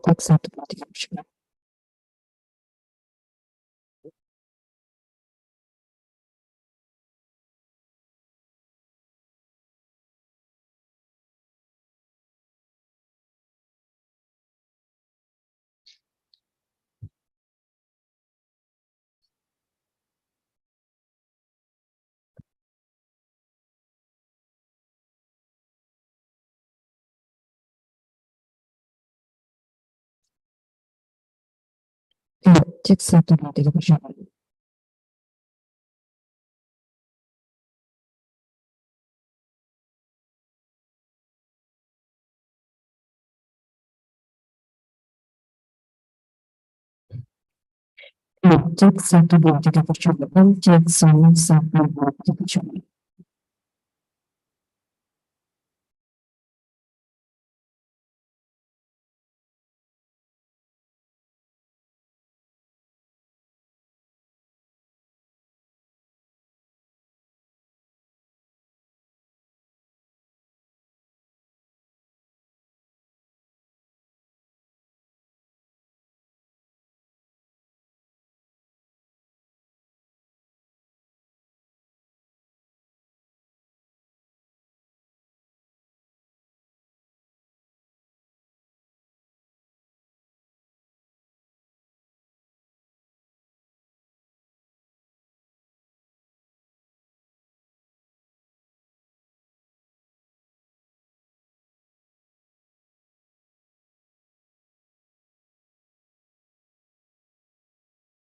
Cek 1, 2, 3, 4. Iya, cek 1, 2, 3, 4. Iya, cek 1, 2, 3, 4. Cek sound 1, 2, 3, 4.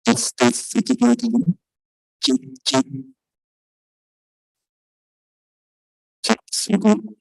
Tes 1, 2, 3. Cek, cek, cek 1.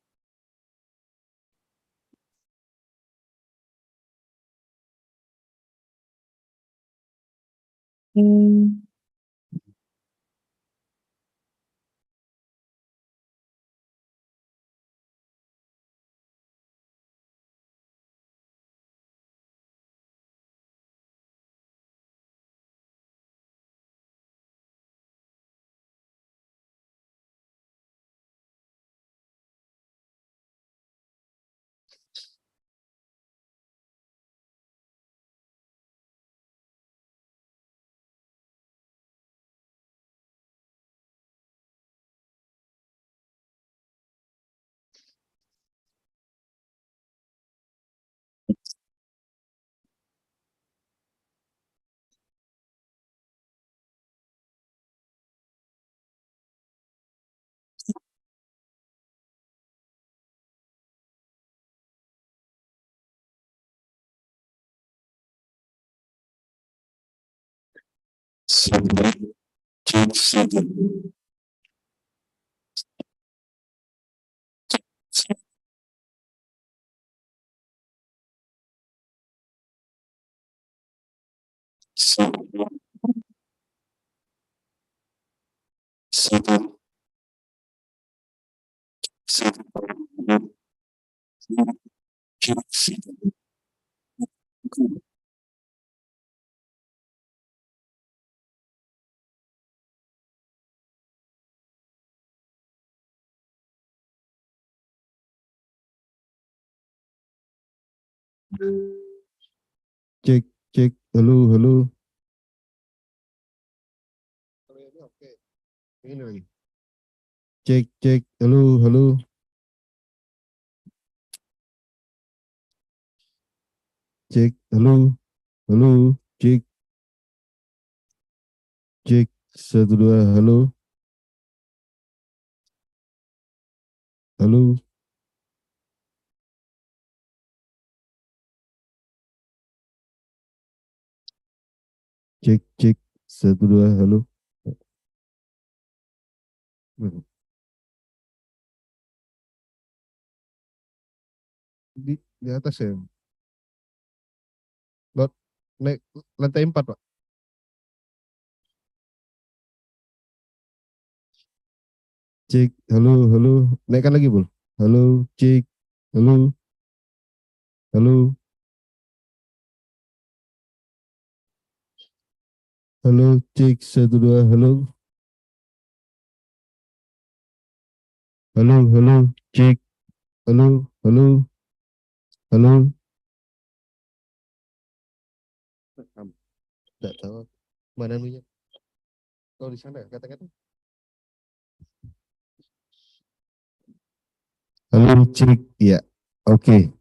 Sudah, cek 1. Satu, satu, satu, cek 1. Cek, cek, halo, halo. Oke, ini lagi. Cek, cek, halo, halo. Cek, halo, halo, cek, cek, 1, 2, halo, halo, cek, 1, 2, halo. Di atas ya. Lot, naik lantai 4, Pak. Cek, halo, halo. Naikkan lagi, Bul. Halo, cek, halo, halo, halo, cek, 1, 2, halo, halo, halo, cek, halo, halo, halo, Tidak tahu. Mana anunya? Oh, di sana, kata-kata. Halo, cek. Ya, oke.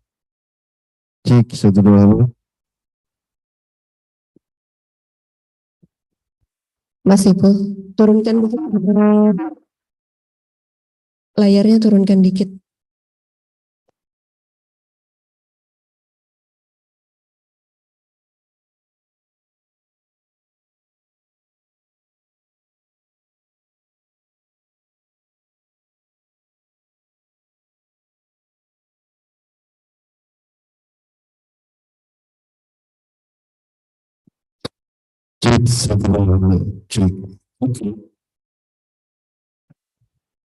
Cek, satu, dua, halo. Mas Ipul, turunkan dikit. Layarnya turunkan dikit. Cek, satu, dua, halo. Cek. Oke.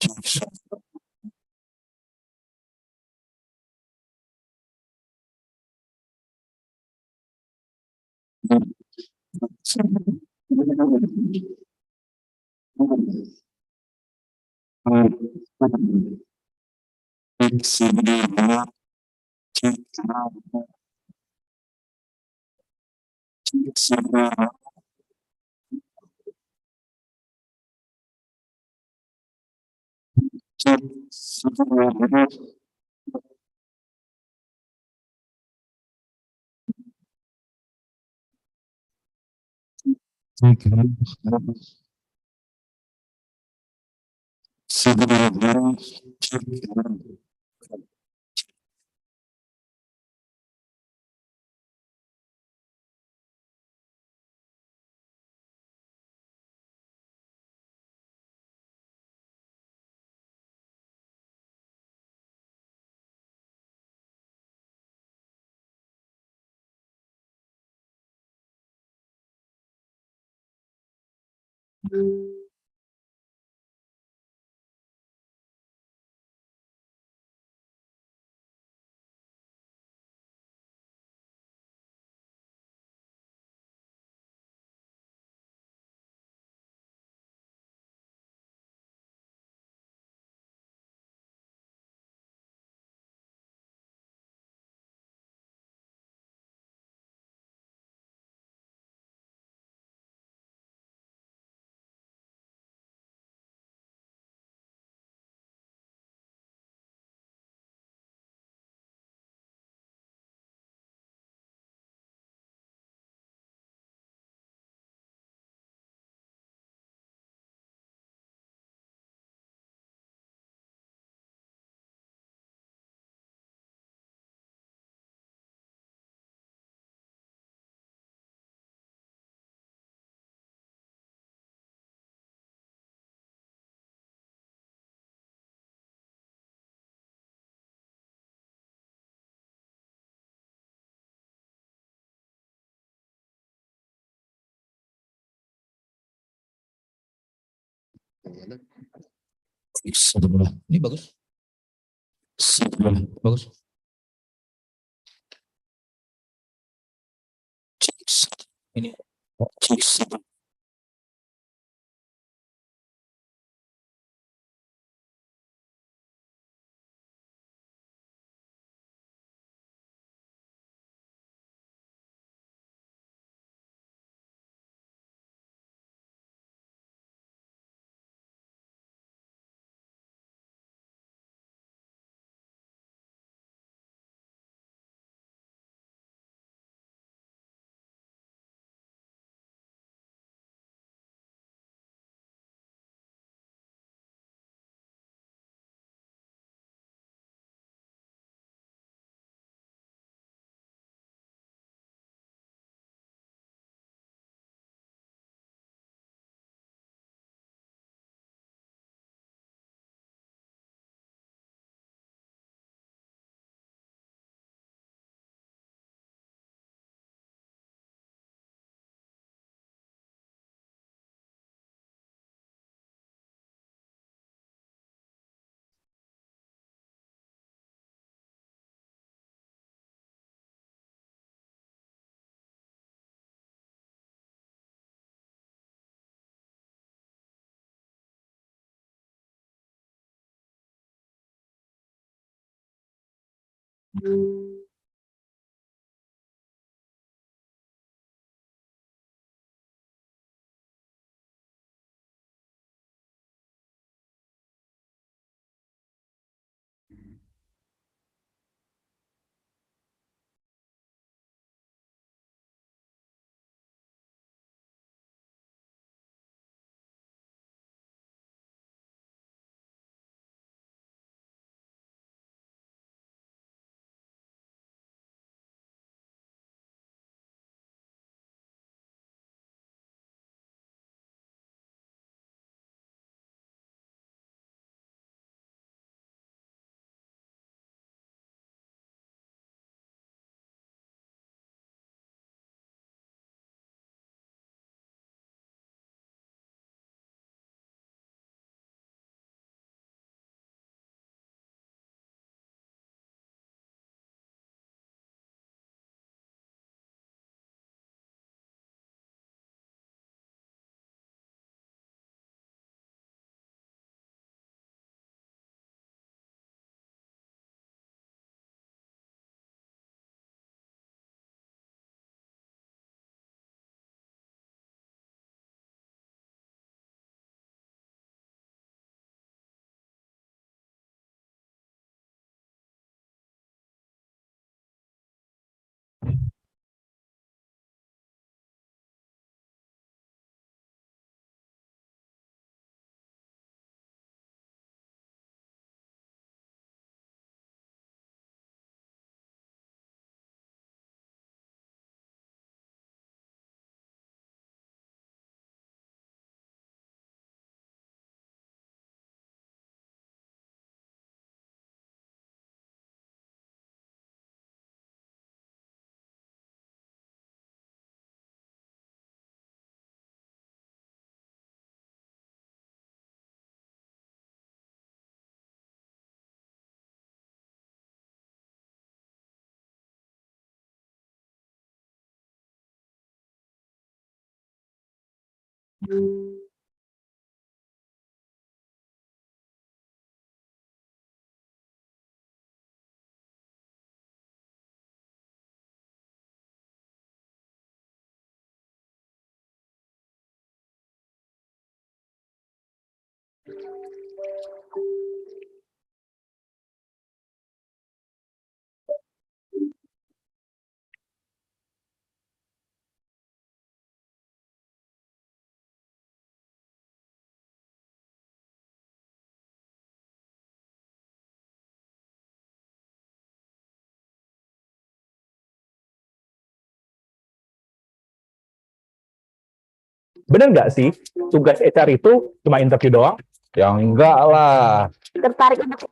Cek, cek, halo. Satu, dua, halo. Cek, halo. Satu, dua. Ini bagus. Satu, dua. Bagus. Cek, ini. Cek, satu. Bener nggak sih tugas HR itu cuma interview doang? Ya enggak lah. Tertarik untuk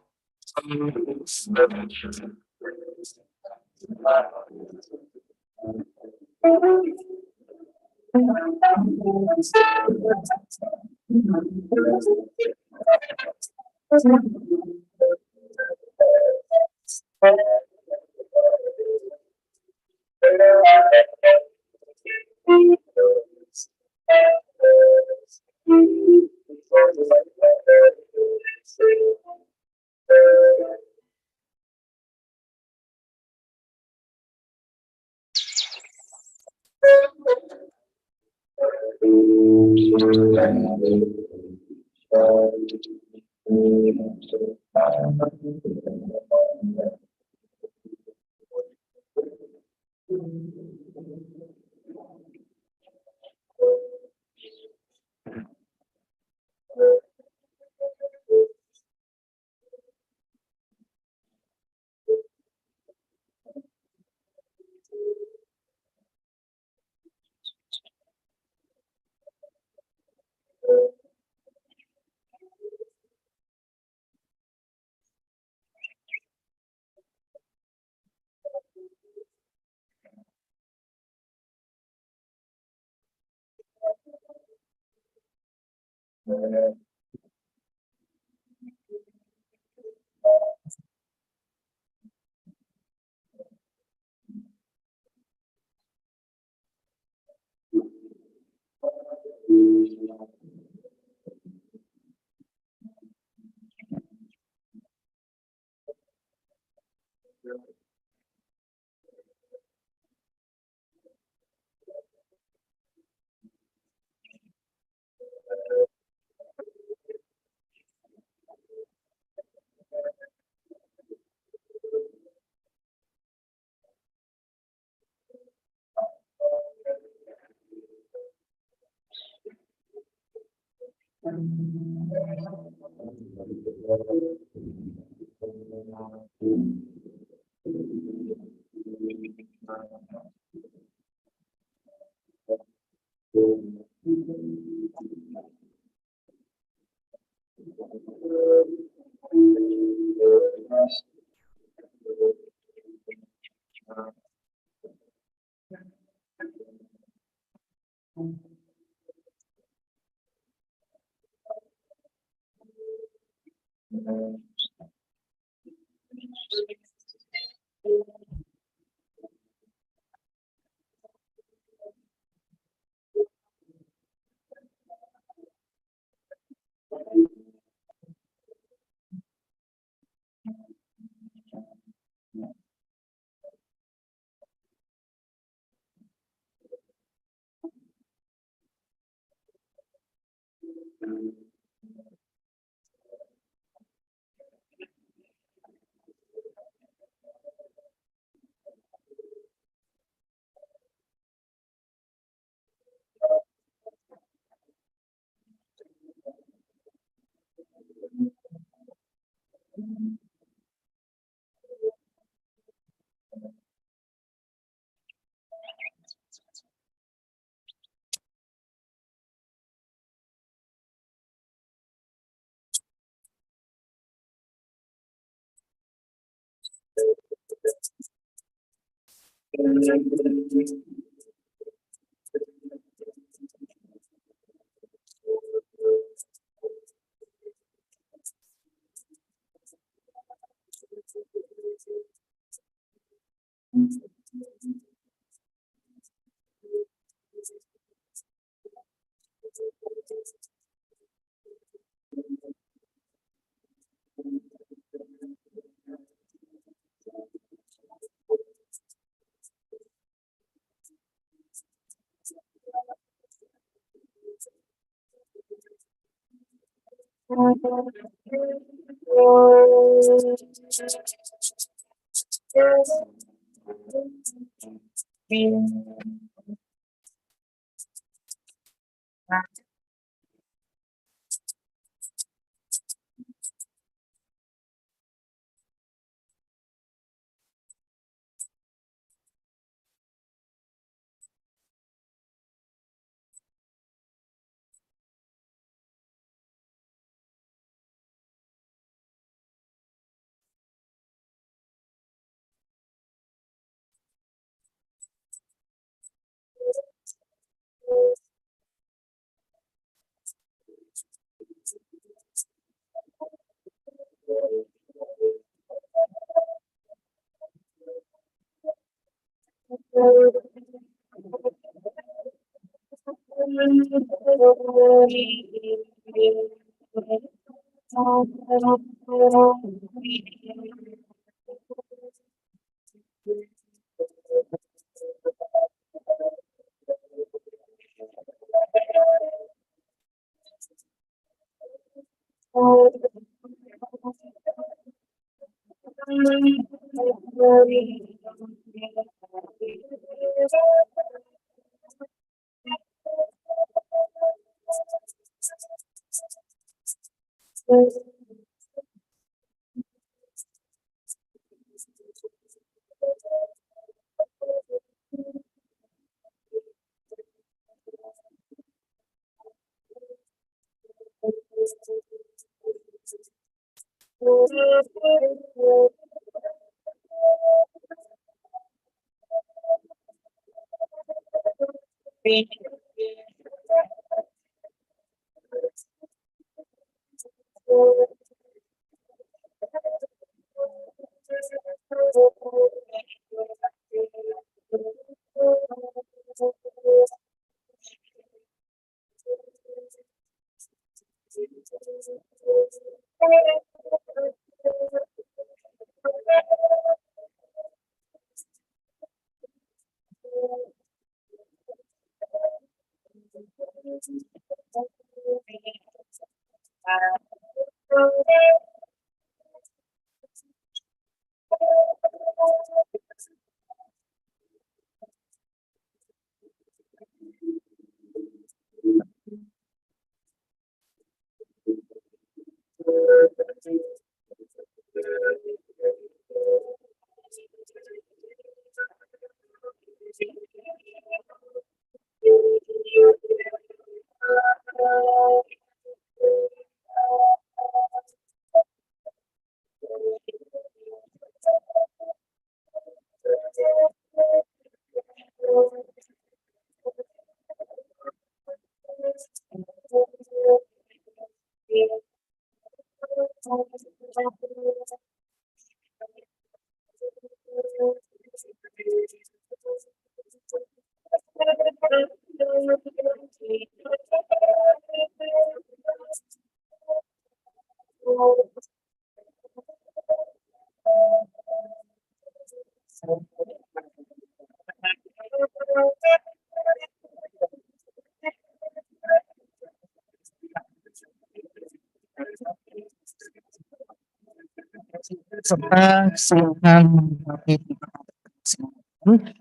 Serta silakan mengikuti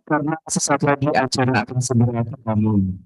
karena sesaat lagi acara akan segera dimulai.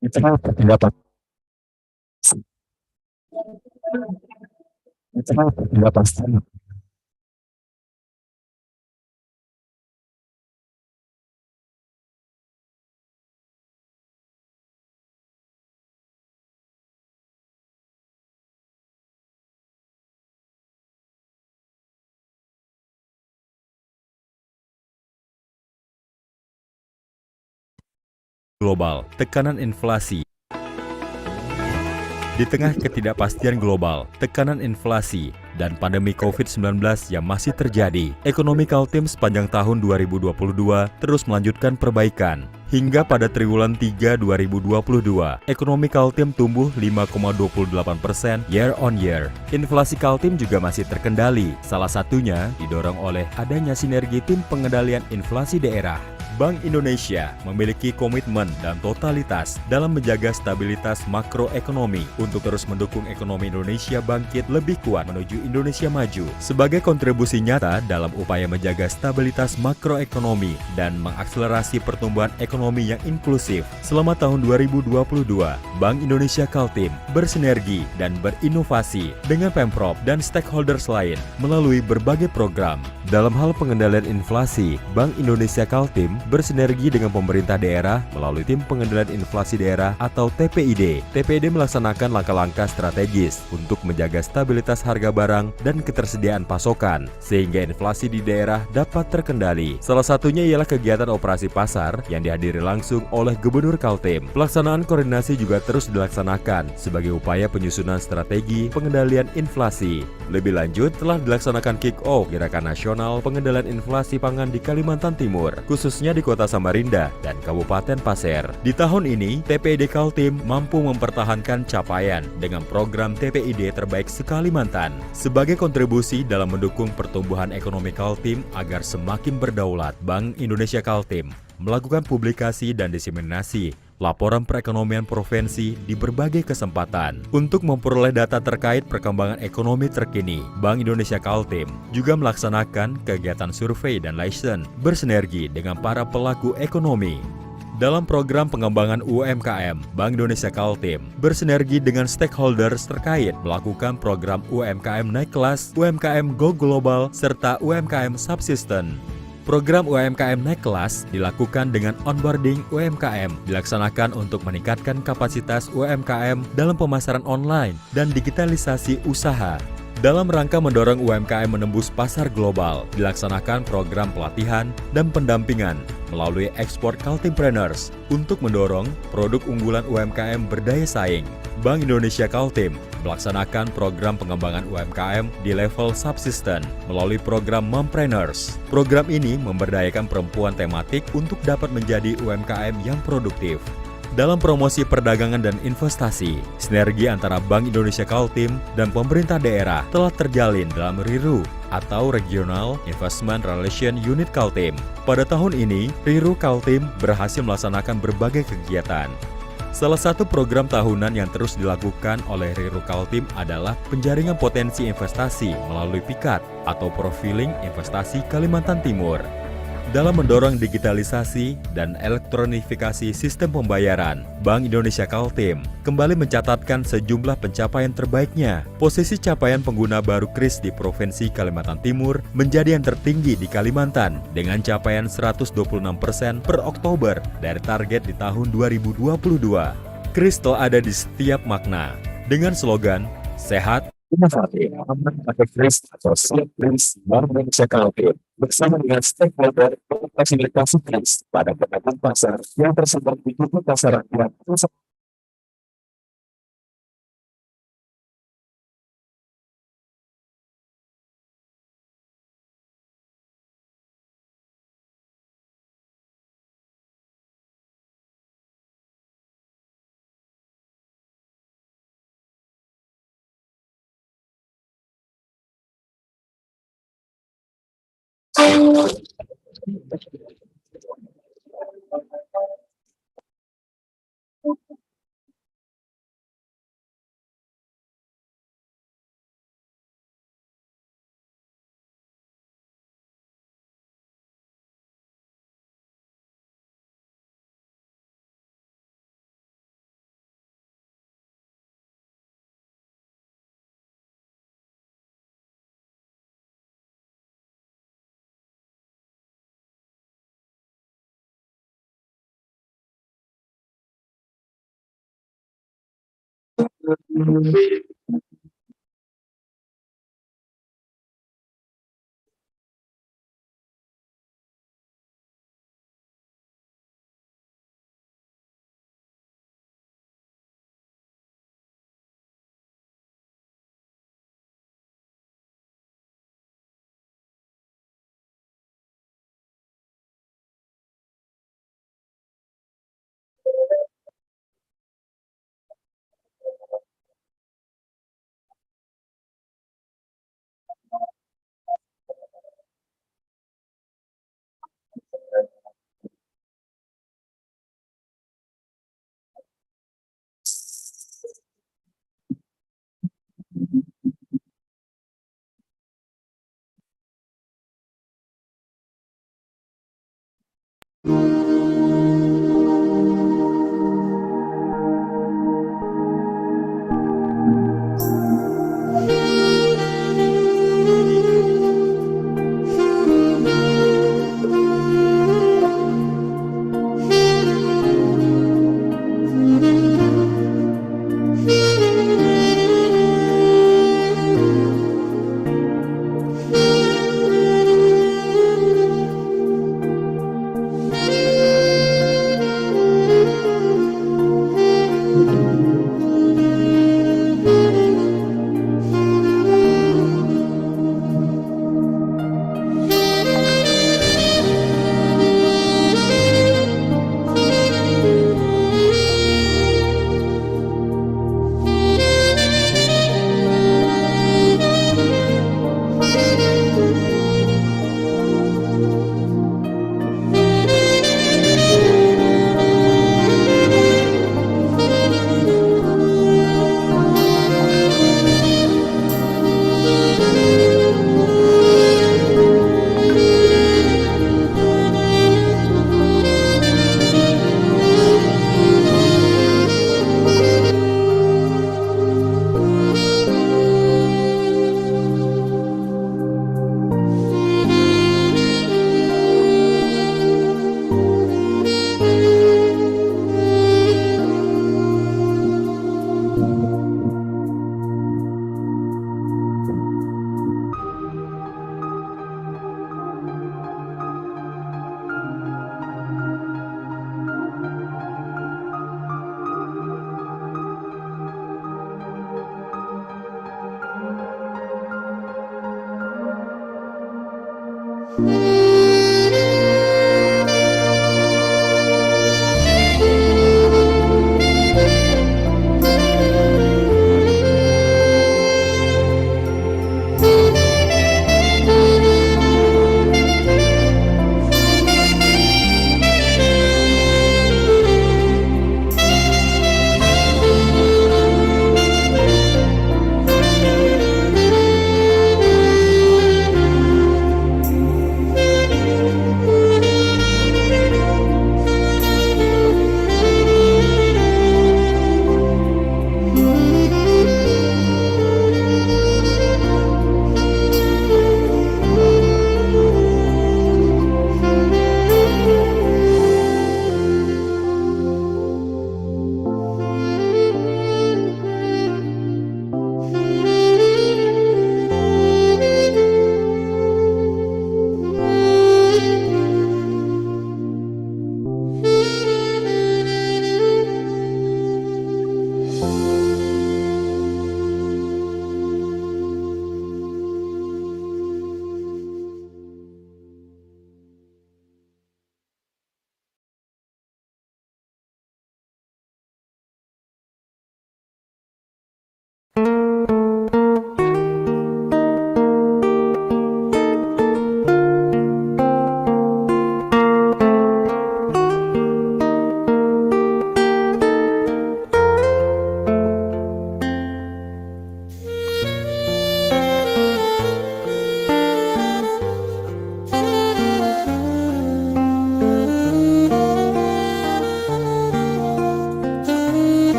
Di tengah ketidakpastian, di tengah ketidakpastian global, tekanan inflasi. Di tengah ketidakpastian global, tekanan inflasi, dan pandemi COVID-19 yang masih terjadi, ekonomi Kaltim sepanjang tahun 2022 terus melanjutkan perbaikan. Hingga pada triwulan 3 2022, ekonomi Kaltim tumbuh 5,28% year on year. Inflasi Kaltim juga masih terkendali, salah satunya didorong oleh adanya sinergi tim pengendalian inflasi daerah. Bank Indonesia memiliki komitmen dan totalitas dalam menjaga stabilitas makroekonomi untuk terus mendukung ekonomi Indonesia bangkit lebih kuat menuju Indonesia maju. Sebagai kontribusi nyata dalam upaya menjaga stabilitas makroekonomi dan mengakselerasi pertumbuhan ekonomi yang inklusif, selama tahun 2022, Bank Indonesia Kaltim bersinergi dan berinovasi dengan Pemprov dan stakeholders lain melalui berbagai program. Dalam hal pengendalian inflasi, Bank Indonesia Kaltim bersinergi dengan pemerintah daerah melalui Tim Pengendalian Inflasi Daerah atau TPID. TPID melaksanakan langkah-langkah strategis untuk menjaga stabilitas harga barang dan ketersediaan pasokan, sehingga inflasi di daerah dapat terkendali. Salah satunya ialah kegiatan operasi pasar yang dihadiri langsung oleh Gubernur Kaltim. Pelaksanaan koordinasi juga terus dilaksanakan sebagai upaya penyusunan strategi pengendalian inflasi. Lebih lanjut, telah dilaksanakan kick-off Gerakan Nasional Pengendalian Inflasi Pangan di Kalimantan Timur, khususnya di Kota Samarinda dan Kabupaten Pasir. Di tahun ini, TPID Kaltim mampu mempertahankan capaian dengan program TPID terbaik se-Kalimantan sebagai kontribusi dalam mendukung pertumbuhan ekonomi Kaltim agar semakin berdaulat. Bank Indonesia Kaltim melakukan publikasi dan diseminasi laporan perekonomian provinsi di berbagai kesempatan. Untuk memperoleh data terkait perkembangan ekonomi terkini, Bank Indonesia Kaltim juga melaksanakan kegiatan survei dan liaison bersinergi dengan para pelaku ekonomi. Dalam program pengembangan UMKM, Bank Indonesia Kaltim bersinergi dengan stakeholders terkait melakukan program UMKM naik kelas, UMKM Go Global, serta UMKM Subsisten. Program UMKM naik kelas dilakukan dengan onboarding UMKM, dilaksanakan untuk meningkatkan kapasitas UMKM dalam pemasaran online dan digitalisasi usaha. Dalam rangka mendorong UMKM menembus pasar global, dilaksanakan program pelatihan dan pendampingan melalui Export Kaltimpreneurs untuk mendorong produk unggulan UMKM berdaya saing. Bank Indonesia Kaltim melaksanakan program pengembangan UMKM di level subsisten melalui program Mompreneurs. Program ini memberdayakan perempuan tematik untuk dapat menjadi UMKM yang produktif. Dalam promosi perdagangan dan investasi, sinergi antara Bank Indonesia Kaltim dan pemerintah daerah telah terjalin dalam RIRU atau Regional Investment Relation Unit Kaltim. Pada tahun ini, RIRU Kaltim berhasil melaksanakan berbagai kegiatan. Salah satu program tahunan yang terus dilakukan oleh RIRU Kaltim adalah penjaringan potensi investasi melalui PIKAT atau Profiling Investasi Kalimantan Timur. Dalam mendorong digitalisasi dan elektronifikasi sistem pembayaran, Bank Indonesia Kaltim kembali mencatatkan sejumlah pencapaian terbaiknya. Posisi capaian pengguna baru KRIS di Provinsi Kalimantan Timur menjadi yang tertinggi di Kalimantan dengan capaian 126% per Oktober dari target di tahun 2022. KRIS telah ada di setiap makna dengan slogan sehat, Inovasi aman atau KRIS atau siap KRIS Bank Indonesia Kaltim bersama dengan stakeholder memfasilitasi KRIS pada pedagang pasar yang tersebar di tujuh pasar rakyat.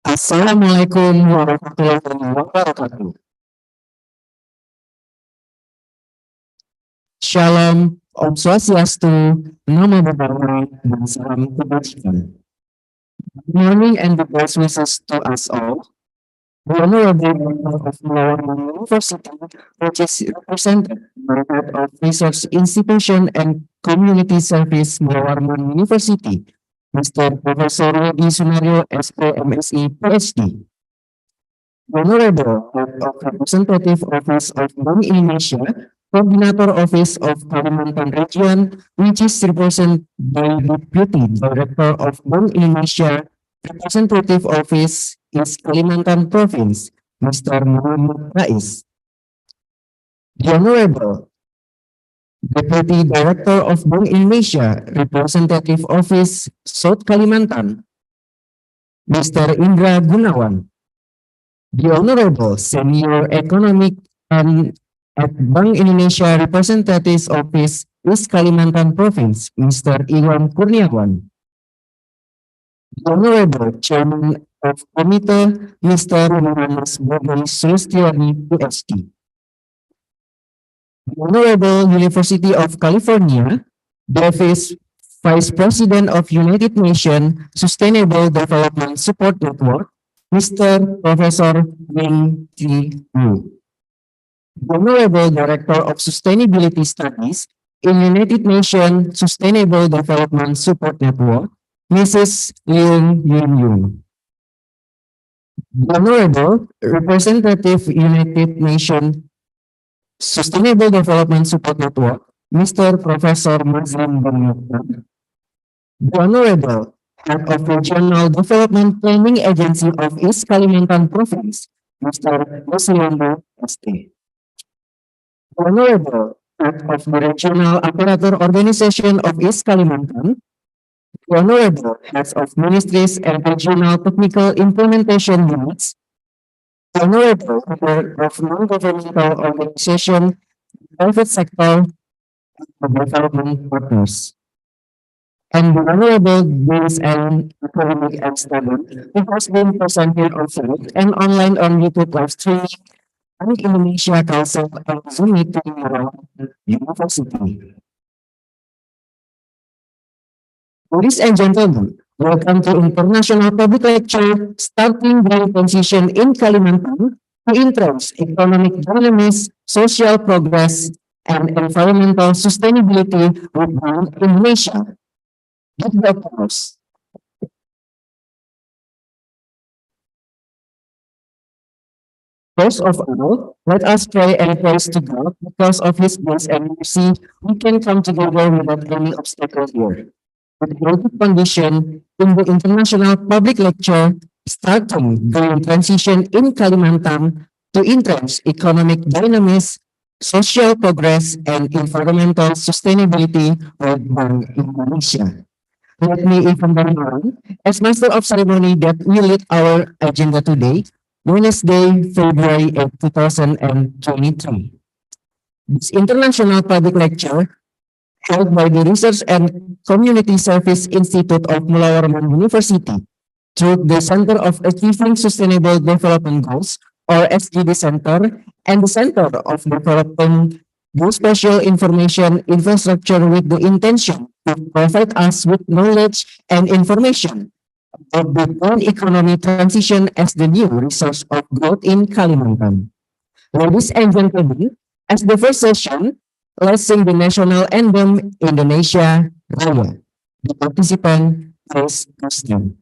Assalamualaikum warahmatullahi wabarakatuh. Shalom, Om Swastiastu, Namo Buddhaya, dan salam kebajikan. Good morning and the best wishes to us all. The Honorable Member of Mulawarman University, which is represented by the Head of Research Institution and Community Service Mulawarman University, Mr. Professor Rudi Sunario, SPMSI, PhD. The Honorable Head of Representative Office of Bank Indonesia, Coordinator Office of Kalimantan Region, which is represented by Deputy Director of Bank Indonesia, Representative Office is Kalimantan Province, Mr. Muhammad Rais. The Honorable Deputy Director of Bank Indonesia, Representative Office South Kalimantan, Mr. Indra Gunawan. The Honorable Senior Economic and at Bank Indonesia Representatives Office East Kalimantan Province, Mr. Iwan Kurniawan. The Honorable Chairman of Committee, Mr. Muhammad Bobi Sulistiani, PhD. The Honorable University of California, Davis Vice President of United Nations Sustainable Development Support Network, Mr. Professor Wing Ji Wu. The Honorable Director of Sustainability Studies in United Nations Sustainable Development Support Network, Mrs. Leung Yun Yung. The Honorable Representative United Nations Sustainable Development Support Network, Mr. Professor Mazlan Banyokta. The Honorable Head of Regional Development Planning Agency of East Kalimantan Province, Mr. Rosliando ST. The Honorable Head of the Regional Apparatus Organization of East Kalimantan, the Honorable Heads of Ministries and Regional Technical Implementation Units, the Honorable Head of Non-Governmental Organization, Private Sector, and Development Partners, and the Honorable Deans and Academic and Student, who has been present here on site and online on YouTube live streaming, Bank Indonesia Council and Zoom meeting around University. Ladies and gentlemen, welcome to International Public Lecture Starting Green Transition in Kalimantan to Interest Economic Dynamics, Social Progress, and Environmental Sustainability with Bank Indonesia. Give the applause. First of all, let us pray and praise to God because of His grace and mercy. We can come together without any obstacle here. With great condition in the international public lecture, starting during transition in Kalimantan to entrench economic dynamism, social progress, and environmental sustainability with Bank Indonesia. Let me inform everyone, as Master of Ceremony, that we lead our agenda today, Wednesday, February 8, 2023. This international public lecture, held by the Research and Community Service Institute of Mulawarman University, through the Center of Achieving Sustainable Development Goals, or SDG Center, and the Center of Developing Geospatial Information Infrastructure with the intention to provide us with knowledge and information of the green economy transition as the new resource of growth in Kalimantan. Ladies and gentlemen, as the first session, let's sing the national anthem Indonesia Raya. The participant is Muslim.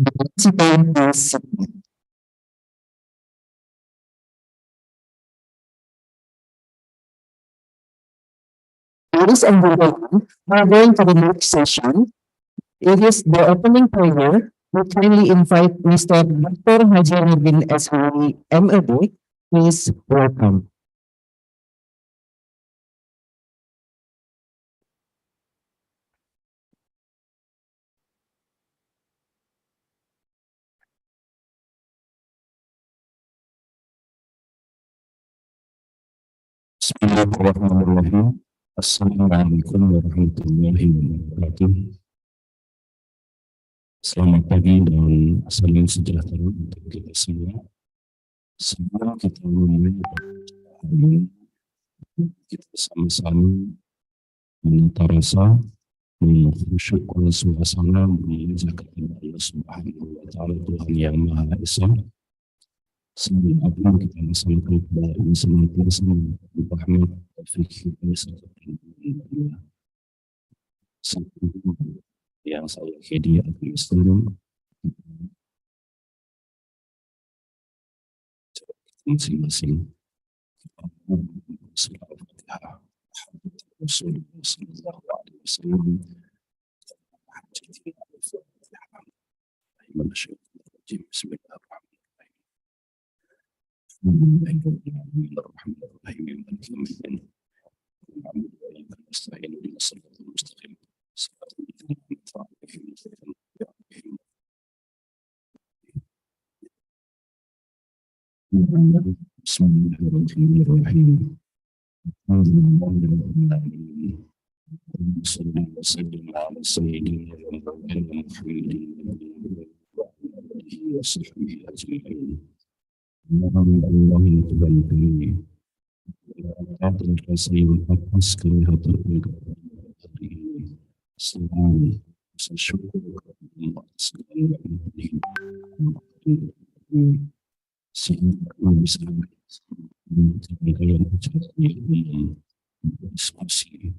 The participant is Ladies and gentlemen, we are going to the next session. It is the opening prayer. We kindly invite Mr. Dr. Haji Nurdin SHI, MED. Please welcome. Bismillahirrahmanirrahim. Assalamualaikum warahmatullahi wabarakatuh. Selamat pagi dan salam sejahtera untuk kita semua. Sebelum kita mulai hari ini, kita sama-sama menata rasa, mensyukur suasana, memuja kepada Allah Subhanahu wa Ta'ala, Tuhan yang Maha Esa. Sebelum apa kita laksanakan kepada ini senantiasa berrahmat, taufik hidayah serta perlindungan Allah. Yang saya hadiah Islam masing-masing. Surah Al-Fatihah. Rasulullah sallallahu alaihi wasallam. Bismillahirrahmanirrahim. Bismillahirrahmanirrahim. Bismillahirrahmanirrahim. Diskusi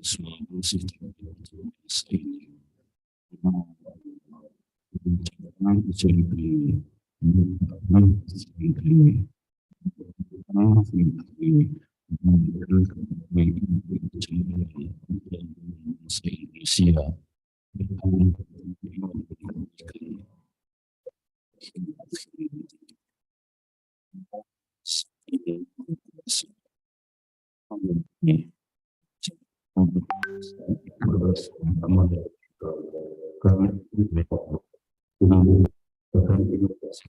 semua masih Indonesia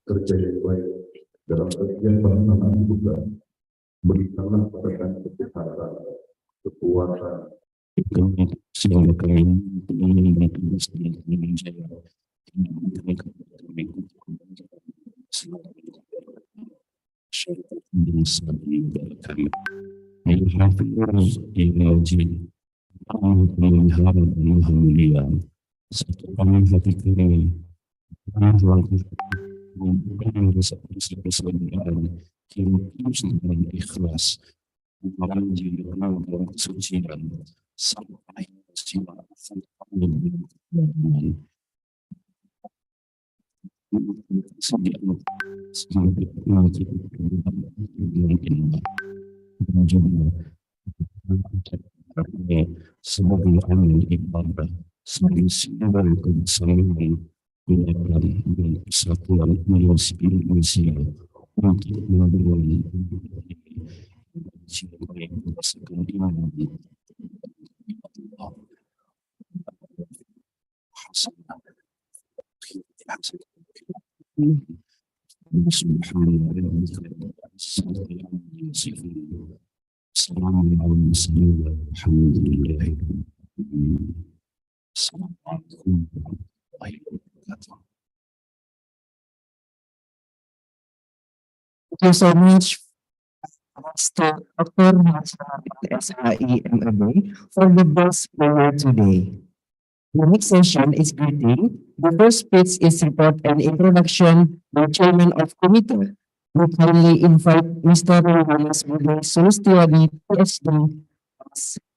kerja yang baik dalam kegiatan penanganan juga berikanlah pada kesehatan, kekuatan, sehingga kami dan tugas dan tanggung jawab bangsa dan negara kami. Al-Hafiz Al-Jin memelihara dan Maha Mulia satukan hati kami membuka rasa persaudaraan yang tulus dan ikhlas menjadi kenal dalam kesucian sampai siwa sebagai amal ibadah, sebagai simbol kebersamaan, kebenaran dan persatuan manusia Indonesia untuk melawan siapa yang merasakan iman Thank you so much to Dr. SIE for the best prayer today. The next session is greeting. The first speech is report and introduction by Chairman of Committee. We kindly invite Mr. Johannes Budi Sulustiwadi, PhD.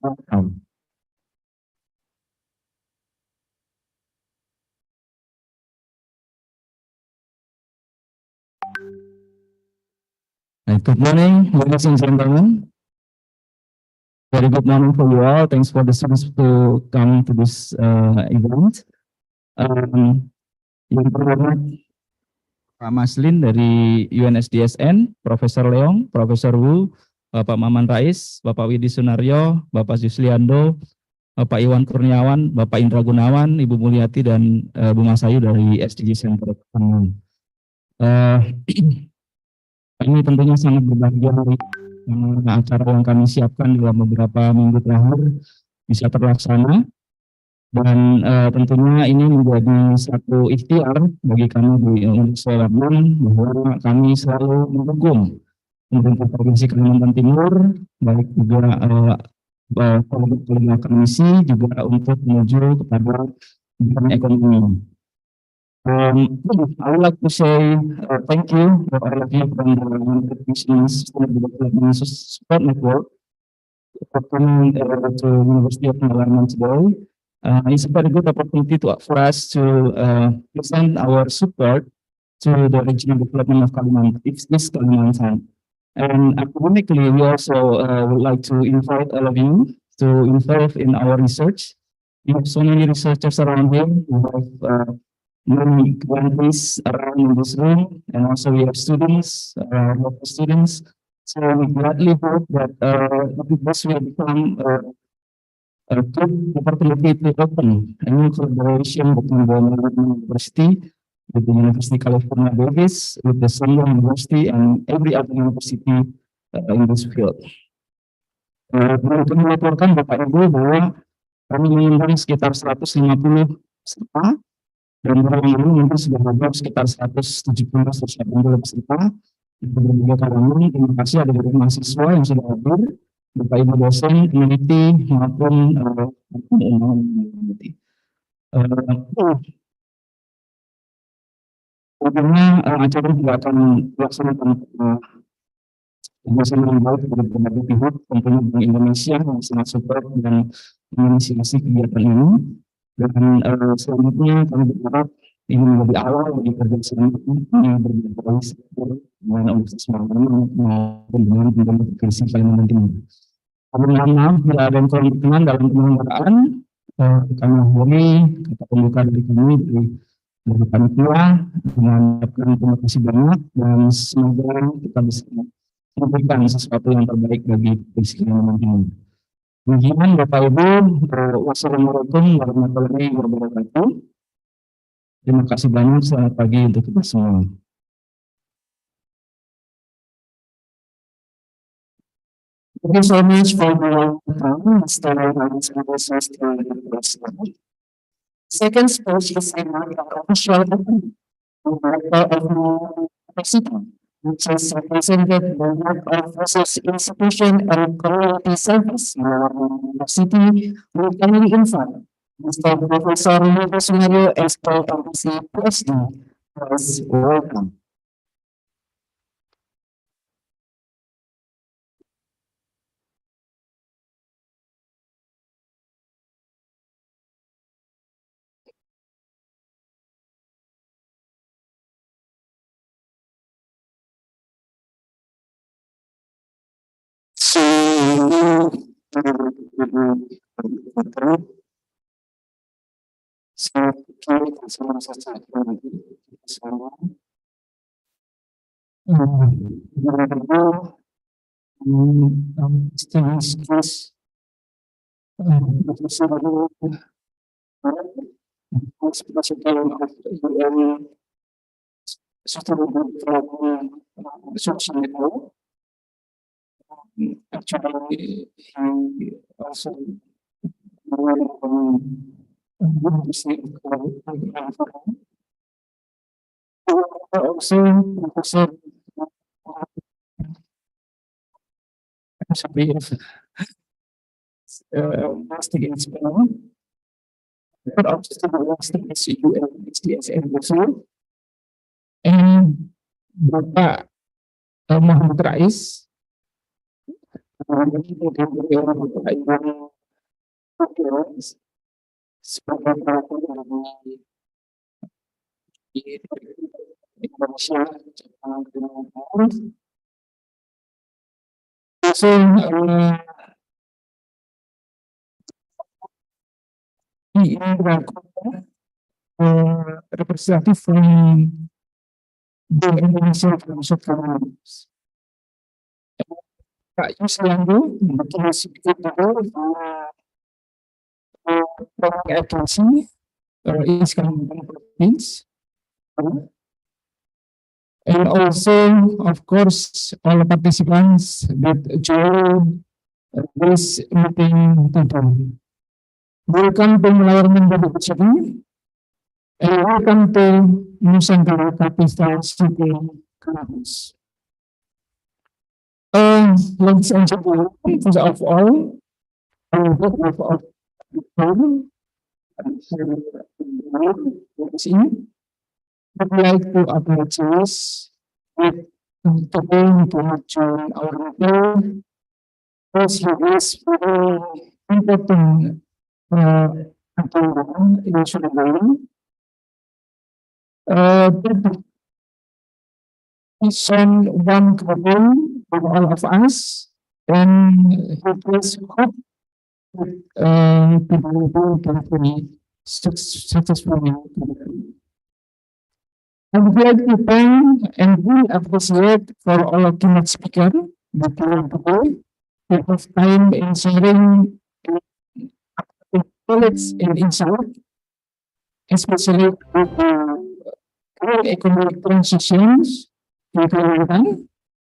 Welcome. Good morning, ladies and gentlemen. Very good morning for you all. Thanks for the students to come to this event. Yang terhormat Pak Maslin dari UNSDSN, Profesor Leong, Profesor Wu, Bapak Maman Rais, Bapak Widi Sunaryo, Bapak Yusliando, Bapak Iwan Kurniawan, Bapak Indra Gunawan, Ibu Mulyati, dan Bu Masayu dari SDG Center. Kami tentunya sangat berbahagia hari acara yang kami siapkan dalam beberapa minggu terakhir bisa terlaksana, dan tentunya ini menjadi satu ikhtiar bagi kami di Universitas Mulawarman bahwa kami selalu mendukung pemerintah Provinsi Kalimantan Timur, baik juga kolega akademisi juga untuk menuju kepada bidang ekonomi. I would like to say thank you for all of you from the Sustainable Development Support Network for coming to University of Mulawarman today. It's a very good opportunity for us to present our support to the regional development of Kalimantan, East Kalimantan. And academically, we also would like to invite all of you to involve in our research. We have so many researchers around here. We have many countries around in this room, and also we have students, local students. So we gladly hope that this will become a good opportunity to open a new collaboration between the Mulawarman University, with the University California Davis, with the Summer University, and every other university in this field. Untuk melaporkan Bapak Ibu bahwa kami mengundang sekitar 150 peserta, dan beberapa ini mungkin sudah ada sekitar 170-180 peserta di berbagai kalangan. Terima kasih ada beberapa mahasiswa yang sudah hadir, Bapak Ibu dosen, peneliti maupun peneliti. Karena acara juga akan dilaksanakan bersama dengan baik dari berbagai pihak, tentunya Bank Indonesia yang sangat support dan menginisiasi kegiatan ini. Dan selanjutnya kami berharap ini menjadi awal bagi kerjasama yang berbagai sektor dengan Universitas Mulawarman maupun dengan Universitas Krisis Kalimantan Timur. Kami mohon maaf bila ada yang kurang berkenan dalam penyelenggaraan. Kami akhiri kata pembuka dari kami dari panitia mengucapkan terima kasih banyak, dan semoga kita bisa memberikan sesuatu yang terbaik bagi Krisis Kalimantan Timur. Demikian Bapak Ibu, wassalamualaikum warahmatullahi wabarakatuh. Terima kasih banyak, selamat pagi untuk kita semua. Thank you so much for the story of this university. Second speech is a official director of the university, which is represented by work of research institution and community service. University will kindly invite Mr. Professor Lucas Mario, SPL MPC, PhD. Please welcome. Actually, he also also Professor investigates but also investigates UNHCSN also, and Bapak Muhammad Rais sebagai pelaku di Indonesia, Jepang, dan also he representative from the Indonesia Council of Communities. Pak Yuslianto, Wakil Speaker from agency is Kalimantan Province, and also, of course, all participants that join this meeting today. Welcome to Mulawarman University, and welcome to Nusantara Capital City Campus. Ladies and gentlemen, first of all, on behalf of the forum, I'd like to apologize with today to join our meeting. This is very important agenda in Surabaya. It's one problem for all of us, and it is hope that people can be successful. I would like to thank and we appreciate for all of the speakers between today. We have time in sharing knowledge and insight, especially with current economic transitions, implementation,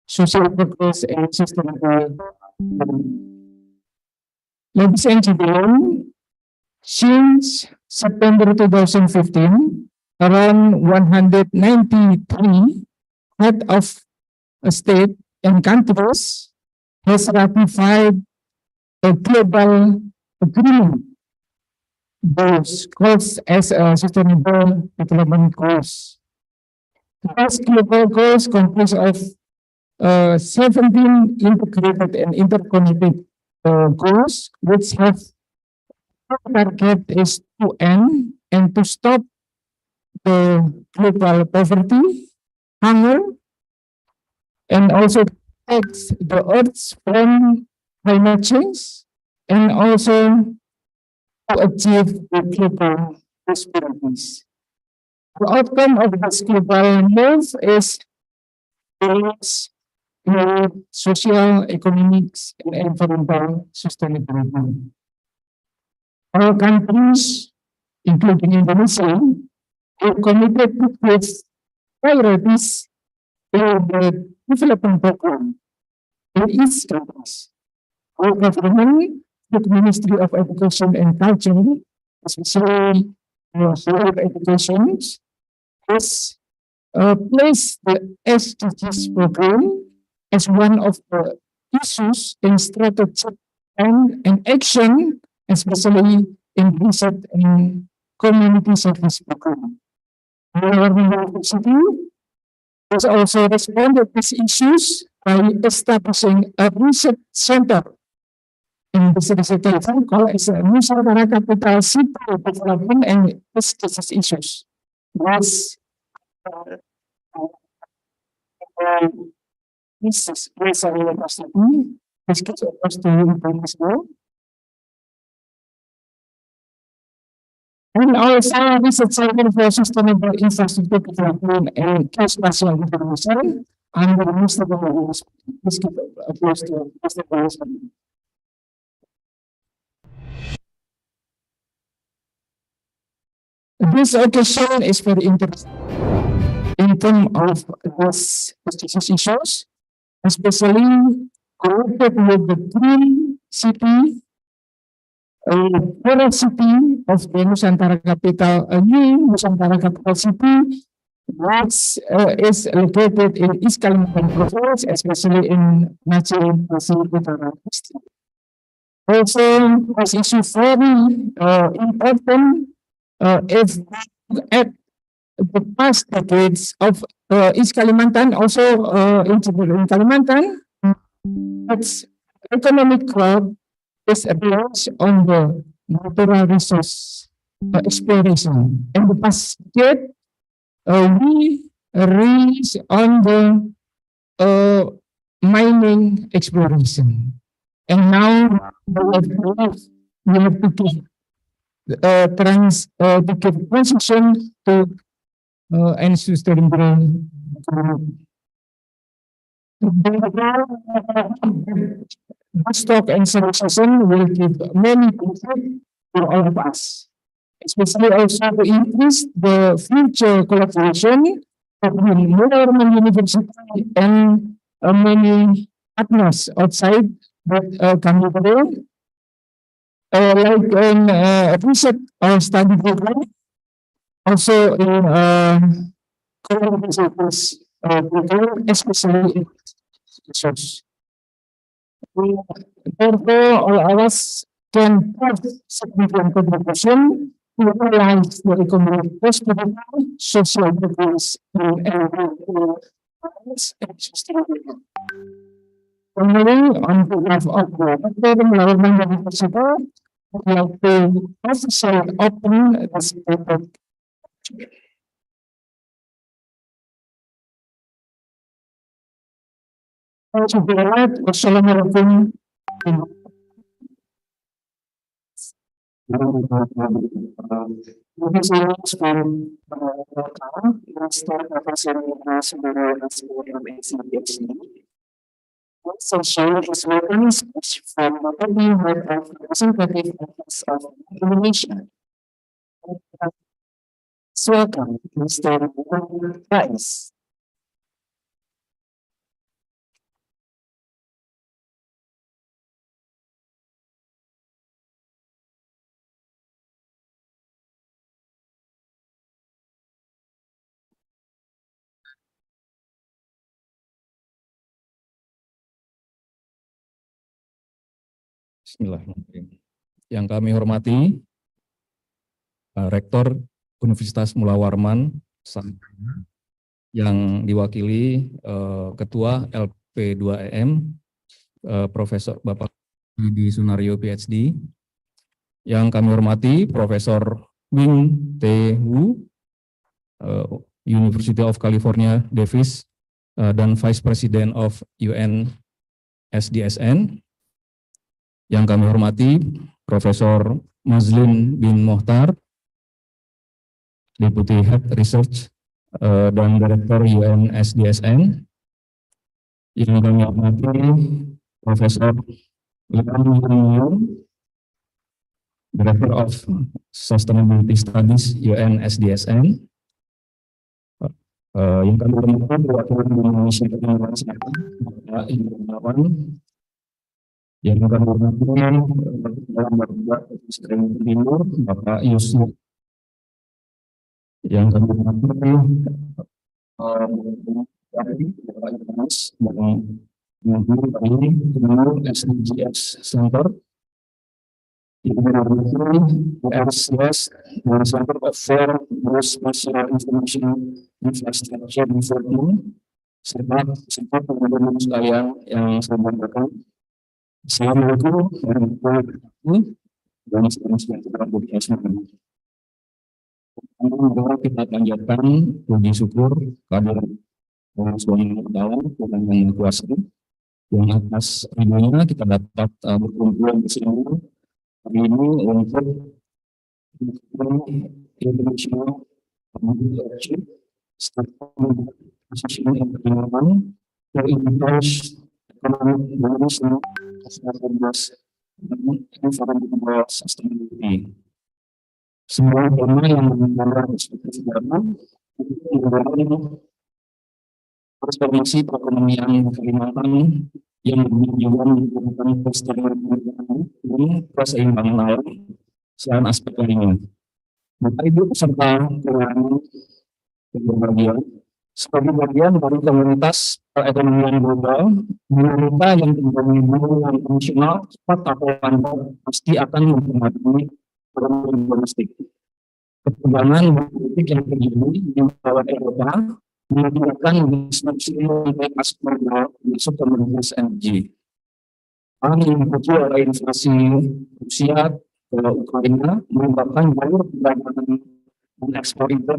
social progress, and sustainable development. Ladies and gentlemen, since September 2015, around 193 head of state and countries has ratified a global agreement, those goals as a sustainable development goals. Those global goals comprise of 17 integrated and interconnected goals, which have target is to end and to stop the global poverty, hunger, and also protect the earth from climate change, and also to achieve the global prosperities. The outcome of this global move is balance in social, economics, and environmental sustainability. All countries, including Indonesia, are committed to place priorities in the development program in each countries. Our government, the Ministry of Education and Culture, especially higher education, has placed the SDGs program as one of the issues in strategic and action, especially in research and community service program. Mulawarman University has also responded to these issues by establishing a research center in this research center called as a Nusantara Capital City Development and SDGs issues. This this is University. This is supposed to improve as well. And also, research center for sustainable infrastructure development and geospatial information under the Ministry of Education. This gives applause to Mr. President. This occasion is very interesting in terms of these prestigious issues, especially connected with the green city, current city of the Nusantara capital, a new Nusantara capital city, which is located in East Kalimantan province, especially in Aceh Pasir Utara district. Also, this issue very important if we look at the past decades of East Kalimantan, also in Kalimantan, its economic growth is based on the natural resource exploration. In the past decade, we reached on the mining exploration. And now we have to give transition to and sustainable economy. This talk and session will give many benefits for all of us, especially also to increase the future collaboration between Mulawarman University and many partners outside that come today, like in research or study program, also in community service program, especially in research. Therefore, all of us can have significant contribution to realize the economic prosperity, social progress, and environmental sustainability. Finally, on behalf of the Mulawarman University, we like to officially open this paper. Thank you very much. Wassalamualaikum. Terima kasih Master Profesor Saudara Asmara PhD. Session is welcoming speech from the Academy Head of Representative Office of Indonesia. Please welcome Mr. Rais. Bismillahirrahmanirrahim. Yang kami hormati Rektor Universitas Mulawarman yang diwakili Ketua LP2EM Profesor Bapak Didi Sunario PhD. Yang kami hormati Profesor Wing T. Wu University of California Davis dan Vice President of UN SDSN. Yang kami hormati Profesor Mazlin bin Mohtar, Deputy Head Research dan Direktur UN SDSN. Yang kami hormati Profesor Leon Yun, Director of Sustainability Studies UN SDSN. Yang kami hormati perwakilan Indonesia Bapak Mulawarman. Yang kami hormati dalam Bapak Timur Bapak Yusuf. Yang kami hormati Bapak Yohanes dan dari Timur SDGs Center. Yang kami hormati URCS dan Center of Fair Spatial Information Infrastructure Development serta teman-teman sekalian yang saya banggakan. Assalamualaikum warahmatullahi wabarakatuh dan sedang kita berkasih. Kita panjatkan puji syukur kepada Allah Subhanahu wa Ta'ala Tuhan yang Maha Kuasa yang atas ridhonya kita dapat berkumpul bersama hari ini untuk international community association entertainment for encourage economic development dan sustainability. Semua tema yang menggunakan perspektif baru untuk transformasi perekonomian Kalimantan yang bertujuan menggunakan kelestarian dan keseimbangan alam selain aspek lainnya. Bapak Ibu peserta keuangan yang berbahagia, sebagai bagian dari komunitas perekonomian global, pemerintah yang berhubungan internasional cepat atau lambat pasti akan mempengaruhi perekonomian domestik. Ketegangan politik yang terjadi di kawasan Eropa mengakibatkan disrupsi rantai pasok global masuk ke komoditas energi. Hal yang dipicu oleh inflasi Rusia ke Ukraina menyebabkan jalur perdagangan dan ekspor impor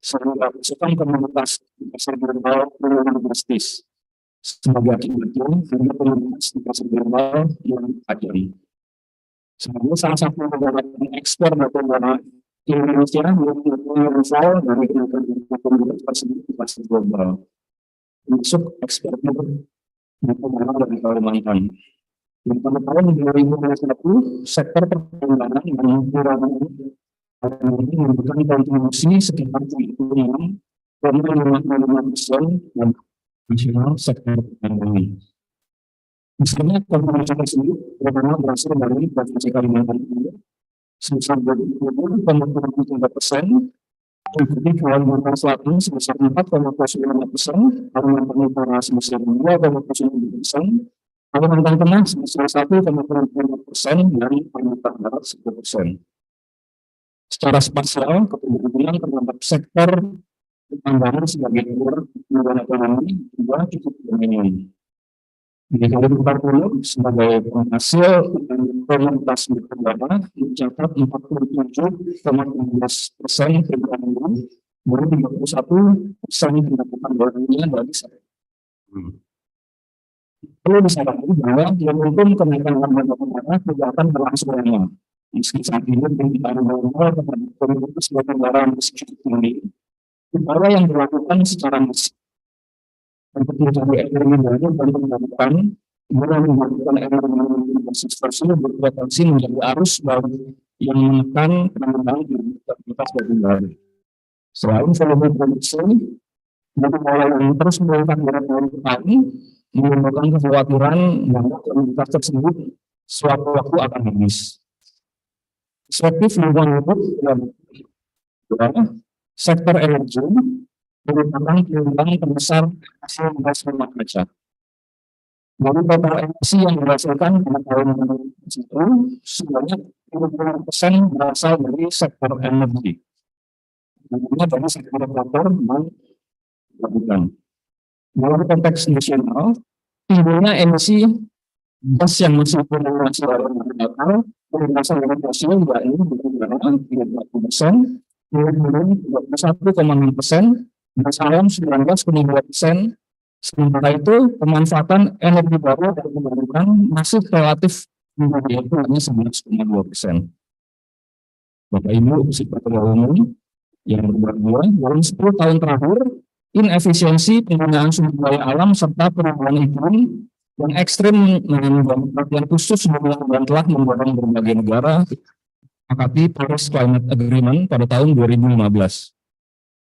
sehingga pasokan komoditas di pasar global menurun drastis. Sebagai akibatnya, harga komoditas di pasar global yang tajam. Sebagai salah satu negara ekspor batubara, Indonesia mempunyai rival dari kenaikan komoditas tersebut di pasar global, termasuk ekspor batubara dari Kalimantan. Yang pada tahun 2021, sektor pertambangan dan perdagangan ini memberikan kontribusi sekitar 76,55% dan nasional sektor pertambangan. Misalnya kontribusi tersebut pertama berasal dari provinsi Kalimantan Timur sebesar 20,73%, diikuti Kalimantan Selatan sebesar 4,05%, Kalimantan Utara sebesar 2,09%, Kalimantan Tengah sebesar 1,5%, dan Kalimantan Barat 10%. Secara spasial, ketergantungan terhadap sektor pertambangan sebagai pertumbuhan ekonomi juga cukup dominan. Di 2040, sebagai penghasil komoditas batubara mencatat 47,13% perdagangan, baru 31% pendapatan barunya dari sektor. Perlu disadari bahwa momentum kenaikan harga batubara tidak akan berlangsung lama. Meski saat ini permintaan global terhadap komoditas batubara masih cukup tinggi, upaya yang dilakukan secara masif untuk mencari energi baru dan mengembangkan energi berbasis fosil berpotensi menjadi arus baru yang menekan pengembangan aktivitas batu bara. Selain volume produksi, batu bara yang terus meningkat dari tahun ke tahun menimbulkan kekhawatiran bahwa komoditas tersebut suatu waktu akan habis. Perspektif lingkungan hidup dan sektor energi merupakan penyumbang terbesar hasil gas rumah kaca. Dari total emisi yang dihasilkan pada tahun itu, sebanyak 30% berasal dari sektor energi, tentunya dari sektor kotor dan labukan. Dalam konteks nasional, tingginya emisi gas yang masih berasal dari fosil yakni batubara 30%, kemudian 21,6%, gas alam 19,2%. Sementara itu, pemanfaatan energi baru dan terbarukan masih relatif tinggi, yaitu hanya 11,2%. Bapak Ibu, Ketua Umum yang berbahagia, dalam 10 tahun terakhir, inefisiensi penggunaan sumber daya alam serta perubahan iklim yang ekstrim menjadi perhatian khusus dan telah mendorong berbagai negara mengakati Paris Climate Agreement pada tahun 2015.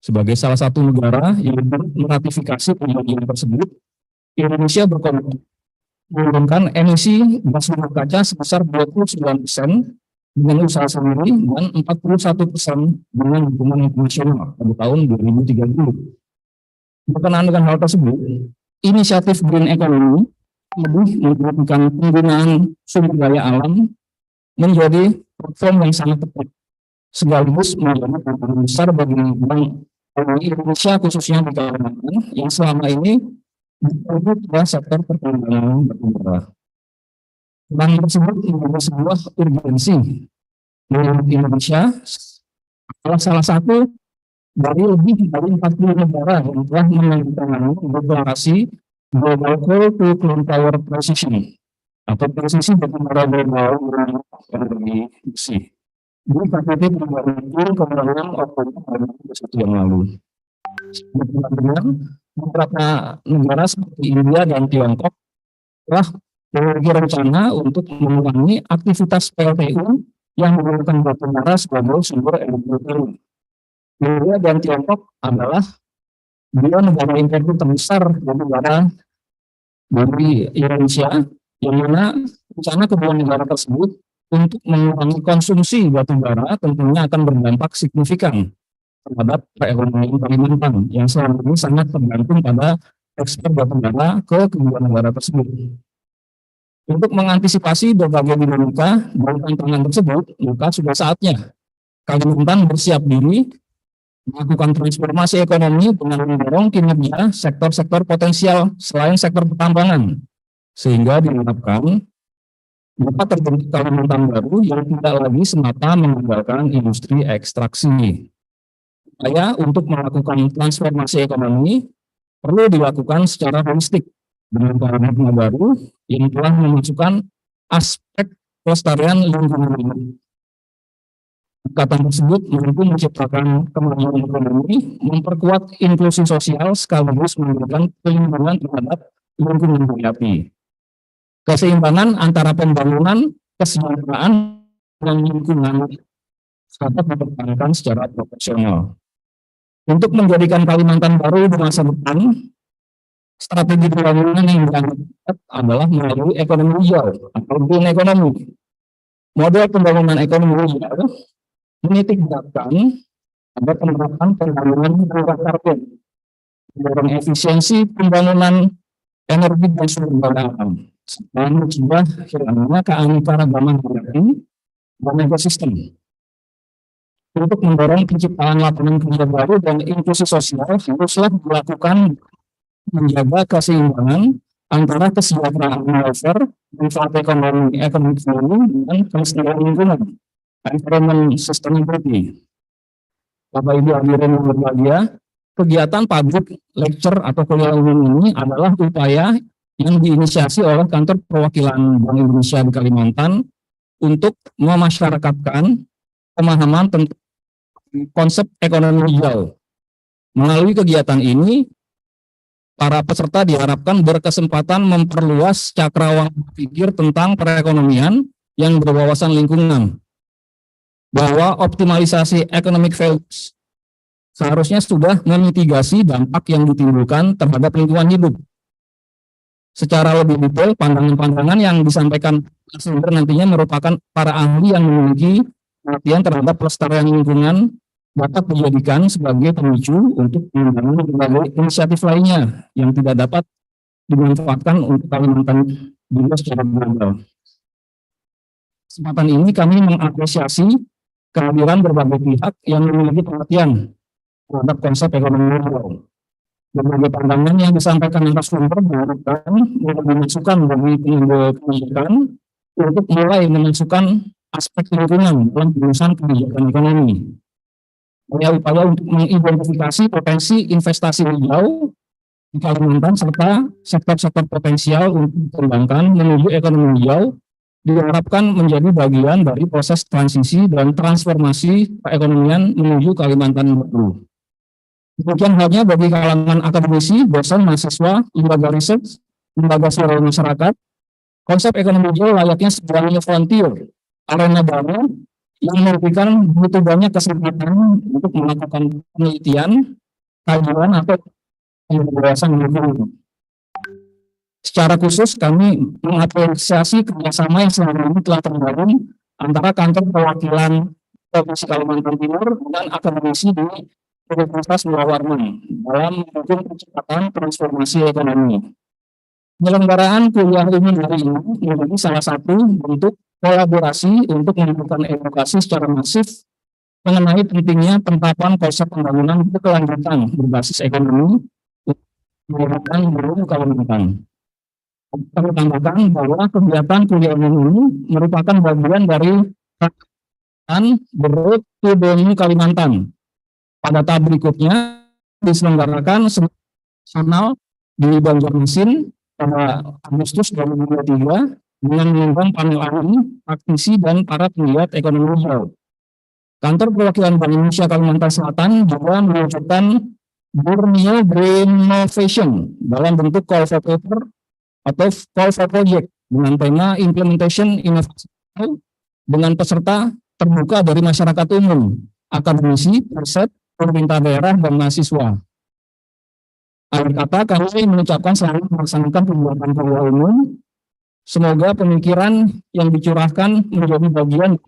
Sebagai salah satu negara yang meratifikasi perjanjian tersebut, Indonesia berkomitmen menurunkan emisi gas rumah kaca sebesar 29% dengan usaha sendiri dan 41% dengan dukungan internasional pada tahun 2030. Berkenaan dengan hal tersebut, inisiatif Green Economy lebih memperhatikan penggunaan sumber daya alam menjadi platform yang sangat tepat, sekaligus menjadi tantangan besar bagi Indonesia khususnya di Kalimantan yang selama ini berfokus pada sektor pertambangan batubara. Tantangan tersebut menjadi sebuah urgensi menurut Indonesia adalah salah satu dari lebih dari 40 negara yang telah menandatangani deklarasi Global Call to Clean Power Transition atau transisi batubara global energi bersih. Di KTT Kementerian Oktober 2021 yang lalu. Beberapa negara seperti India dan Tiongkok telah memiliki rencana untuk mengurangi aktivitas PLTU yang menggunakan batubara sebagai sumber energi utama. India dan Tiongkok adalah dua negara importer terbesar batubara dari Indonesia, yang mana rencana kedua negara tersebut untuk mengurangi konsumsi batubara tentunya akan berdampak signifikan terhadap perekonomian Kalimantan yang selama ini sangat tergantung pada ekspor batubara ke kedua negara tersebut. Untuk mengantisipasi berbagai dinamika dan tantangan tersebut, maka sudah saatnya Kalimantan bersiap diri melakukan transformasi ekonomi dengan mendorong kinerja sektor-sektor potensial selain sektor pertambangan, sehingga diharapkan dapat terbentuk Kalimantan baru yang tidak lagi semata mengandalkan industri ekstraksi. Upaya untuk melakukan transformasi ekonomi perlu dilakukan secara holistik dengan paradigma baru yang telah memasukkan aspek pelestarian lingkungan hidup. Pendekatan tersebut mampu menciptakan kemajuan ekonomi, memperkuat inklusi sosial sekaligus memberikan perlindungan terhadap lingkungan hayati. Keseimbangan antara pembangunan, kesejahteraan, dan lingkungan dapat dipertahankan secara proporsional. Untuk menjadikan Kalimantan baru di masa depan, strategi pembangunan yang dianggap adalah melalui ekonomi hijau atau green economy. Model pembangunan ekonomi hijau menitikberatkan pada penerapan pembangunan rendah karbon, mendorong efisiensi pembangunan energi dan sumber daya alam, serta mencegah hilangnya keanekaragaman hayati dan ekosistem. Untuk mendorong penciptaan lapangan kerja baru dan inklusi sosial haruslah dilakukan menjaga keseimbangan antara kesejahteraan welfare, manfaat ekonomi, dan kelestarian lingkungan, environment sustainability. Bapak Ibu hadirin yang berbahagia, kegiatan public lecture atau kuliah umum ini adalah upaya yang diinisiasi oleh Kantor Perwakilan Bank Indonesia di Kalimantan untuk memasyarakatkan pemahaman tentang konsep ekonomi hijau. Melalui kegiatan ini, para peserta diharapkan berkesempatan memperluas cakrawala berpikir tentang perekonomian yang berwawasan lingkungan, bahwa optimalisasi economic values seharusnya sudah memitigasi dampak yang ditimbulkan terhadap lingkungan hidup. Secara lebih detail, pandangan-pandangan yang disampaikan sumber nantinya merupakan para ahli yang memiliki perhatian terhadap pelestarian lingkungan dapat dijadikan sebagai pemicu untuk membangun berbagai inisiatif lainnya yang tidak dapat dimanfaatkan untuk Kalimantan juga secara global. Kesempatan ini kami mengapresiasi kehadiran berbagai pihak yang memiliki perhatian terhadap konsep ekonomi hijau. Berbagai pandangan yang disampaikan narasumber diharapkan menjadi masukan bagi pengambil kebijakan untuk mulai memasukkan aspek lingkungan dalam perusahaan kebijakan ekonomi. Upaya untuk mengidentifikasi potensi investasi hijau di Kalimantan serta sektor-sektor potensial untuk dikembangkan menuju ekonomi hijau diharapkan menjadi bagian dari proses transisi dan transformasi perekonomian menuju Kalimantan baru. Demikian halnya bagi kalangan akademisi, dosen, mahasiswa, lembaga riset, lembaga sosial masyarakat, konsep ekonomi hijau layaknya sebuah frontier, arena baru yang memberikan begitu banyak kesempatan untuk melakukan penelitian, kajian, atau pembahasan lingkungan. Secara khusus kami mengapresiasi kerjasama yang selama ini telah terbangun antara kantor perwakilan Provinsi Kalimantan Timur dan akademisi di Universitas Mulawarman dalam mendukung percepatan transformasi ekonomi. Penyelenggaraan kuliah umum hari ini menjadi salah satu bentuk kolaborasi untuk melakukan edukasi secara masif mengenai pentingnya penerapan konsep pembangunan berkelanjutan berbasis ekonomi untuk belum Kalimantan. Kami tambahkan bahwa kegiatan kuliah umum ini merupakan bagian dari Road to Bonu Kalimantan. Pada tahap berikutnya diselenggarakan nasional di Banjarmasin pada Agustus 2023 dengan mengundang panel ahli, praktisi, dan para penggiat ekonomi hijau. Kantor perwakilan Bank Indonesia Kalimantan Selatan juga meluncurkan Borneo Green Innovation dalam bentuk call for paper atau call for project dengan tema implementation inovasi dengan peserta terbuka dari masyarakat umum, akademisi, riset, pemerintah daerah, dan mahasiswa. Akhir kata, kami mengucapkan selamat melaksanakan kegiatan kuliah umum. Semoga pemikiran yang dicurahkan menjadi bagian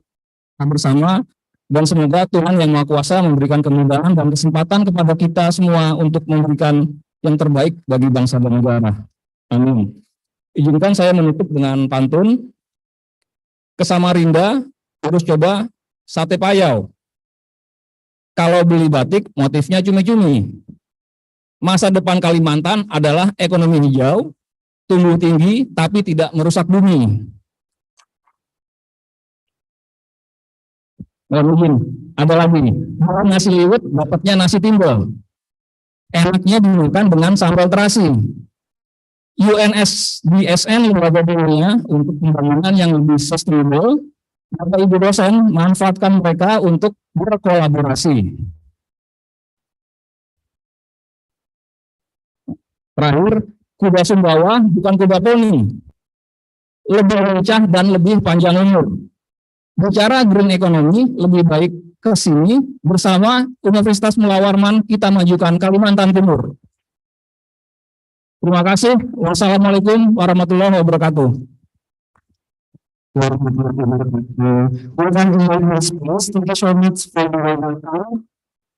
bersama, dan semoga Tuhan Yang Maha Kuasa memberikan kemudahan dan kesempatan kepada kita semua untuk memberikan yang terbaik bagi bangsa dan negara. Amin. Izinkan saya menutup dengan pantun. Ke Samarinda harus coba sate payau. Kalau beli batik, motifnya cumi-cumi. Masa depan Kalimantan adalah ekonomi hijau, tumbuh tinggi, tapi tidak merusak bumi. Mungkin ada lagi, nasi liwet dapatnya nasi timbel. Enaknya dimakan dengan sambal terasi. UNSDSN lembaga dunia untuk pembangunan yang lebih sustainable. Bapak Ibu dosen manfaatkan mereka untuk berkolaborasi. Terakhir, kuda Sumbawa bukan kuda poni, lebih lincah dan lebih panjang umur. Bicara green economy, lebih baik ke sini bersama Universitas Mulawarman kita majukan Kalimantan Timur. Terima kasih. Wassalamualaikum warahmatullahi wabarakatuh. Thank you so much for the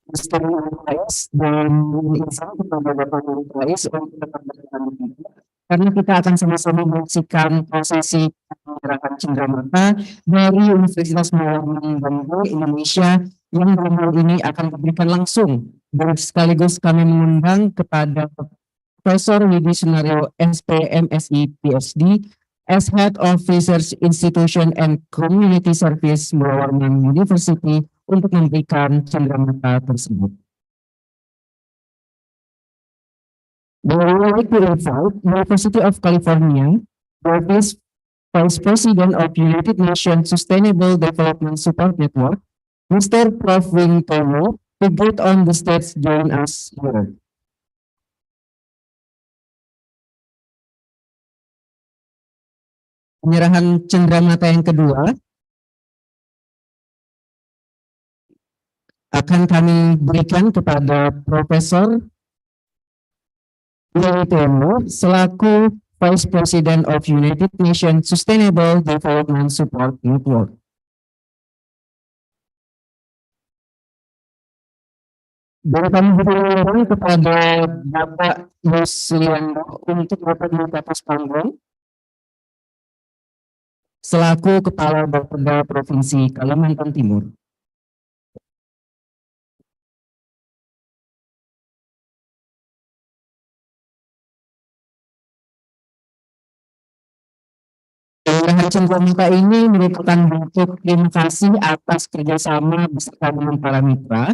Mr. Rais dan Insan kepada Bapak Rais untuk rekan-rekan kita. Karena kita akan sama-sama menyaksikan prosesi penyerahan cenderamata dari Universitas Mulawarman Bangun Indonesia yang dalam hal ini akan diberikan langsung, dan sekaligus kami mengundang kepada Profesor Widi Sunario SP MSI PhD as Head of Research Institution and Community Service Mulawarman University untuk memberikan cenderamata tersebut. We would like to invite University of California, the Vice President of United Nations Sustainable Development Support Network, Mr. Prof. Wing Tomo, to get on the stage join us here. Penyerahan cenderamata yang kedua akan kami berikan kepada Profesor Willy selaku Vice President of United Nations Sustainable Development Support Network. Dan kami berikan kepada Bapak Yusliando untuk dapat di atas panggung selaku Kepala Bapeda Provinsi Kalimantan Timur. Penyerahan cenderamata ini merupakan bentuk terima kasih atas kerjasama beserta dengan para mitra.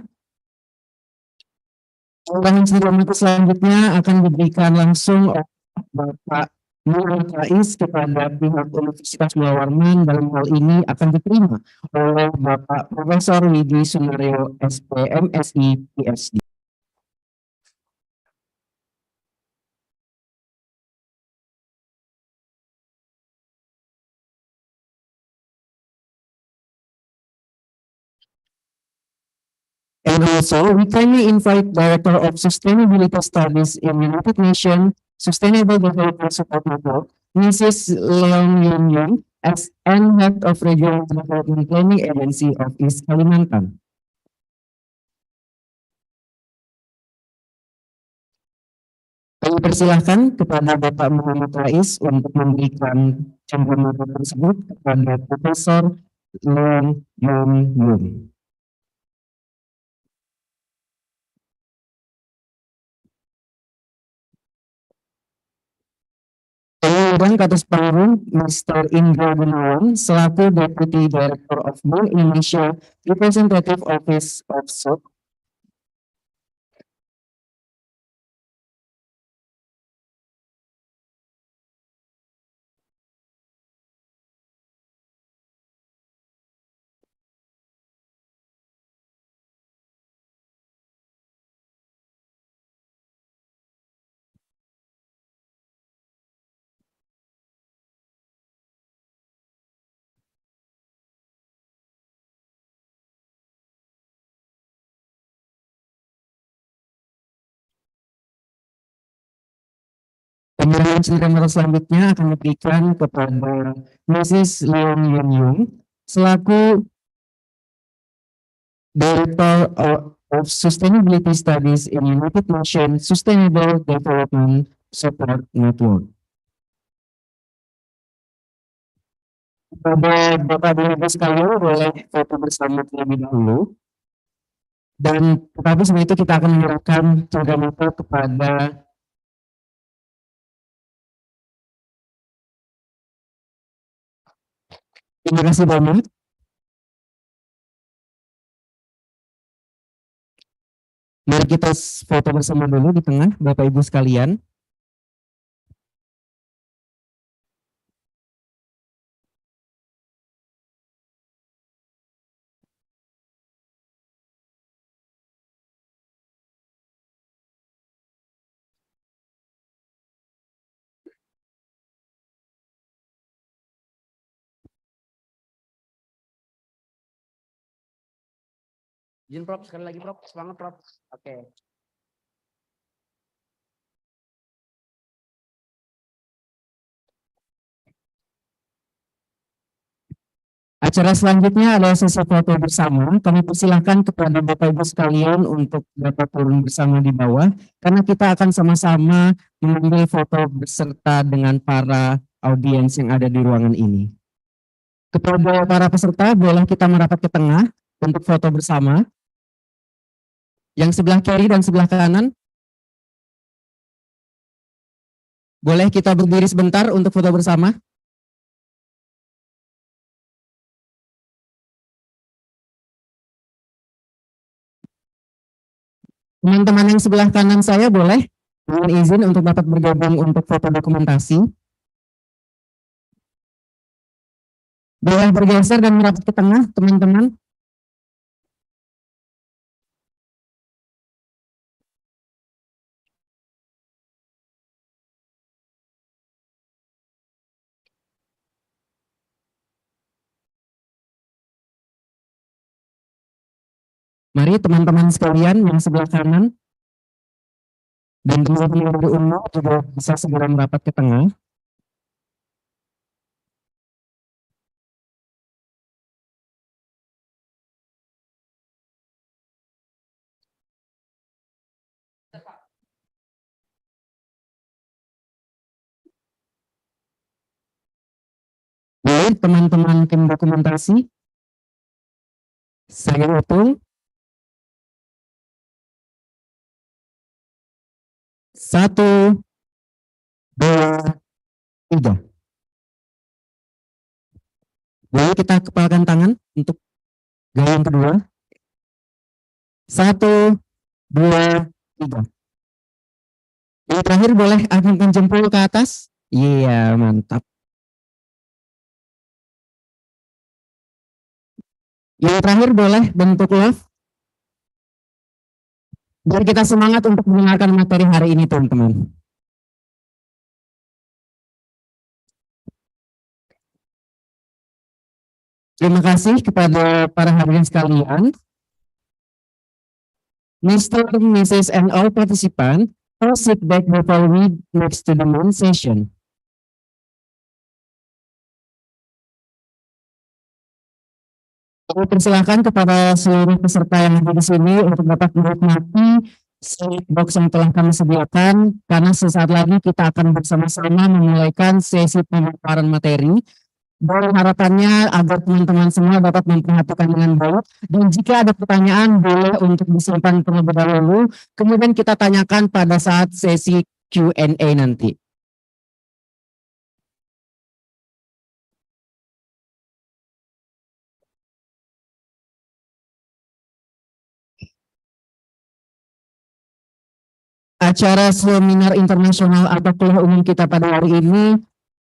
Penyerahan cenderamata selanjutnya akan diberikan langsung oleh Bapak Mulawarman kepada pihak Universitas Mulawarman. Dalam hal ini akan diterima oleh Bapak Profesor Widi Sunario SPMSI PhD. And also, we kindly invite Director of Sustainability Studies in United Nations Sustainable Development Support Network, Mrs. Leong Yun Yun, as and Head of Regional Development Planning Agency of East Kalimantan. Kami persilahkan kepada Bapak Muhammad Rais untuk memberikan cenderamata tersebut kepada Profesor Leong Yun Yun. Kemudian ke atas panggung Mr. Indra Gunawan selaku Deputy Director of Bank Indonesia Representative Office of SOC. Penyerahan cenderamata selanjutnya akan diberikan kepada Mrs. Leong Yun Yung selaku Director of Sustainability Studies in United Nations Sustainable Development Support Network. Kepada Bapak dan Ibu sekalian boleh foto bersama terlebih dahulu. Dan tetapi sebelum itu kita akan menyerahkan cenderamata kepada terima kasih banyak. Mari kita foto bersama dulu di tengah, Bapak Ibu sekalian. Izin Prof, sekali lagi Prof, semangat Prof. Oke. Acara selanjutnya adalah sesi foto bersama. Kami persilahkan kepada Bapak Ibu sekalian untuk dapat turun bersama di bawah, karena kita akan sama-sama mengambil foto beserta dengan para audiens yang ada di ruangan ini. Kepada para peserta, boleh kita merapat ke tengah untuk foto bersama. Yang sebelah kiri dan sebelah kanan, boleh kita berdiri sebentar untuk foto bersama. Teman-teman yang sebelah kanan saya boleh mohon izin untuk dapat bergabung untuk foto dokumentasi. Boleh bergeser dan merapat ke tengah, teman-teman. Mari teman-teman sekalian yang sebelah kanan dan teman-teman dari UNU juga bisa segera merapat ke tengah. Baik, teman-teman tim dokumentasi, saya hitung 1, 2, 3. Boleh kita kepalkan tangan untuk gaya yang kedua. 1, 2, 3. Yang terakhir boleh angkat jempol ke atas. Iya, mantap. Yang terakhir boleh bentuk love. Biar kita semangat untuk mendengarkan materi hari ini, teman-teman. Terima kasih kepada para hadirin sekalian. Mr., Mrs., and all participants, please sit back before we next to the main session. Saya persilakan kepada seluruh peserta yang ada di sini untuk dapat menikmati slide box yang telah kami sediakan, karena sesaat lagi kita akan bersama-sama memulaikan sesi pemaparan materi. Dan harapannya agar teman-teman semua dapat memperhatikan dengan baik. Dan jika ada pertanyaan, boleh untuk disimpan terlebih dahulu. Kemudian kita tanyakan pada saat sesi Q&A nanti. Acara seminar internasional atau kuliah umum kita pada hari ini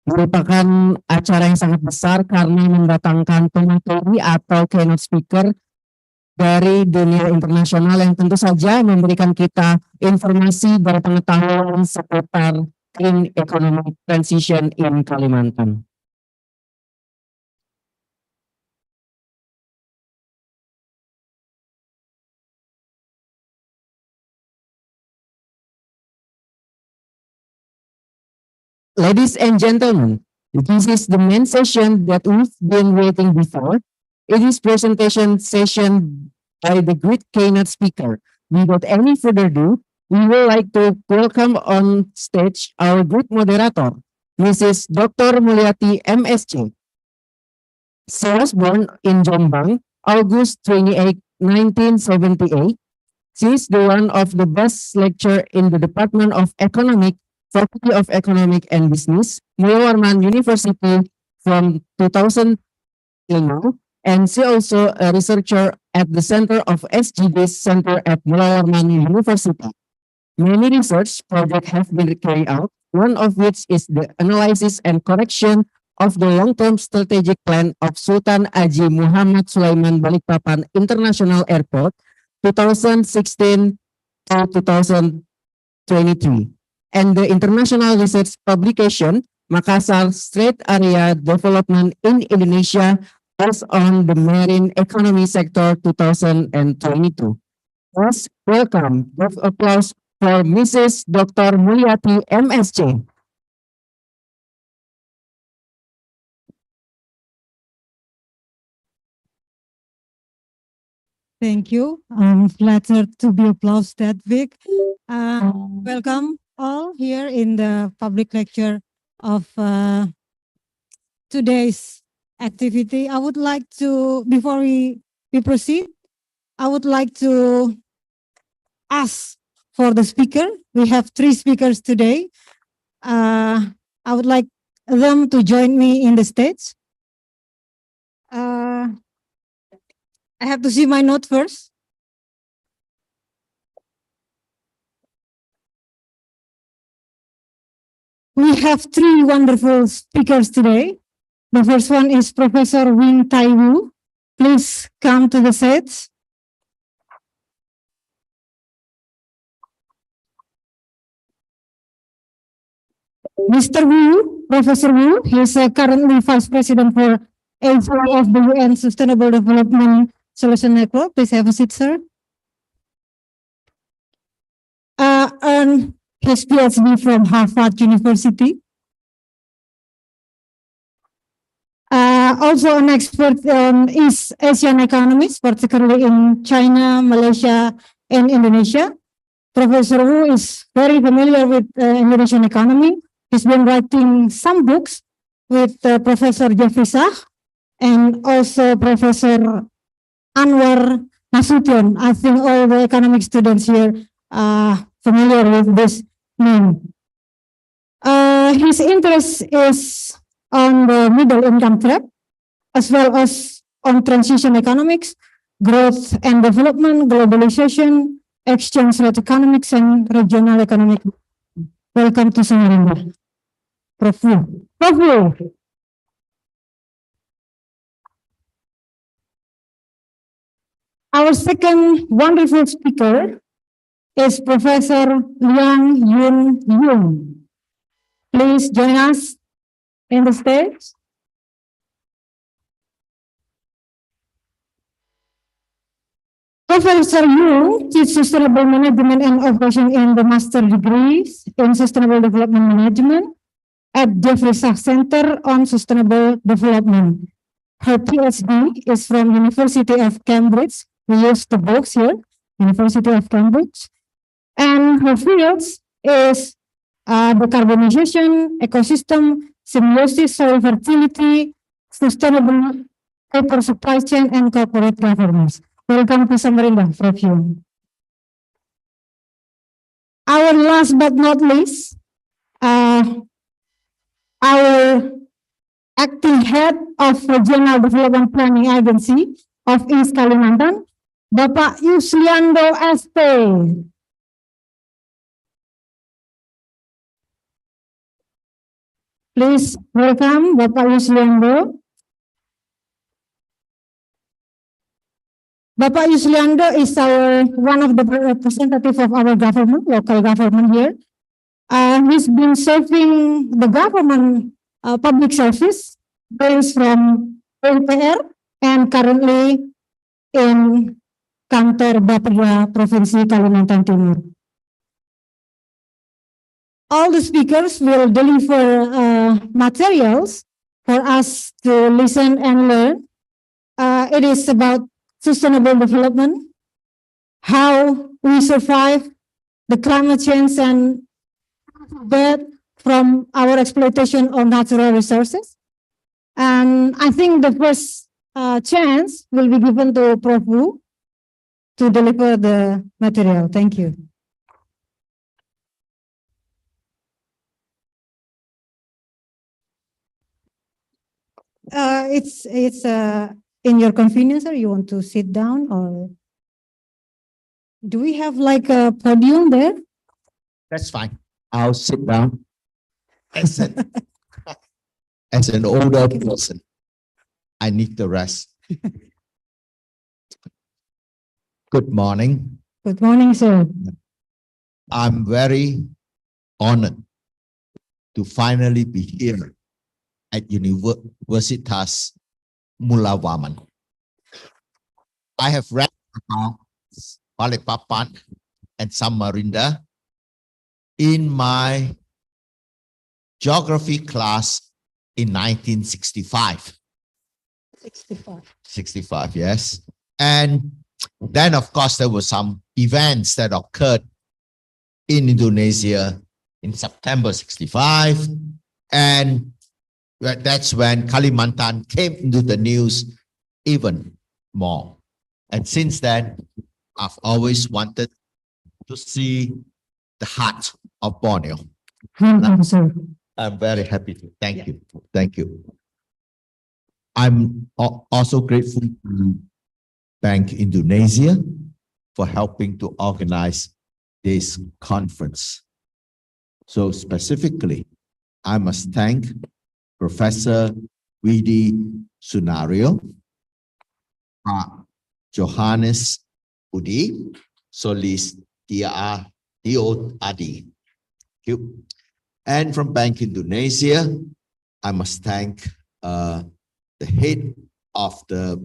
merupakan acara yang sangat besar karena mendatangkan pemateri atau keynote speaker dari dunia internasional yang tentu saja memberikan kita informasi dan pengetahuan seputar clean economic transition in Kalimantan. Ladies and gentlemen, this is the main session that we've been waiting before. It is presentation session by the great keynote speaker. Without any further ado, we would like to welcome on stage our great moderator, Mrs. Dr. Mulyati MSc. She was born in Jombang, August 28, 1978. She is the one of the best lecturer in the Department of Economic, Faculty of Economic and Business, Mulawarman University from 2000 till now, and she also a researcher at the Center of SGB's Center at Mulawarman University. Many research projects have been carried out, one of which is the analysis and correction of the long-term strategic plan of Sultan Haji Muhammad Sulaiman Balikpapan International Airport, 2016 to 2023. And the international research publication Makassar Strait Area Development in Indonesia based on the marine economy sector 2022. Please welcome with applause for Mrs. Dr. Mulyati MSc. Thank you. I'm flattered to be applauded that big. Welcome all here in the public lecture of today's activity. I would like to, before we proceed, I would like to ask for the speaker. We have 3 speakers today. I would like them to join me in the stage. I have to see my note first. We have 3 wonderful speakers today. The first one is Professor Wing Tai Wu. Please come to the stage. Mr. Wu, Professor Wu, he is currently Vice President for Asia of the UN Sustainable Development Solution Network. Please have a seat, sir. earned his PhD from Harvard University. Also an expert on East Asian economies, particularly in China, Malaysia, and Indonesia. Professor Wu is very familiar with Indonesian economy. He's been writing some books with Professor Jeffrey Sah and also Professor Anwar Nasution. I think all the economic students here are familiar with this name. His interest is on the middle income trap, as well as on transition economics, growth and development, globalization, exchange rate economics, and regional economic. Welcome to Samarinda. Prof. Wu. Prof. Wu. Our second wonderful speaker is Professor Liang Yun Yung. Please join us in the stage. Professor Yung teaches sustainable management and operation in the master degrees in sustainable development management at Jeffrey Sachs Center on Sustainable Development. Her PhD is from University of Cambridge. We use the books here, University of Cambridge. And her fields is decarbonization, ecosystem, symbiosis, soil fertility, sustainable paper supply chain, and corporate governance. Welcome to Samarinda, Prof. Yung. Our last but not least, our acting head of Regional Development Planning Agency of East Kalimantan, Bapak Yusliando ST. Please welcome Bapak Yusliando. Bapak Yusliando is one of the representatives of our government, local government here. He's been serving the government public service, based from PUPR and currently in Kantor Bapeda Provinsi Kalimantan Timur. All the speakers will deliver materials for us to listen and learn. It is about sustainable development, how we survive the climate change and that from our exploitation of natural resources. And I think the first chance will be given to Prof. Wu to deliver the material. Thank you. It's in your convenience, or you want to sit down, or do we have like a podium there? That's fine. I'll sit down. As an older person, I need the rest. Good morning. Good morning, sir. I'm very honored to finally be here at Universitas Mulawarman. I have read about Balikpapan and Samarinda in my geography class in 1965. 65, yes. And then, of course, there were some events that occurred in Indonesia in September 65. And that's when Kalimantan came into the news even more. And since then, I've always wanted to see the heart of Borneo. Sir. I'm very happy to. Thank you. Thank you. I'm also grateful to Bank Indonesia for helping to organize this conference. So specifically, I must thank Professor Widi Sunario, Johannes Budi, Solis Dio Adi. And from Bank Indonesia, I must thank the head of the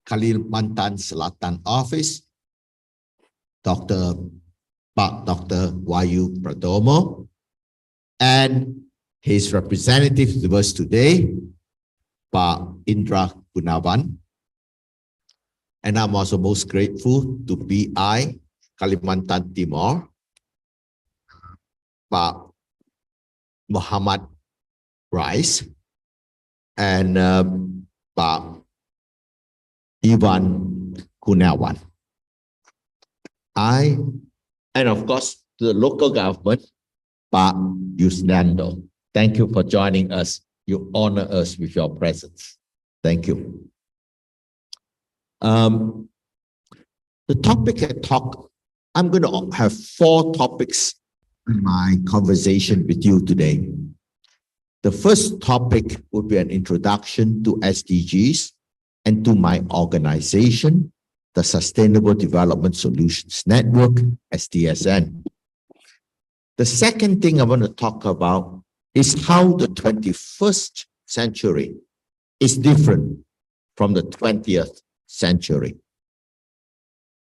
Kalimantan Selatan office, Dr. Pak Dr. Wahyu Pradomo, and his representative with us today, Pak Indra Gunawan. And I'm also most grateful to BI Kalimantan Timor, Pak Muhammad Rice, and Pak Ivan Gunawan. And of course, to the local government, Pak Yusnando. Thank you for joining us. You honor us with your presence. Thank you. The topic I'm going to have 4 topics in my conversation with you today. The first topic would be an introduction to SDGs and to my organization, the Sustainable Development Solutions Network, SDSN. The second thing I want to talk about is how the 21st century is different from the 20th century.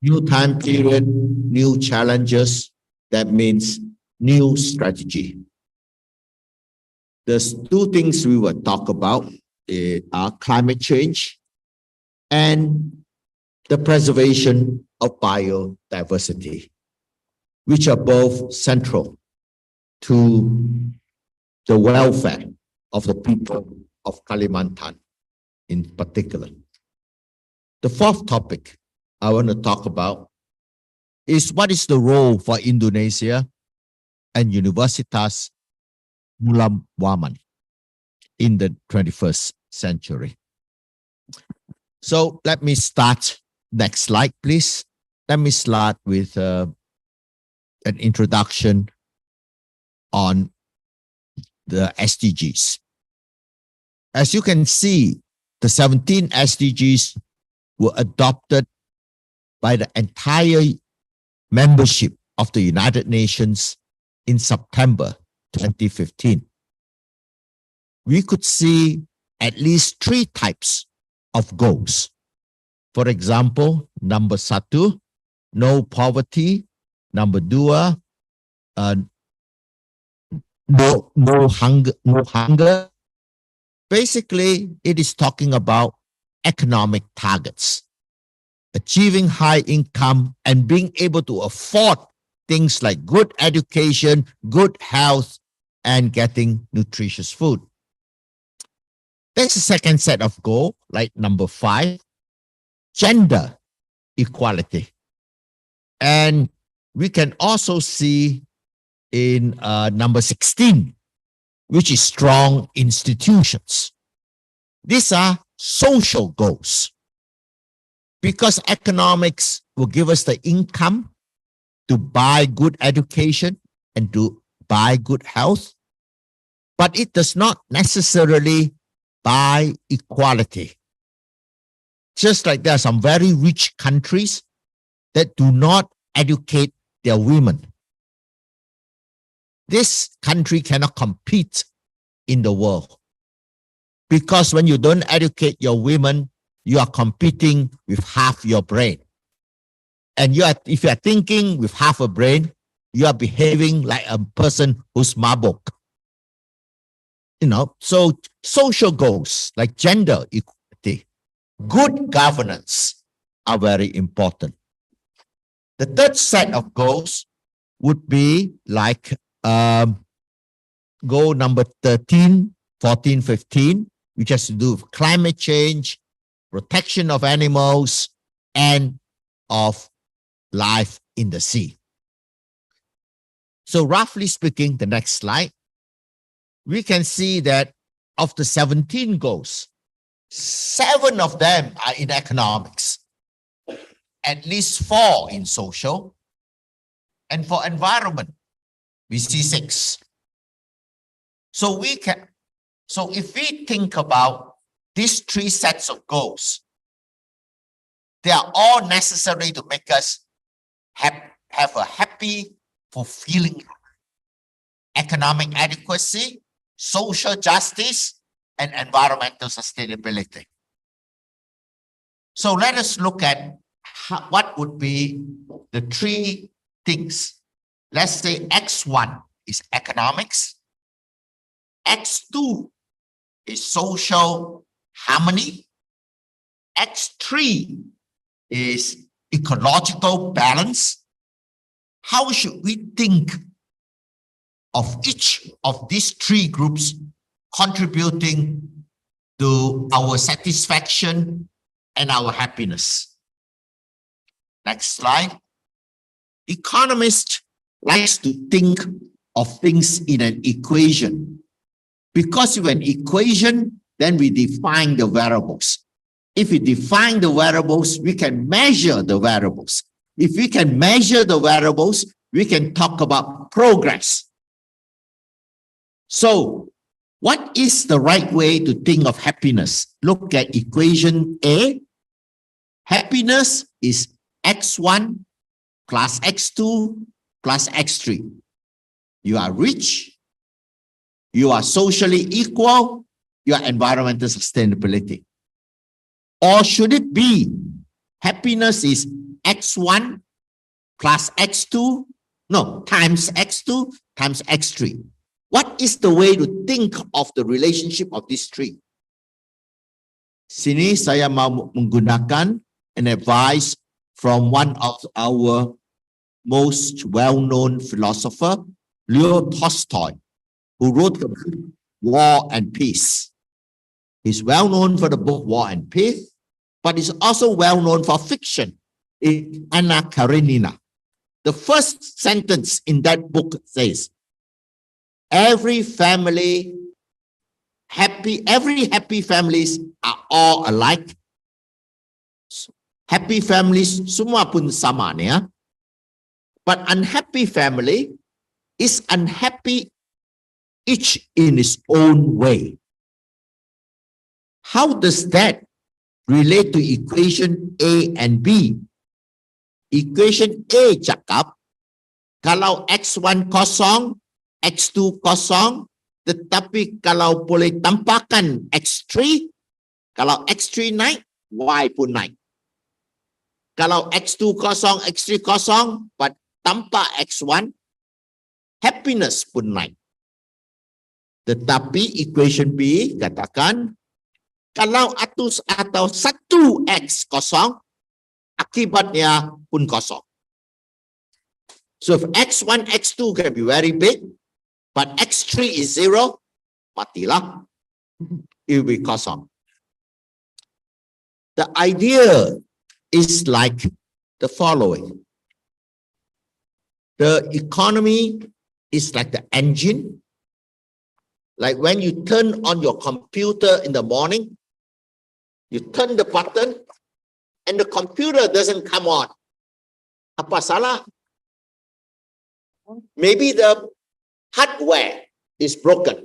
New time period, new challenges, that means new strategy. There's 2 things we will talk about are climate change and the preservation of biodiversity, which are both central to the welfare of the people of Kalimantan in particular. The 4th topic I want to talk about is what is the role for Indonesia and Universitas Mulawarman in the 21st century. So let me start. Next slide, please. Let me start with an introduction on the SDGs. As you can see, the 17 SDGs were adopted by the entire membership of the United Nations in September 2015. We could see at least 3 types of goals. For example, number 1, no poverty. Number 2, no hunger. Basically, it is talking about economic targets, achieving high income and being able to afford things like good education, good health, and getting nutritious food. There's a second set of goals, like number 5, gender equality. And we can also see in number 16, which is strong institutions. These are social goals, because economics will give us the income to buy good education and to buy good health, but it does not necessarily buy equality. Just like there are some very rich countries that do not educate their women. This country cannot compete in the world, because when you don't educate your women, you are competing with half your brain. And if you are thinking with half a brain, you are behaving like a person who's mabok. So social goals like gender equality, good governance are very important. The third set of goals would be like goal number 13, 14, 15, which has to do with climate change, protection of animals, and of life in the sea. So roughly speaking, the next slide, we can see that of the 17 goals, 7 of them are in economics, at least 4 in social, and for environment, we see 6. So if we think about these 3 sets of goals, they are all necessary to make us have a happy, fulfilling economic adequacy, social justice, and environmental sustainability. So let us look at what would be the 3 things Let's say X1 is economics, X2 is social harmony, X3 is ecological balance. How should we think of each of these three groups contributing to our satisfaction and our happiness? Next slide. Economists likes to think of things in an equation. Because of an equation, then we define the variables. If we define the variables, we can measure the variables. If we can measure the variables, we can talk about progress. So, what is the right way to think of happiness? Look at equation A. Happiness is X1 plus X2 plus X3. You are rich, you are socially equal, you are environmental sustainability. Or should it be happiness is X1 plus X2, no, times X2 times X3. What is the way to think of the relationship of these three? Sini saya mau menggunakan an advice from one of our most well-known philosopher, Leo Tolstoy, who wrote the book War and Peace. He's well known for the book War and Peace, but he's also well known for fiction in Anna Karenina. The first sentence in that book says, every happy families are all alike. Happy families semua pun sama ni ya. But unhappy family is unhappy each in its own way. How does that relate to equation A and B? Equation A cakap, kalau X1 kosong, X2 kosong, tetapi kalau boleh tambahkan X3, kalau X3 naik, Y pun naik. Kalau X2 kosong, X3 kosong, but tanpa X1, happiness pun naik. Tetapi equation B katakan, kalau atau satu X kosong, akibatnya pun kosong. So if X1, X2 can be very big, but X3 is 0, matilah. It will be kosong. The idea is like the following. The economy is like the engine. Like when you turn on your computer in the morning, you turn the button and the computer doesn't come on. Apa salah? Maybe the hardware is broken.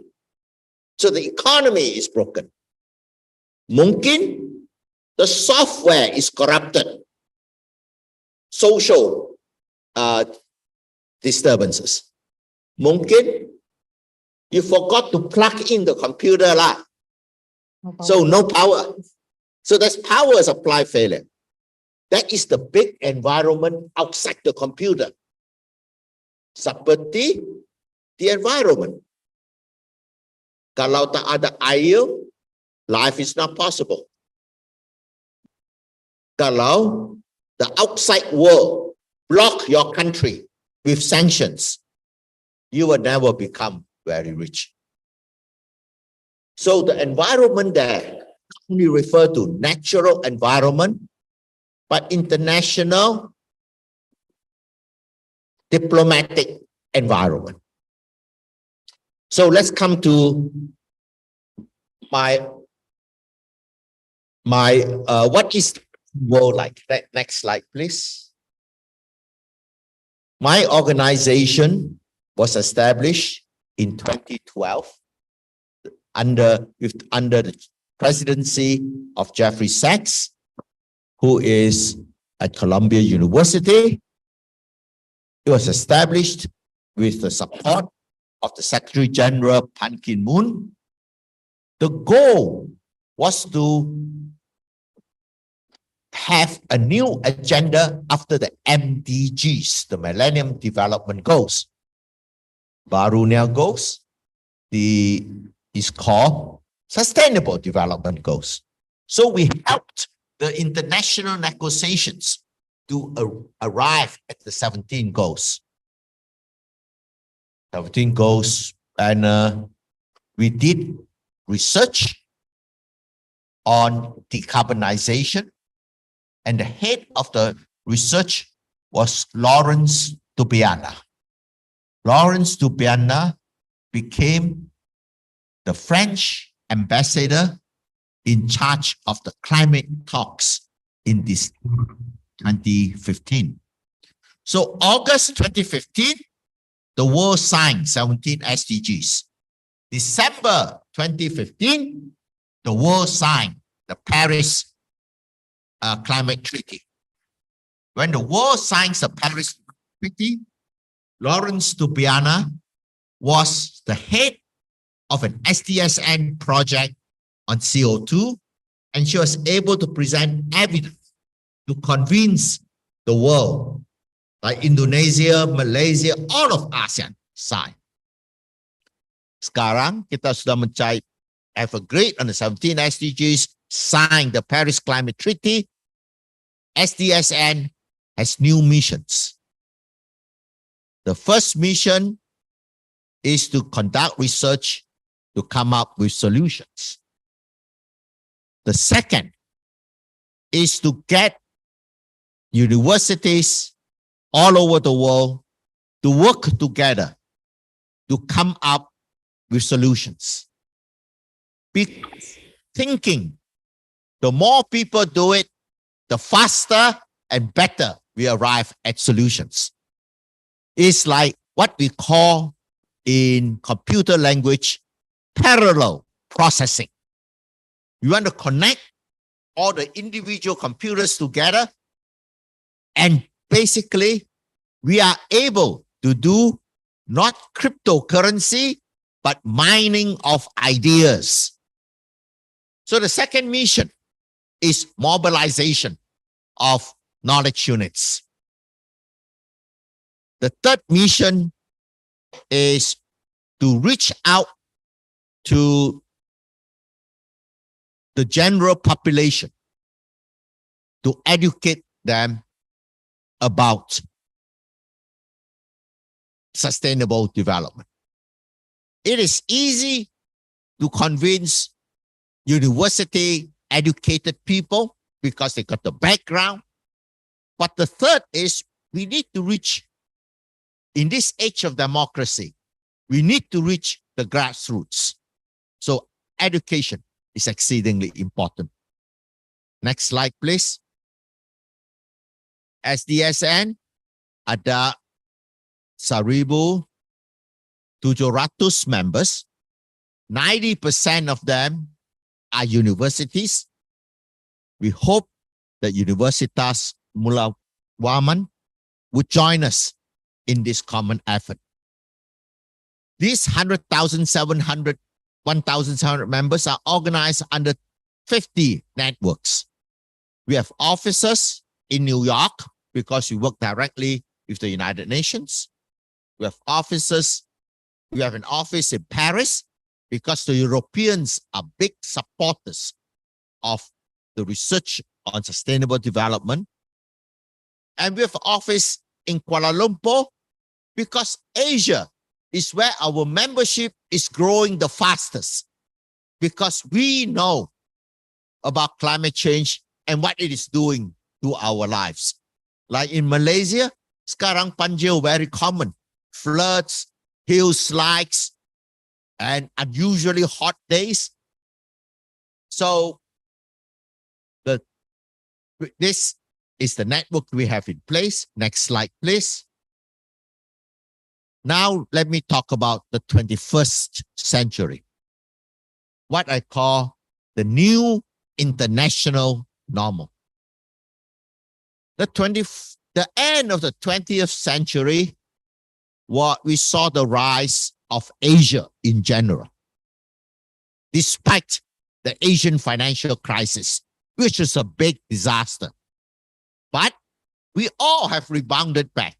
So the economy is broken. Mungkin the software is corrupted. Social disturbances. Mungkin you forgot to plug in the computer lah. So no power. So that's power supply failure. That is the big environment outside the computer. Seperti the environment. Kalau tak ada air, life is not possible. Kalau the outside world block your country with sanctions, you will never become very rich. So the environment there only refer to natural environment, but international diplomatic environment. So let's come to my what is the world like? Next slide, please. My organization was established in 2012 under the presidency of Jeffrey Sachs, who is at Columbia University. It was established with the support of the Secretary General Ban Ki-moon. The goal was to have a new agenda after the MDGs, the Millennium Development Goals. Barunya Goals, is called Sustainable Development Goals. So we helped the international negotiations to arrive at the 17 goals. 17 goals, and we did research on decarbonization, and the head of the research was Lawrence Tubiana. Lawrence Tubiana became the French ambassador in charge of the climate talks in this 2015. So August 2015, the world signed 17 SDGs. December 2015, the world signed the Paris Climate Treaty. When the world signs the Paris Treaty, Lawrence Tubiana was the head of an SDSN project on CO2, and she was able to present evidence to convince the world, like Indonesia, Malaysia, all of ASEAN sign. Sekarang kita sudah have agreed on the 17 SDGs, signed the Paris Climate Treaty. SDSN has new missions. The first mission is to conduct research to come up with solutions. The second is to get universities all over the world to work together to come up with solutions. Be thinking, the more people do it, the faster and better we arrive at solutions. It's like what we call in computer language, parallel processing. You want to connect all the individual computers together, and basically we are able to do not cryptocurrency, but mining of ideas. So the second mission is mobilization of knowledge units. The third mission is to reach out to the general population to educate them about sustainable development. It is easy to convince university educated people because they got the background. But the third is we need to reach, in this age of democracy, we need to reach the grassroots. So education is exceedingly important. Next slide, please. SDSN ada 1,700 members. 90% of them are universities. We hope that Universitas Mulawarman would join us in this common effort. These 1,700 members are organized under 50 networks. We have offices in New York because we work directly with the United Nations. We have offices, we have an office in Paris because the Europeans are big supporters of the research on sustainable development. And we have an office in Kuala Lumpur because Asia is where our membership is growing the fastest, because we know about climate change and what it is doing to our lives. Like in Malaysia, sekarang banjir very common. Floods, hill slides, and unusually hot days. So this is the network we have in place. Next slide, please. Now, let me talk about the 21st century. What I call the new international normal. The end of the 20th century, what we saw the rise of Asia in general. Despite the Asian financial crisis, which is a big disaster But we all have rebounded back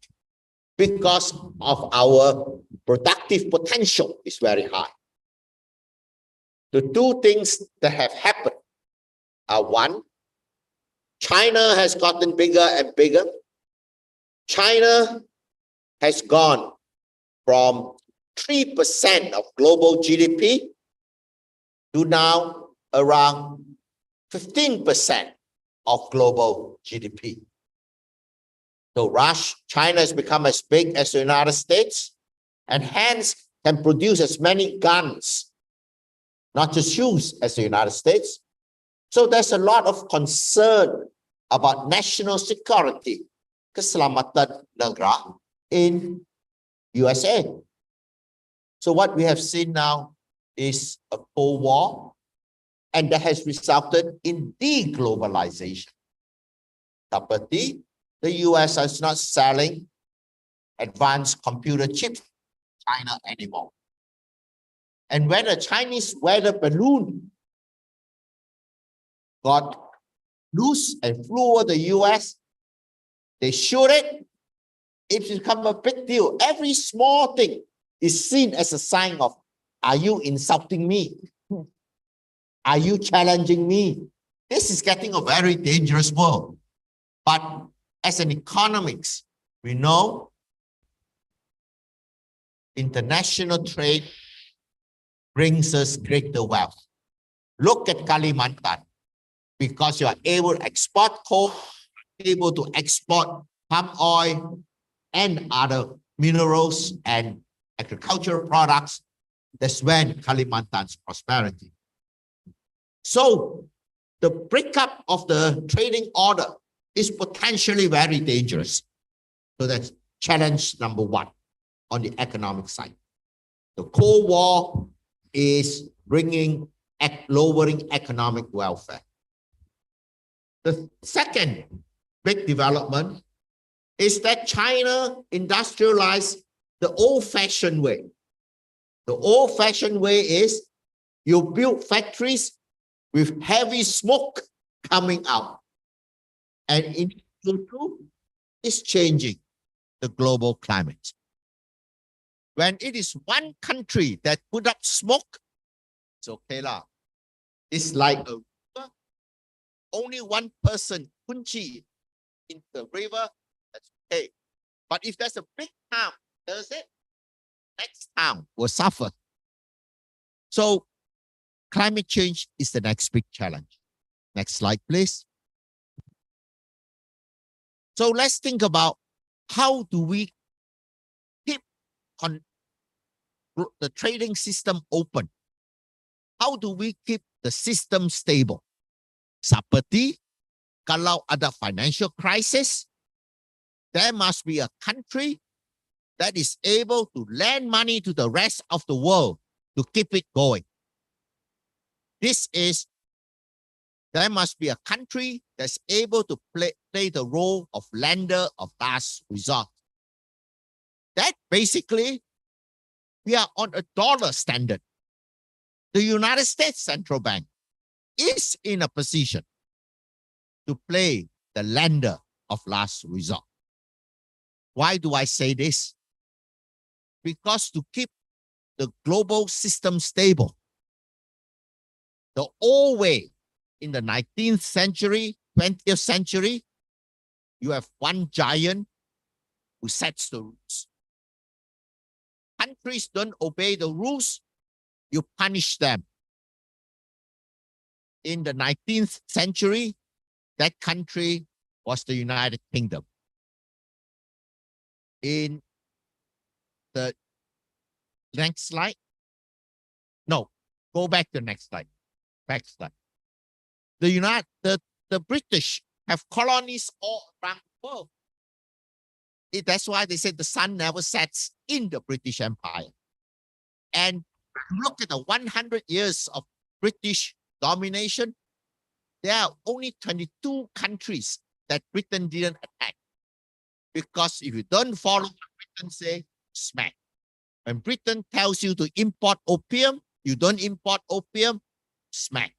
because of our productive potential is very high. The two things that have happened are: one, China has gotten bigger and bigger. China has gone from 3% of global GDP to now around 15% of global GDP. So China has become as big as the United States, and hence can produce as many guns, not just shoes, as the United States. So there's a lot of concern about national security, keselamatan negara in USA. So what we have seen now is a Cold War, and that has resulted in deglobalization. Seperti the US is not selling advanced computer chips to China anymore. And when a Chinese weather balloon got loose and flew over the US, they shoot it, it's become a big deal. Every small thing is seen as a sign of, are you insulting me? Are you challenging me? This is getting a very dangerous world. But as an economics, we know international trade brings us greater wealth. Look at Kalimantan. Because you are able to export coal, able to export palm oil and other minerals and agricultural products, that's when Kalimantan's prosperity. So the breakup of the trading order is potentially very dangerous. So that's challenge number one on the economic side. The Cold War is lowering economic welfare. The second big development is that China industrialized the old-fashioned way. The old-fashioned way is you build factories with heavy smoke coming out. And in total, it's changing the global climate. When it is one country that put up smoke, it's okay lah. It's like a river. Only one person kunchi in the river, that's okay. But if there's a big town, does it? Next town will suffer. So climate change is the next big challenge. Next slide, please. So let's think about how do we keep the trading system open? How do we keep the system stable? Seperti kalau ada financial crisis, there must be a country that is able to lend money to the rest of the world to keep it going. There must be a country that's able to play the role of lender of last resort. That basically, we are on a dollar standard. The United States Central Bank is in a position to play the lender of last resort. Why do I say this? Because to keep the global system stable, the old way in the 19th century, 20th century, you have one giant who sets the rules. Countries don't obey the rules, you punish them. In the 19th century, that country was the United Kingdom. In the next slide. No, go back to the next slide. Next slide. The British have colonies all around the world. That's why they said the sun never sets in the British Empire. And look at the 100 years of British domination. There are only 22 countries that Britain didn't attack. Because if you don't follow what Britain say, smack. When Britain tells you to import opium, you don't import opium, smack.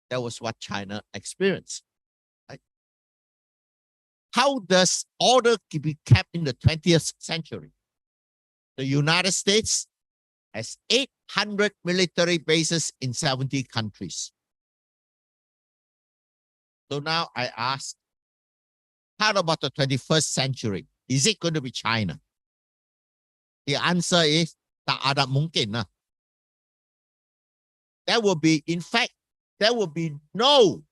That was what China experienced. Right? how does order be kept in the 20th century? The United States has 800 military bases in 70 countries. So now I ask, how about the 21st century? Is it going to be China? The answer is, tak ada mungkin. There will be, in fact, there will be no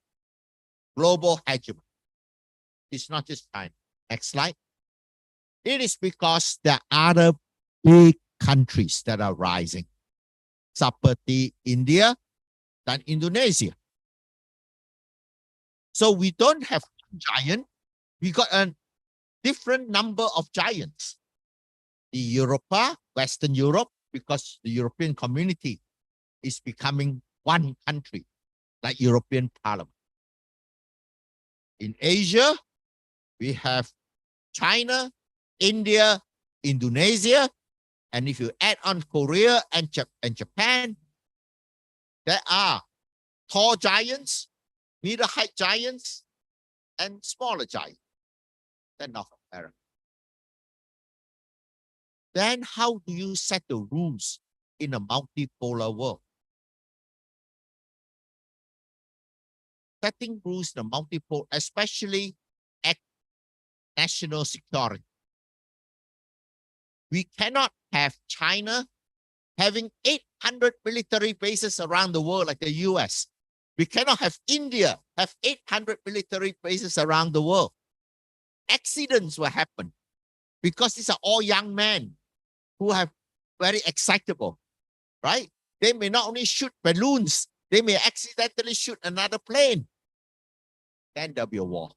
global hegemony. It's not just China. Next slide. It is because there are other big countries that are rising, seperti India dan Indonesia. So we don't have one giant. We got a different number of giants. The Europa, Western Europe, because the European community is becoming one country, like European Parliament. In Asia, we have China, India, Indonesia, and if you add on Korea and Japan, there are tall giants, middle height giants, and smaller giants. They're North America. Then how do you set the rules in a multipolar world? Setting rules in a multipolar, especially at national security. We cannot have China having 800 military bases around the world like the US. We cannot have India have 800 military bases around the world. Accidents will happen because these are all young men who are very excitable, right? They may not only shoot balloons, they may accidentally shoot another plane. Then there'll be a war.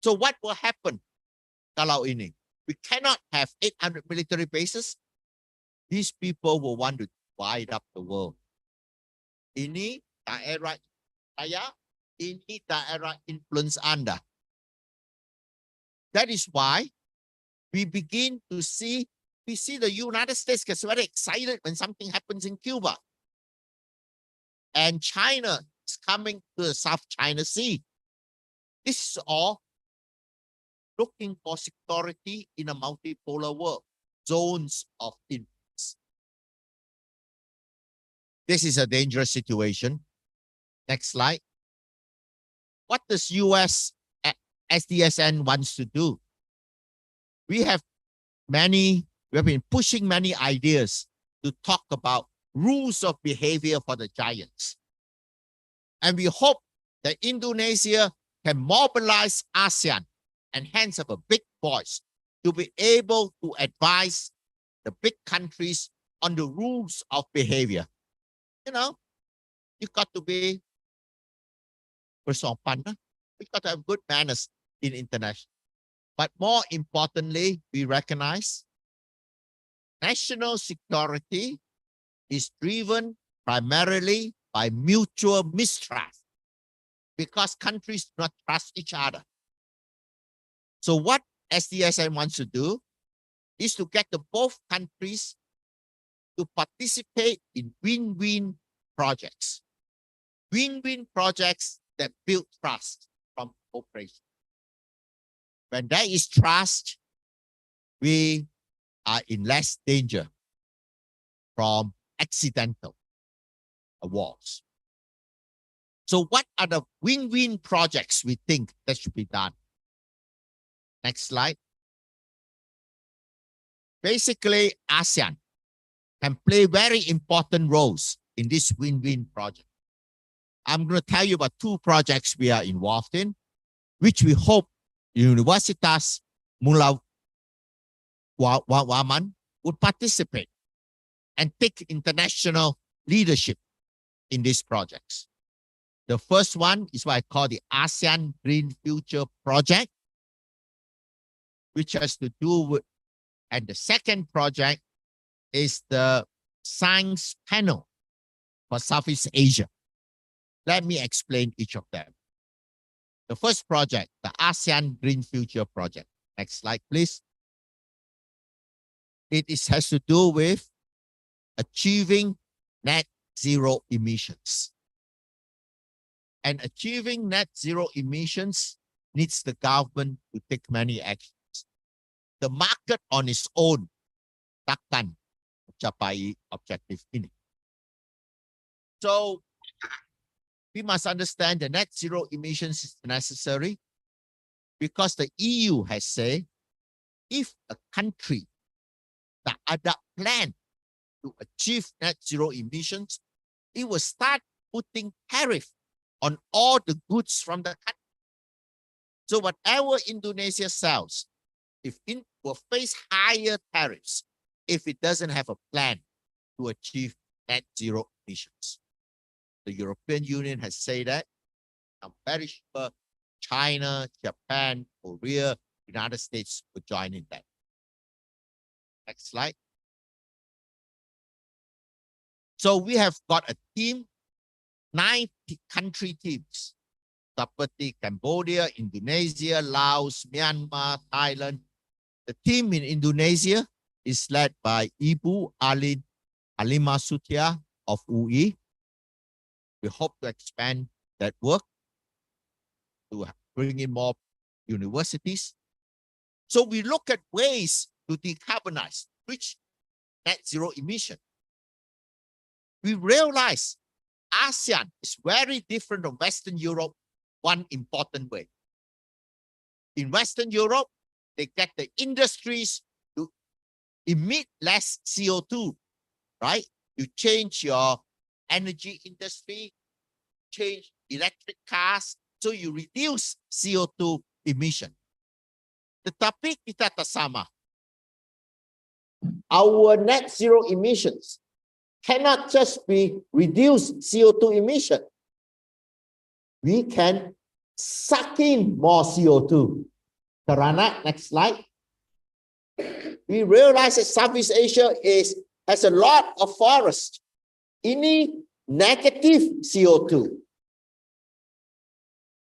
So what will happen kalau ini? We cannot have 800 military bases. These people will want to divide up the world. Ini daerah saya, ini daerah influence Anda. That is why we begin to see, we see the United States gets very excited when something happens in Cuba. And China is coming to the South China Sea. This is all looking for security in a multipolar world, zones of influence. This is a dangerous situation. Next slide. What does US SDSN wants to do? We have been pushing many ideas to talk about rules of behavior for the giants. And we hope that Indonesia can mobilize ASEAN and hence have a big voice to be able to advise the big countries on the rules of behavior. You know, you got to be bersopan. We got to have good manners in international. But more importantly, we recognize national security is driven primarily by mutual mistrust because countries do not trust each other. So what SDSN wants to do is to get the both countries to participate in win-win projects. Win-win projects that build trust from cooperation. When there is trust, we are in less danger from accidental wars. So what are the win-win projects we think that should be done? Next slide. Basically, ASEAN can play very important roles in this win-win project. I'm going to tell you about two projects we are involved in, which we hope Universitas Mulawarman would participate and take international leadership in these projects. The first one is what I call the ASEAN Green Future Project, which has to do with, and the second project is the Science Panel for Southeast Asia. Let me explain each of them. The first project, the ASEAN Green Future Project. Next slide, please. It has to do with achieving net zero emissions. And achieving net zero emissions needs the government to take many actions. The market on its own takkan mencapai objektif ini. So we must understand the net zero emissions is necessary because the EU has said if a country tak ada plan to achieve net zero emissions, it will start putting tariff on all the goods from the country. So whatever Indonesia sells, if it will face higher tariffs if it doesn't have a plan to achieve net zero emissions. The European Union has said that. I'm very sure China, Japan, Korea, United States will join in that. Next slide. So we have got a team, 9 country teams, seperti Cambodia, Indonesia, Laos, Myanmar, Thailand. The team in Indonesia is led by Ibu Alima Sutia of UI. We hope to expand that work to bring in more universities. So we look at ways to decarbonize, reach net zero emission. We realize ASEAN is very different from Western Europe one important way. In Western Europe, they get the industries to emit less CO2, right? You change your energy industry, change electric cars, so you reduce CO2 emission. Tetapi kita tak sama. Our net zero emissions cannot just be reduced CO2 emission. We can suck in more CO2. Karana, next slide. We realize that Southeast Asia has a lot of forest. Ini negative CO2.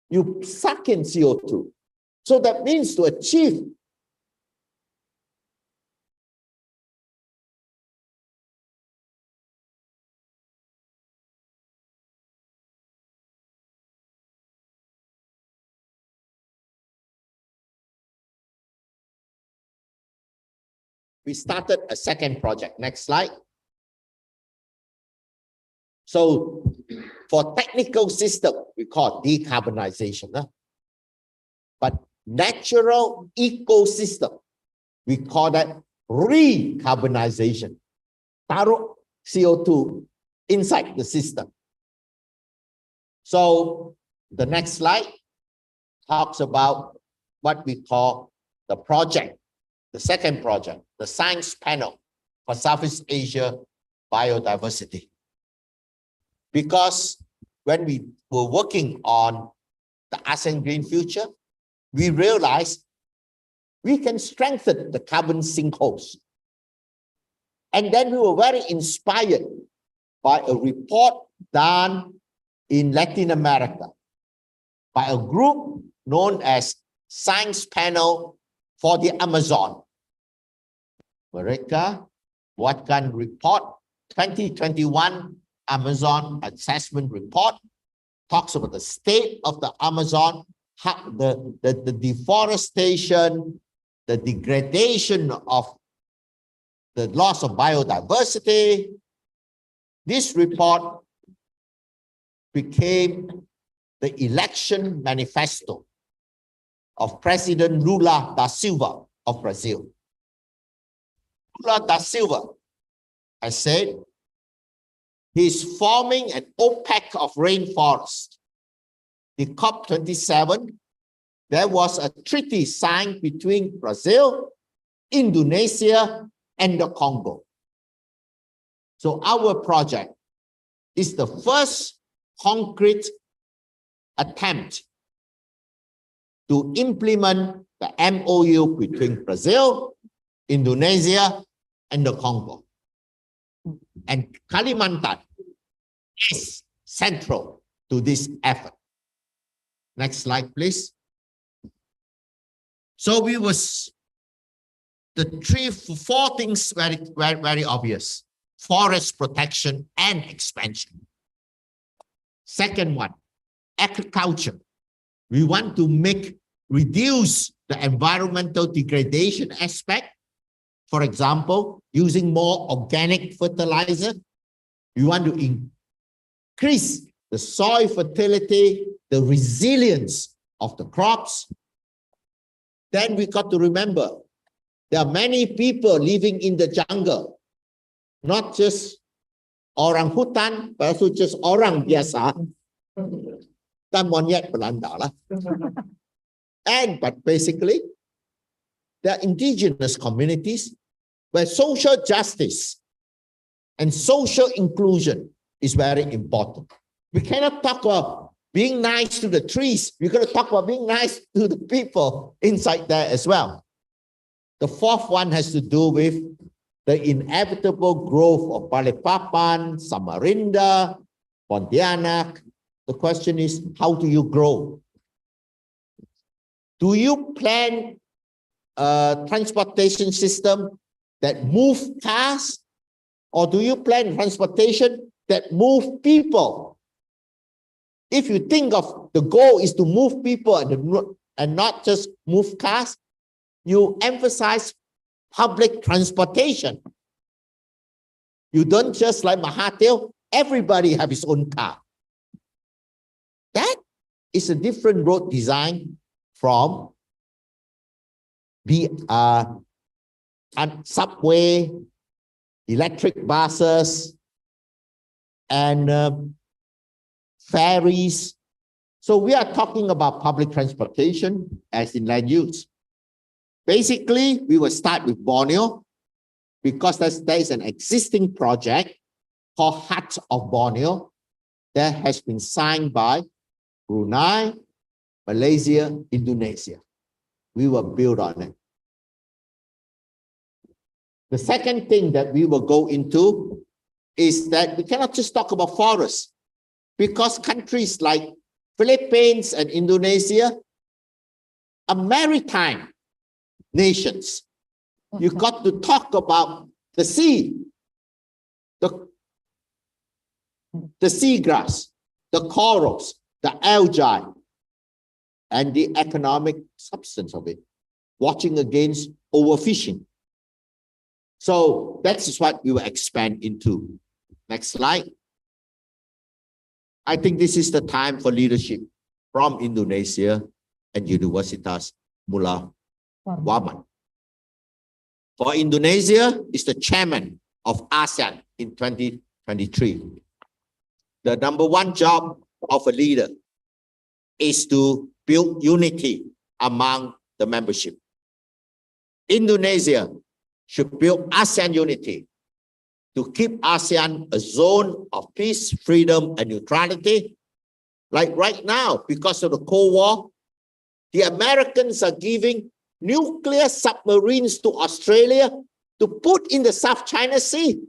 You suck in CO2. So that means to achieve we started a second project. Next slide. So for technical system, we call it decarbonization. But natural ecosystem, we call that recarbonization. Taruh CO2 inside the system. So the next slide talks about what we call the project, the second project, the science panel for Southeast Asia biodiversity. Because when we were working on the ASEAN Green Future, we realized we can strengthen the carbon sinkholes. And then we were very inspired by a report done in Latin America by a group known as Science Panel for the Amazon. Mereka buatkan report 2021 Amazon Assessment Report, talks about the state of the Amazon, how the deforestation, the degradation of the loss of biodiversity. This report became the election manifesto of President Lula da Silva of Brazil. Lula da Silva has said he's forming an OPEC of rainforest. The COP27, there was a treaty signed between Brazil, Indonesia, and the Congo. So our project is the first concrete attempt to implement the MOU between Brazil, Indonesia, and the Congo. And Kalimantan is central to this effort. Next slide, please. So the four things very obvious. Forest protection and expansion. Second one, agriculture. We want to make reduce the environmental degradation aspect. For example, using more organic fertilizer. We want to increase the soil fertility, the resilience of the crops. Then we got to remember, there are many people living in the jungle, not just orang hutan, but also just orang biasa. Dan monyet Belanda lah. But basically, there are indigenous communities where social justice and social inclusion is very important. We cannot talk about being nice to the trees. We're going to talk about being nice to the people inside there as well. The fourth one has to do with the inevitable growth of Balikpapan, Samarinda, Pontianak. The question is, how do you grow? Do you plan a transportation system that move cars, or do you plan transportation that move people? If you think of the goal is to move people and not just move cars, you emphasize public transportation. You don't just like Mahathir, everybody have his own car. That is a different road design from subway, electric buses, and ferries. So we are talking about public transportation as in land use. Basically, we will start with Borneo because there is an existing project called Heart of Borneo that has been signed by Brunei, Malaysia, Indonesia. We will build on it. The second thing that we will go into is that we cannot just talk about forests, because countries like Philippines and Indonesia are maritime nations. You got to talk about the sea, the seagrass, the corals, the algae, and the economic substance of it, watching against overfishing. So that is what we will expand into. Next slide. I think this is the time for leadership from Indonesia and Universitas Mulawarman. For Indonesia, is the chairman of ASEAN in 2023. The number one job of a leader is to build unity among the membership. Indonesia should build ASEAN unity to keep ASEAN a zone of peace, freedom, and neutrality. Like right now, because of the Cold War, the Americans are giving nuclear submarines to Australia to put in the South China Sea.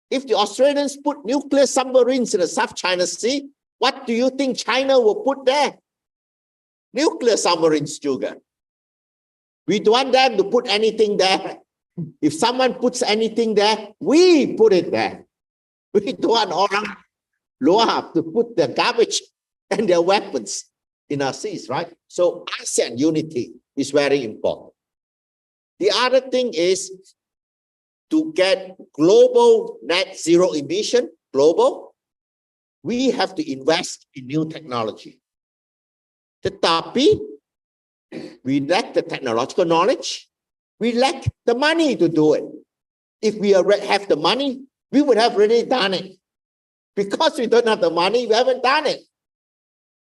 If the Australians put nuclear submarines in the South China Sea, what do you think China will put there? Nuclear submarines juga. We don't want them to put anything there. If someone puts anything there, we put it there. We don't want orang luar to put their garbage and their weapons in our seas, right? So ASEAN unity is very important. The other thing is to get global net zero emission, global, we have to invest in new technology. Tetapi, we lack the technological knowledge. We lack the money to do it. If we have the money, we would have already done it. Because we don't have the money, we haven't done it.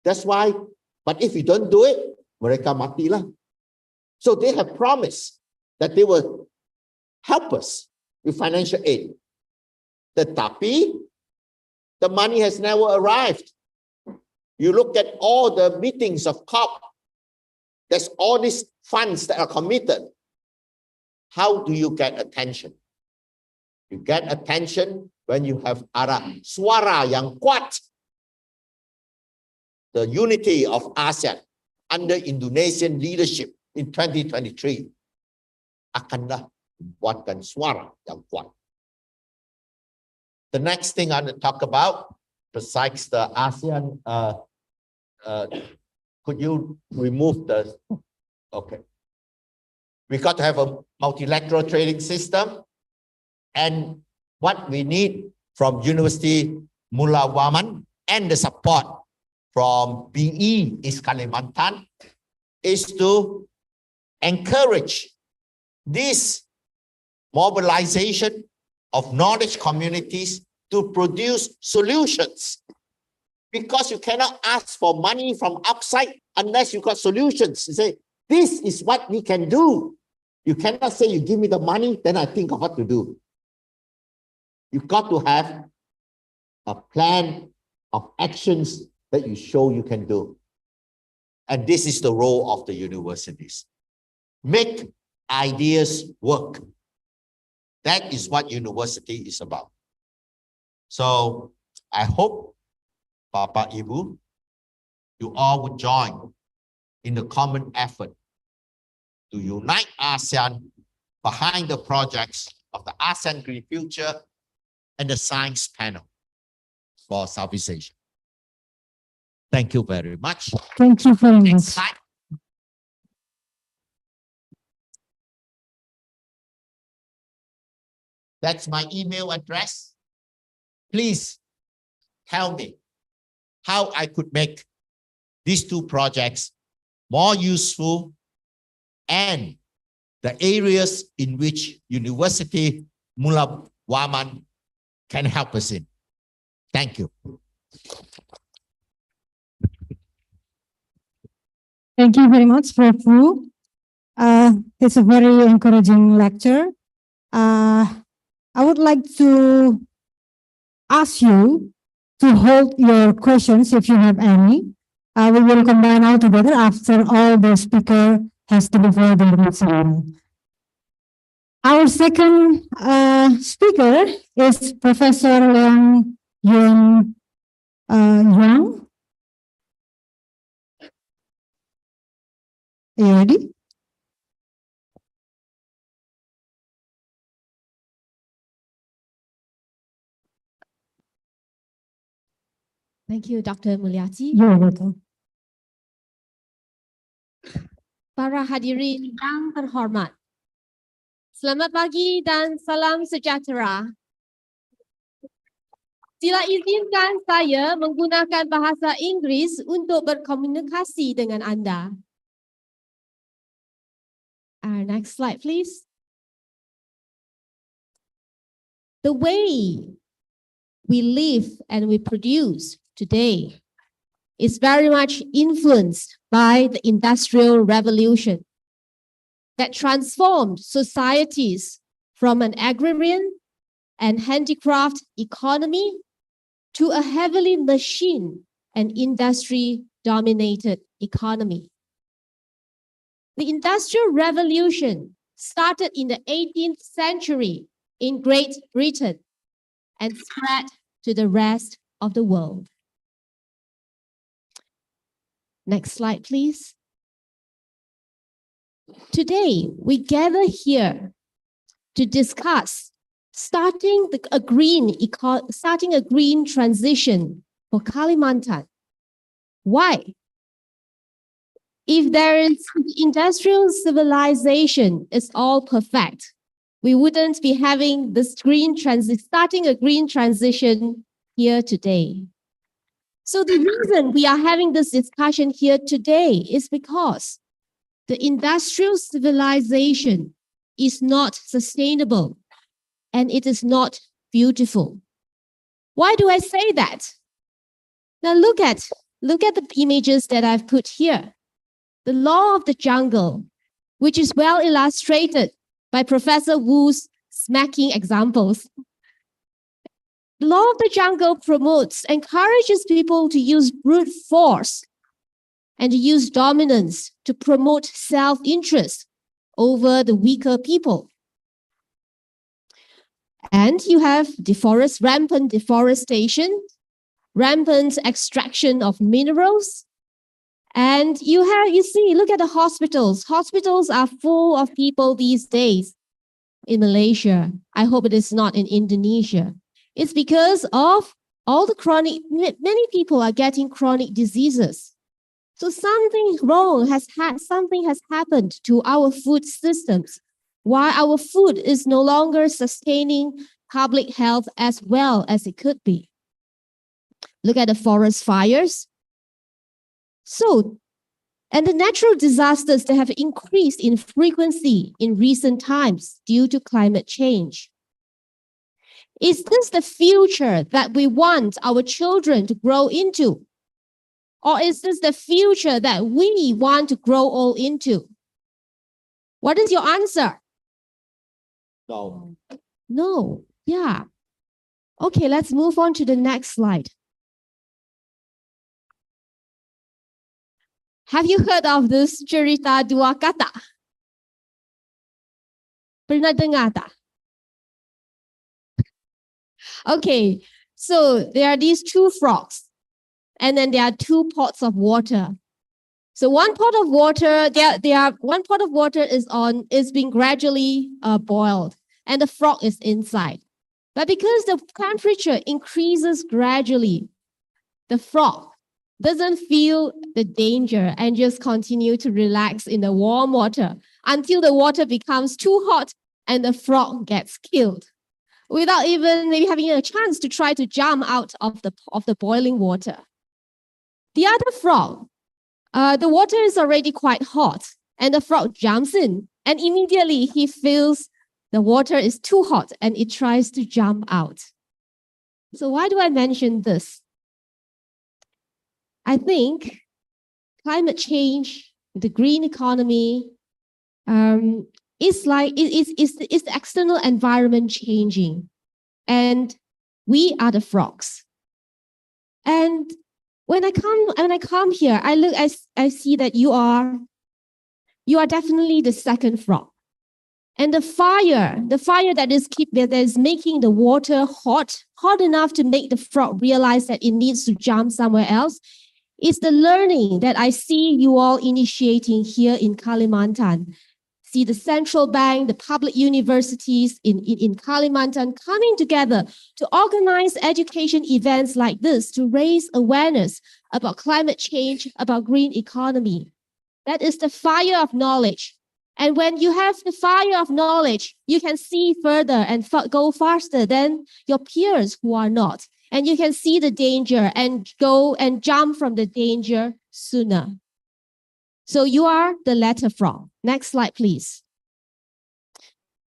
That's why, but if we don't do it, mereka matilah. So they have promised that they will help us with financial aid. Tetapi, the money has never arrived. You look at all the meetings of COP, there's all these funds that are committed. How do you get attention? You get attention when you have suara yang kuat. The unity of ASEAN under Indonesian leadership in 2023 akanlah membuatkan suara yang kuat. The next thing I'm going to talk about, besides the ASEAN Could you remove the, okay. We got to have a multilateral trading system. And what we need from University Mulawarman and the support from BE East Kalimantan is to encourage this mobilization of knowledge communities to produce solutions. Because you cannot ask for money from outside unless you got solutions. You say, this is what we can do. You cannot say, you give me the money, then I think of what to do. You've got to have a plan of actions that you show you can do. And this is the role of the universities. Make ideas work. That is what university is about. So I hope, Papa, Ibu, you all would join in the common effort to unite ASEAN behind the projects of the ASEAN Green Future and the Science Panel for Southeast Asia. Thank you very much. Thank you very Next much. slide. That's my email address. Please tell me how I could make these two projects more useful and the areas in which University Mulawarman can help us in. Thank you. Thank you very much, Prof. Wu. It's a very encouraging lecture. I would like to ask you to hold your questions if you have any. We will combine all together after all the speaker has delivered the material. Our second speaker is Professor Leong Yuen Yang. Are you ready? Thank you, Dr. Mulyati. You're welcome. Para hadirin yang terhormat. Selamat pagi dan salam sejahtera. Sila izinkan saya menggunakan bahasa Inggeris untuk berkomunikasi dengan anda. Next slide, please. The way we live and we produce today is very much influenced by the Industrial Revolution that transformed societies from an agrarian and handicraft economy to a heavily machine and industry-dominated economy. The Industrial Revolution started in the 18th century in Great Britain and spread to the rest of the world. Next slide, please. Today, we gather here to discuss starting a green transition for Kalimantan. Why? If there is industrial civilization is all perfect, we wouldn't be having this starting a green transition here today. So the reason we are having this discussion here today is because the industrial civilization is not sustainable and it is not beautiful. Why do I say that? Now look at the images that I've put here. The law of the jungle, which is well illustrated by Professor Wu's smacking examples. The law of the jungle encourages people to use brute force and to use dominance to promote self-interest over the weaker people. And you have rampant deforestation, rampant extraction of minerals. And you see, look at the hospitals. Hospitals are full of people these days in Malaysia. I hope it is not in Indonesia. It's because of all the many people are getting chronic diseases. So something something has happened to our food systems. Why our food is no longer sustaining public health as well as it could be. Look at the forest fires. So, and the natural disasters that have increased in frequency in recent times due to climate change. Is this the future that we want our children to grow into? Or is this the future that we want to grow all into? What is your answer? No. No. Yeah. Okay, let's move on to the next slide. Have you heard of this cerita dua kata? Pernah dengar tak? Okay, so there are these two frogs, and then there are two pots of water. So one pot of water, one pot of water is being gradually boiled, and the frog is inside. But because the temperature increases gradually, the frog doesn't feel the danger and just continue to relax in the warm water until the water becomes too hot and the frog gets killed without even maybe having a chance to try to jump out of the boiling water. The other frog, the water is already quite hot and the frog jumps in and immediately he feels the water is too hot and it tries to jump out. So why do I mention this? I think climate change, the green economy, is the external environment changing, and we are the frogs. And when I come here, I see that you are definitely the second frog. And the fire that is making the water hot enough to make the frog realize that it needs to jump somewhere else, is the learning that I see you all initiating here in Kalimantan. See the central bank, the public universities in Kalimantan coming together to organize education events like this to raise awareness about climate change, about green economy. That is the fire of knowledge. And when you have the fire of knowledge, you can see further and go faster than your peers who are not. And you can see the danger and go and jump from the danger sooner. So you are the latter frog. Next slide, please.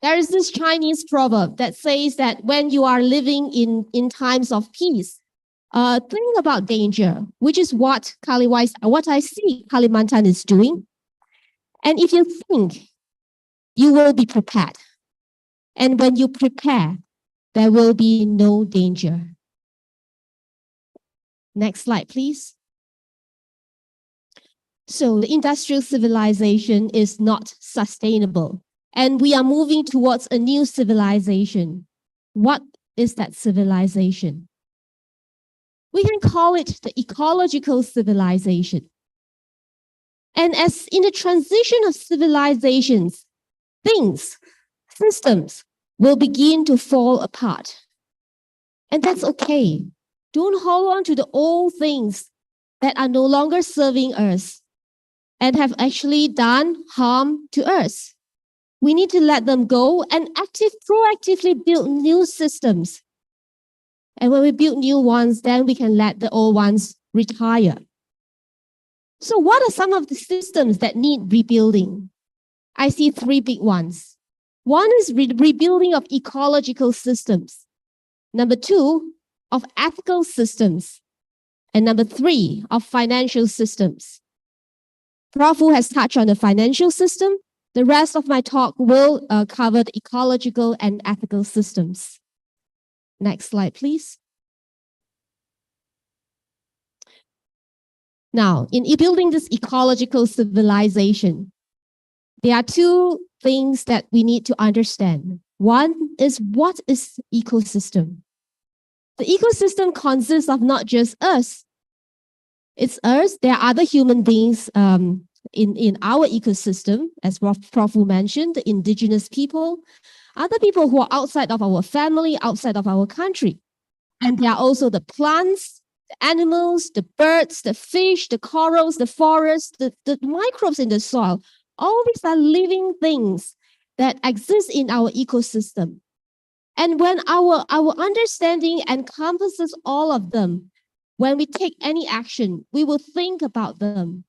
There is this Chinese proverb that says that when you are living in times of peace, think about danger, which is what I see Kalimantan is doing. And if you think, you will be prepared. And when you prepare, there will be no danger. Next slide, please. So the industrial civilization is not sustainable, and we are moving towards a new civilization. What is that civilization? We can call it the ecological civilization. And as in the transition of civilizations, things, systems will begin to fall apart. And that's okay. Don't hold on to the old things that are no longer serving us and have actually done harm to us. We need to let them go and proactively build new systems. And when we build new ones, then we can let the old ones retire. So what are some of the systems that need rebuilding? I see three big ones. One is rebuilding of ecological systems. Number two, of ethical systems. And number three, of financial systems. Prof. Wu has touched on the financial system. The rest of my talk will cover the ecological and ethical systems. Next slide, please. Now, in building this ecological civilization, there are two things that we need to understand. One is, what is ecosystem? The ecosystem consists of not just us. It's us. There are other human beings in our ecosystem, as Prof. Wu mentioned, the indigenous people, other people who are outside of our family, outside of our country. And there are also the plants, the animals, the birds, the fish, the corals, the forests, the microbes in the soil. All these are living things that exist in our ecosystem. And when our understanding encompasses all of them, when we take any action, we will think about them.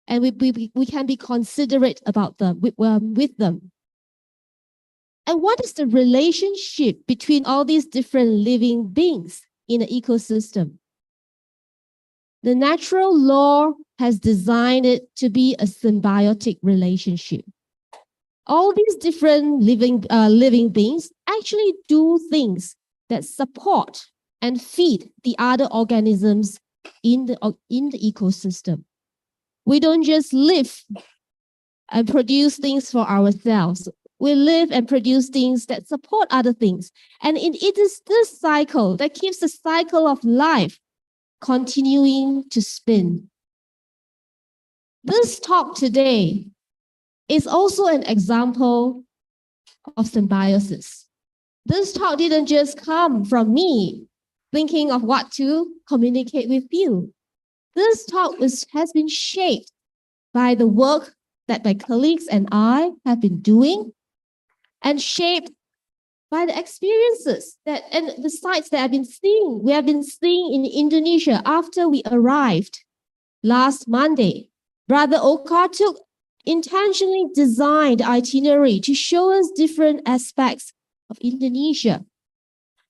And we can be considerate about them, with them. And what is the relationship between all these different living beings in an ecosystem? The natural law has designed it to be a symbiotic relationship. All these different living beings actually do things that support and feed the other organisms in the ecosystem. We don't just live and produce things for ourselves. We live and produce things that support other things. And it is this cycle that keeps the cycle of life continuing to spin. This talk today is also an example of symbiosis. This talk didn't just come from me thinking of what to communicate with you. This talk has been shaped by the work that my colleagues and I have been doing, and shaped by the experiences and the sites that we have been seeing in Indonesia after we arrived last Monday. Brother Okatuk intentionally designed the itinerary to show us different aspects of Indonesia.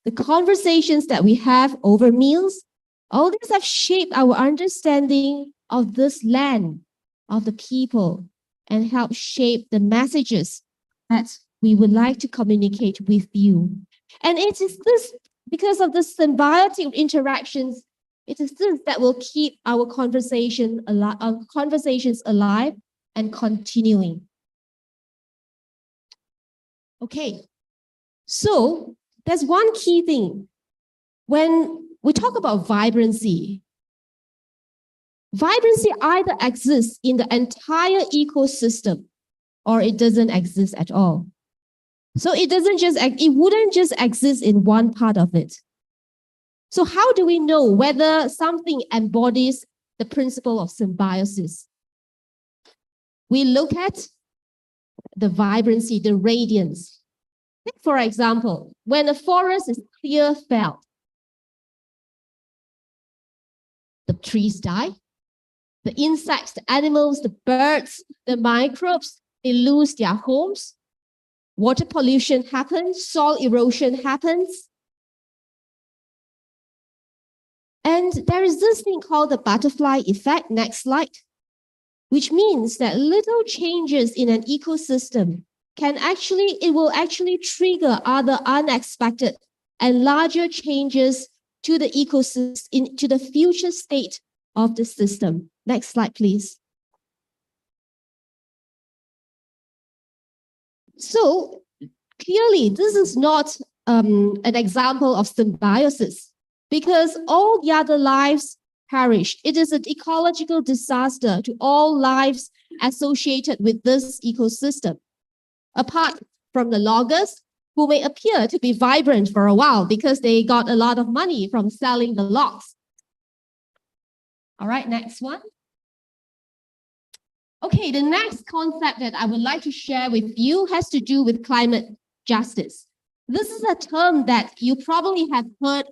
The conversations that we have over meals, all these have shaped our understanding of this land, of the people, and helped shape the messages that we would like to communicate with you. And it is this, because of the symbiotic interactions, it is this that will keep our conversations alive and continuing. Okay, so there's one key thing. When we talk about vibrancy either exists in the entire ecosystem or it doesn't exist at all. So it wouldn't just exist in one part of it. So how do we know whether something embodies the principle of symbiosis? We look at the vibrancy, the radiance. For example, when a forest is clear felled, the trees die, the insects, the animals, the birds, the microbes, they lose their homes. Water pollution happens, soil erosion happens. And there is this thing called the butterfly effect, next slide, which means that little changes in an ecosystem will actually trigger other unexpected and larger changes to the ecosystem, to the future state of the system. Next slide, please. So clearly, this is not an example of symbiosis because all the other lives perished. It is an ecological disaster to all lives associated with this ecosystem. Apart from the loggers, who may appear to be vibrant for a while because they got a lot of money from selling the logs. All right, next one. Okay, the next concept that I would like to share with you has to do with climate justice. This is a term that you probably have heard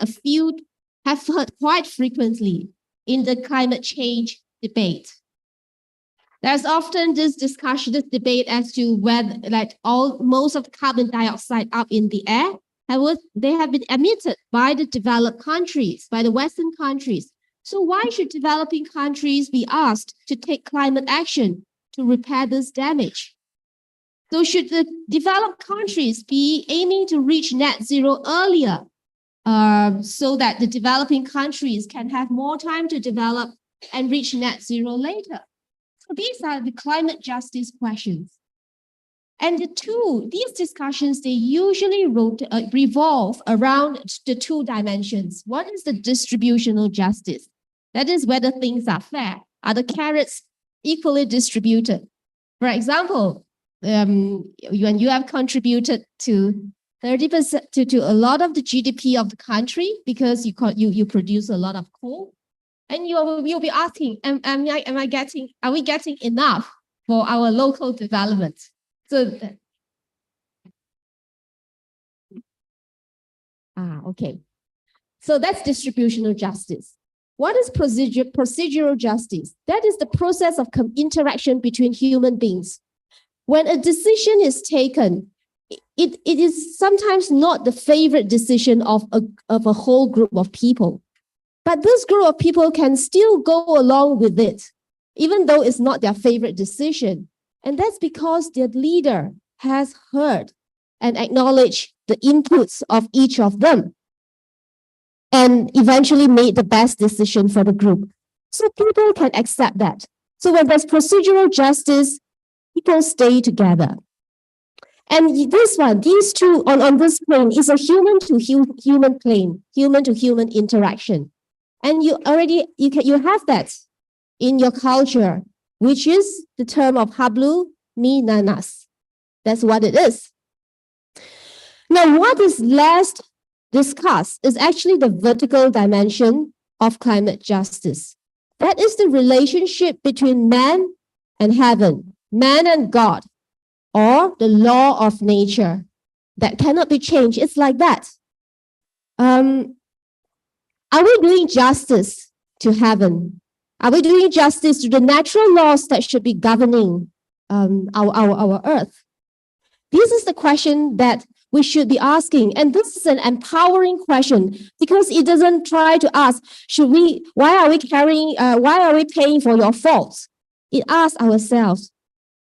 quite frequently in the climate change debate. There's often this debate as to whether most of the carbon dioxide up in the air, they have been emitted by the developed countries, by the Western countries. So why should developing countries be asked to take climate action to repair this damage? So should the developed countries be aiming to reach net zero earlier so that the developing countries can have more time to develop and reach net zero later? So these are the climate justice questions. And these discussions, they usually revolve around the two dimensions. One is the distributional justice. That is whether things are fair. Are the carrots equally distributed? For example, when you have contributed to 30% to a lot of the GDP of the country because you produce a lot of coal. And you'll be asking, are we getting enough for our local development? So, okay. So that's distributional justice. What is procedural justice? That is the process of interaction between human beings. When a decision is taken, it is sometimes not the favorite decision of a whole group of people. But this group of people can still go along with it, even though it's not their favorite decision. And that's because their leader has heard and acknowledged the inputs of each of them and eventually made the best decision for the group. So people can accept that. So when there's procedural justice, people stay together. And this one, these two on this plane is a human to human plane, human to human interaction. And you have that in your culture, which is the term of hablu mi nanas. That's what it is. Now, what is less discussed is actually the vertical dimension of climate justice. That is the relationship between man and heaven, man and God, or the law of nature that cannot be changed. It's like that. Are we doing justice to heaven? Are we doing justice to the natural laws that should be governing our earth? This is the question that we should be asking. And this is an empowering question because it doesn't try to ask, why are we paying for your faults? It asks ourselves,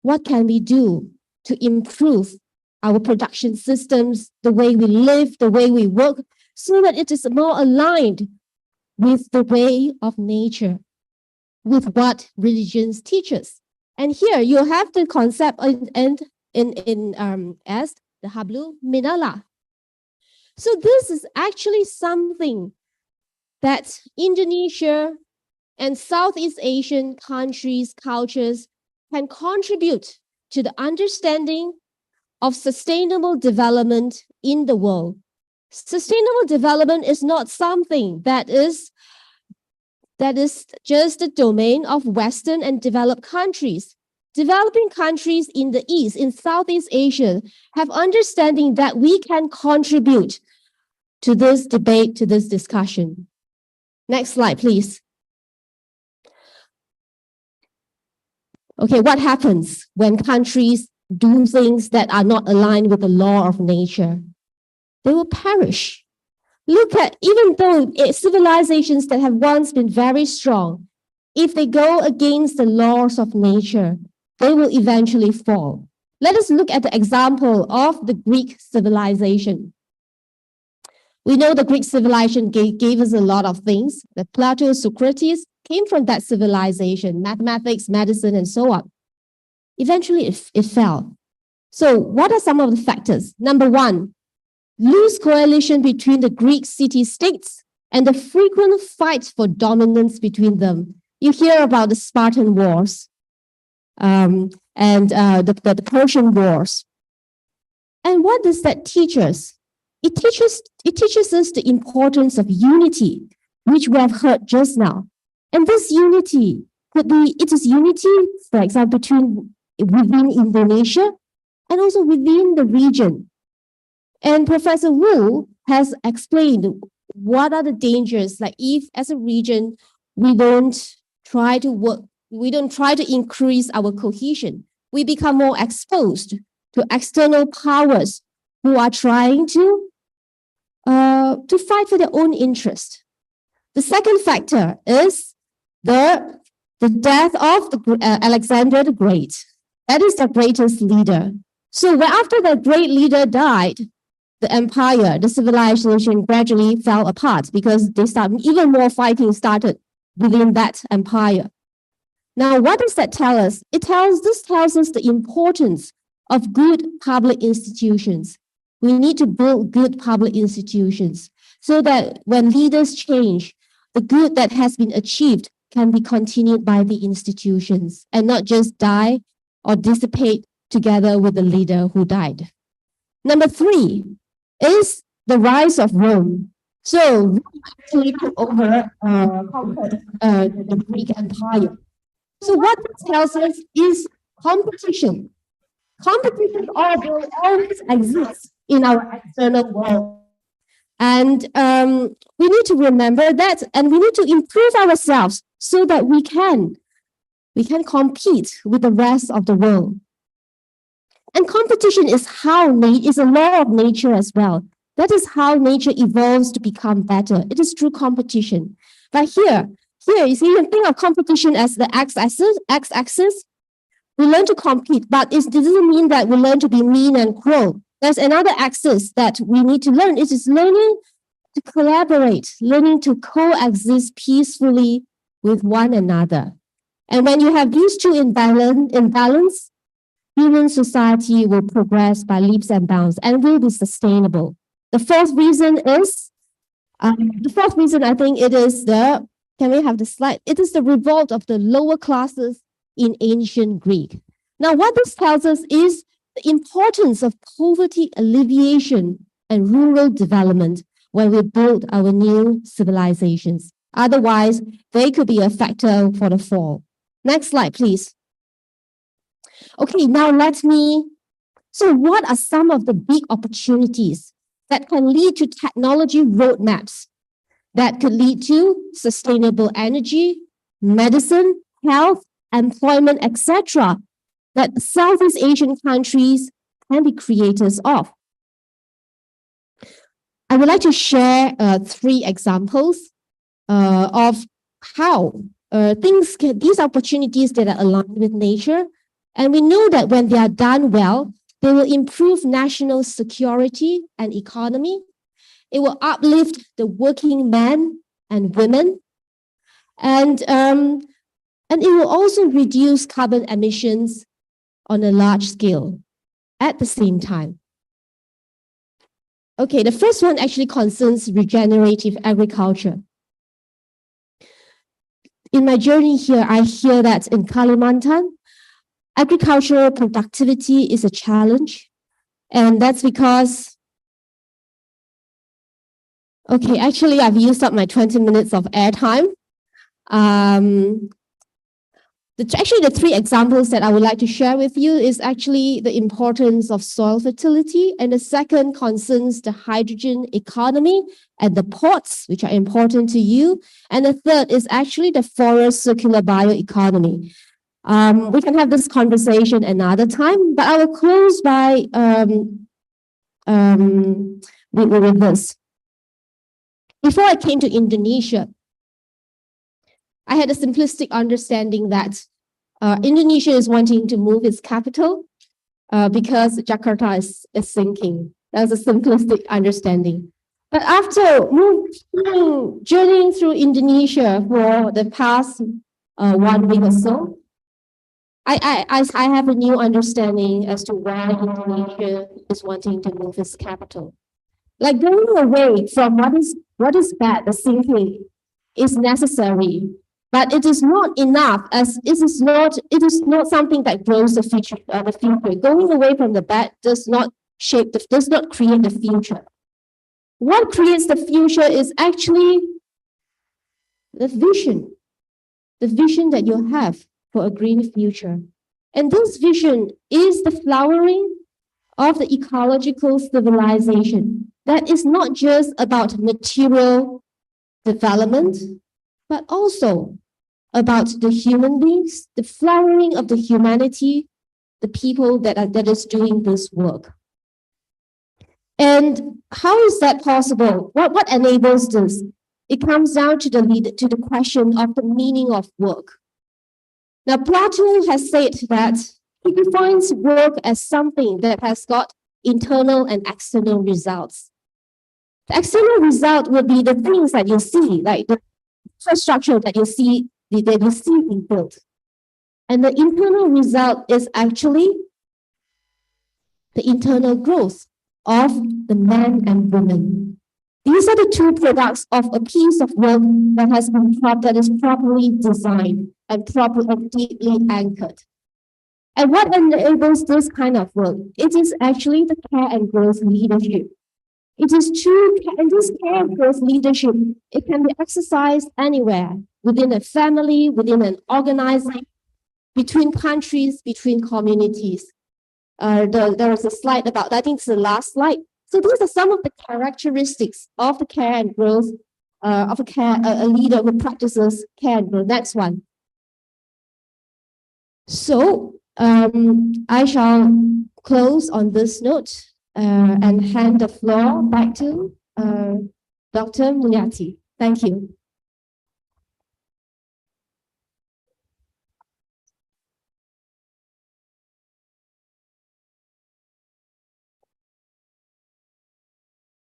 what can we do to improve our production systems, the way we live, the way we work, so that it is more aligned with the way of nature, with what religions teach us. And here you have the concept as the hablu minala. So this is actually something that Indonesia and Southeast Asian countries, cultures can contribute to the understanding of sustainable development in the world. Sustainable development is not something that is just the domain of Western and developed countries. Developing countries in the East, in Southeast Asia, have understanding that we can contribute to this debate, to this discussion. Next slide, please. Okay, what happens when countries do things that are not aligned with the law of nature? They will perish. Look at, even though civilizations that have once been very strong, if they go against the laws of nature, they will eventually fall. Let us look at the example of the Greek civilization. We know the Greek civilization gave us a lot of things. The Plato, Socrates came from that civilization, mathematics, medicine, and so on. Eventually, it fell. So what are some of the factors? Number one, loose coalition between the Greek city-states and the frequent fights for dominance between them. You hear about the Spartan Wars and the Persian Wars. And what does that teach us? It teaches us the importance of unity, which we have heard just now. And this unity it is unity, for example, within Indonesia and also within the region. And Professor Wu has explained what are the dangers, like if as a region, we don't try to increase our cohesion, we become more exposed to external powers who are trying to fight for their own interest. The second factor is the death of Alexander the Great. That is the greatest leader. So after the great leader died, the empire, the civilization gradually fell apart because even more fighting started within that empire. Now, what does that tell us? This tells us the importance of good public institutions. We need to build good public institutions so that when leaders change, the good that has been achieved can be continued by the institutions and not just die or dissipate together with the leader who died. Number three is the rise of Rome. So Rome actually took over, conquered the Greek Empire. So what this tells us is competition. Competition will always exist in our external world. And we need to remember that, and we need to improve ourselves so that we can compete with the rest of the world. And competition is is a law of nature as well. That is how nature evolves to become better. It is through competition. But here, you see, you can think of competition as the x-axis. We learn to compete, but it doesn't mean that we learn to be mean and cruel. There's another axis that we need to learn. It is learning to collaborate, learning to coexist peacefully with one another. And when you have these two in balance, human society will progress by leaps and bounds and will be sustainable. The fourth reason I think it is can we have the slide? It is the revolt of the lower classes in ancient Greek. Now, what this tells us is the importance of poverty alleviation and rural development when we build our new civilizations. Otherwise, they could be a factor for the fall. Next slide, please. Okay, now so what are some of the big opportunities that can lead to technology roadmaps that could lead to sustainable energy, medicine, health, employment, etc., that Southeast Asian countries can be creators of? I would like to share 3 examples of how these opportunities that are aligned with nature, and we know that when they are done well, they will improve national security and economy. It will uplift the working men and women, and it will also reduce carbon emissions on a large scale at the same time. Okay, the first one actually concerns regenerative agriculture. In my journey here, I hear that in Kalimantan, agricultural productivity is a challenge. And that's because, okay, actually I've used up my 20 minutes of airtime. The 3 examples that I would like to share with you is actually the importance of soil fertility, and the second concerns the hydrogen economy and the ports, which are important to you, and the third is actually the forest circular bioeconomy. We can have this conversation another time, but I will close by with this. Before I came to Indonesia, I had a simplistic understanding that Indonesia is wanting to move its capital because Jakarta is sinking. That's a simplistic understanding. But after journeying through Indonesia for the past 1 week or so, I have a new understanding as to why Indonesia is wanting to move its capital. Like going away from what is bad, the sinking, is necessary, but it is not enough, as it is not something that grows the future. Going away from the bad does not create the future. What creates the future is actually the vision that you have for a green future. And this vision is the flowering of the ecological civilization that is not just about material development, but also about the human beings, the flowering of the humanity, the people that is doing this work. And how is that possible? What enables this? It comes down to the question of the meaning of work. Now, Plato has said that he defines work as something that has got internal and external results. The external result will be the things that you see, like the infrastructure that you see being built. And the internal result is actually the internal growth of the men and women. These are the 2 products of a piece of work that is properly designed and properly deeply anchored. And what enables this kind of work? It is actually the care and growth leadership. It is true, and this care and growth leadership, it can be exercised anywhere, within a family, within an organization, between countries, between communities. There was a slide about, I think it's the last slide. So these are some of the characteristics of the care and growth, of a leader who practices care and growth. Next one. So I shall close on this note and hand the floor back to Dr. Mulyati. Thank you.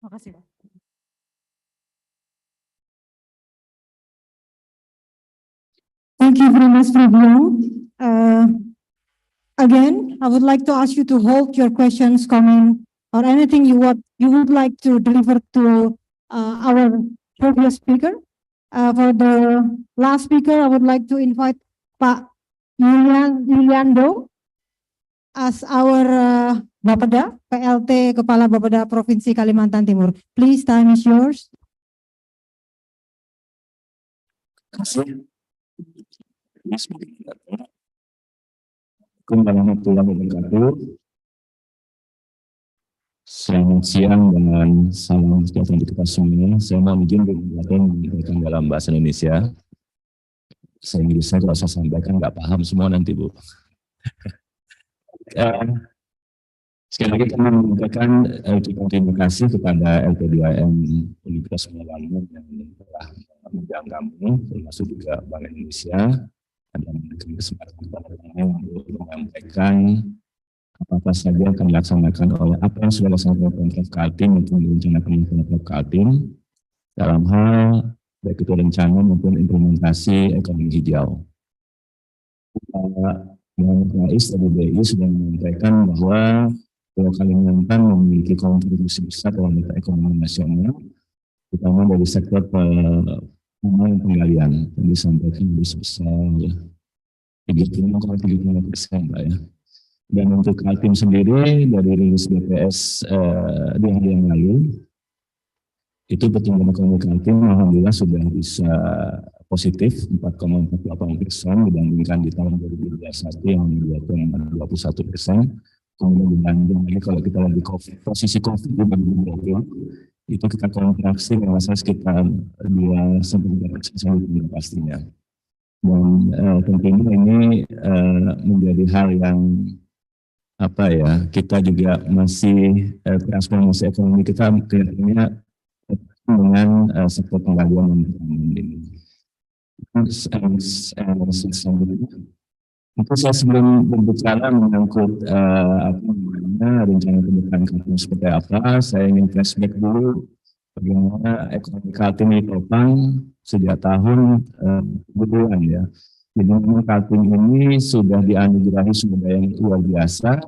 Makasih, Pak. Thank you very much, Fabio. Again, I would like to ask you to hold your questions, comment, or anything you would like to deliver to our previous speaker. For the last speaker, I would like to invite Pak Yuliando as our Bapeda, PLT Kepala Bapeda Provinsi Kalimantan Timur. Please, time is yours. Kasih. Assalamualaikum warahmatullahi wabarakatuh. Selamat siang dan salam sejahtera untuk kita semua. Saya mohon izin menyampaikan dalam bahasa Indonesia. Saya Inggris saya kalau saya sampaikan nggak paham semua nanti, Bu. Sekali lagi kami menyampaikan terima kasih kepada LP2M Universitas Mulawarman yang telah mengundang kami, termasuk juga Bank Indonesia, dan memberikan kesempatan kepada kami untuk menyampaikan apa saja yang akan dilaksanakan oleh apa yang sudah dilaksanakan Pemprov Kaltim untuk merencanakan Pemprov Kaltim dalam hal baik itu rencana maupun implementasi ekonomi hijau. Yang Rais dari BI sudah menyampaikan bahwa Pulau Kalimantan memiliki kontribusi besar dalam data ekonomi nasional, terutama dari sektor penggalian yang disampaikan lebih sebesar 35,35%, Pak ya. Dan untuk Kaltim sendiri dari rilis BPS di hari yang lalu, itu pertumbuhan ekonomi Kaltim alhamdulillah sudah bisa positif 4,48% dibandingkan di tahun 2021 yang 2,21%. Kemudian dibanding lagi kalau kita lihat di posisi COVID di 2020, itu kita kontraksi kalau saya sekitar 2-3% pastinya. Dan tentunya ini menjadi hal yang apa ya, kita juga masih transformasi ekonomi kita kelihatannya dengan sektor penggalian dan pertambangan ini. Itu saya sebelum berbicara menyangkut rencana ke depan Kaltim seperti apa, saya ingin flashback dulu bagaimana ekonomi Kaltim ditopang sejak tahun 2000-an ya. Jadi memang Kaltim ini sudah dianugerahi sumber daya yang luar biasa,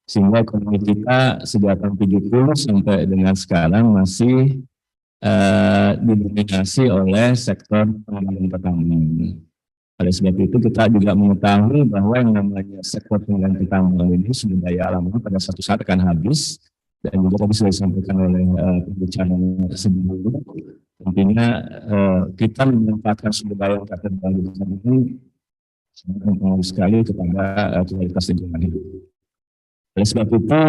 sehingga ekonomi kita sejak tahun 70 sampai dengan sekarang masih didominasi oleh sektor penggalian pertambangan. Oleh sebab itu kita juga mengetahui bahwa yang namanya sektor penggalian pertambangan ini sumber daya alamnya pada satu saat akan habis, dan juga tadi sudah disampaikan oleh pembicara sebelumnya. Tentunya kita memanfaatkan sumber daya yang terbarukan ini sangat berpengaruh sekali kepada kualitas lingkungan hidup. Oleh sebab itu,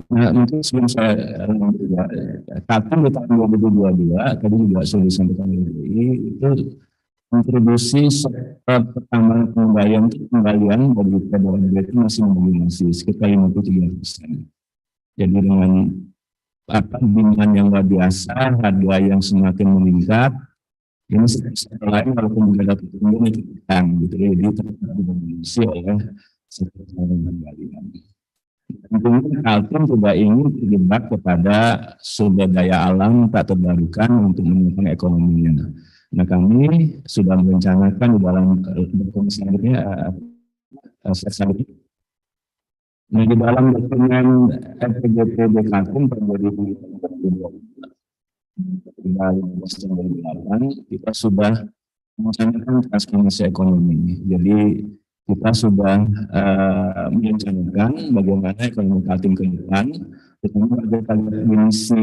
mungkin sebelum saya Kaltim di tahun 2022 tadi juga sudah disampaikan oleh BI, itu kontribusi sektor pertambangan penggalian dari PDRB itu masih mendominasi sekitar 53%. Jadi dengan demand yang luar biasa, harga yang semakin meningkat, ini sektor lain walaupun juga ada pertumbuhan itu tekan gitu, jadi terdominasi oleh sektor penggalian. Tentunya Kaltim juga ingin terlibat kepada sumber daya alam tak terbarukan untuk menopang ekonominya. Nah, kami sudah merencanakan di dalam dokumen selanjutnya, nah, di dalam dokumen RPJP Kaltim pada 2008 kita sudah merencanakan transformasi ekonomi. Jadi kita sudah merencanakan bagaimana ekonomi Kaltim ke depan Terutama pada divisi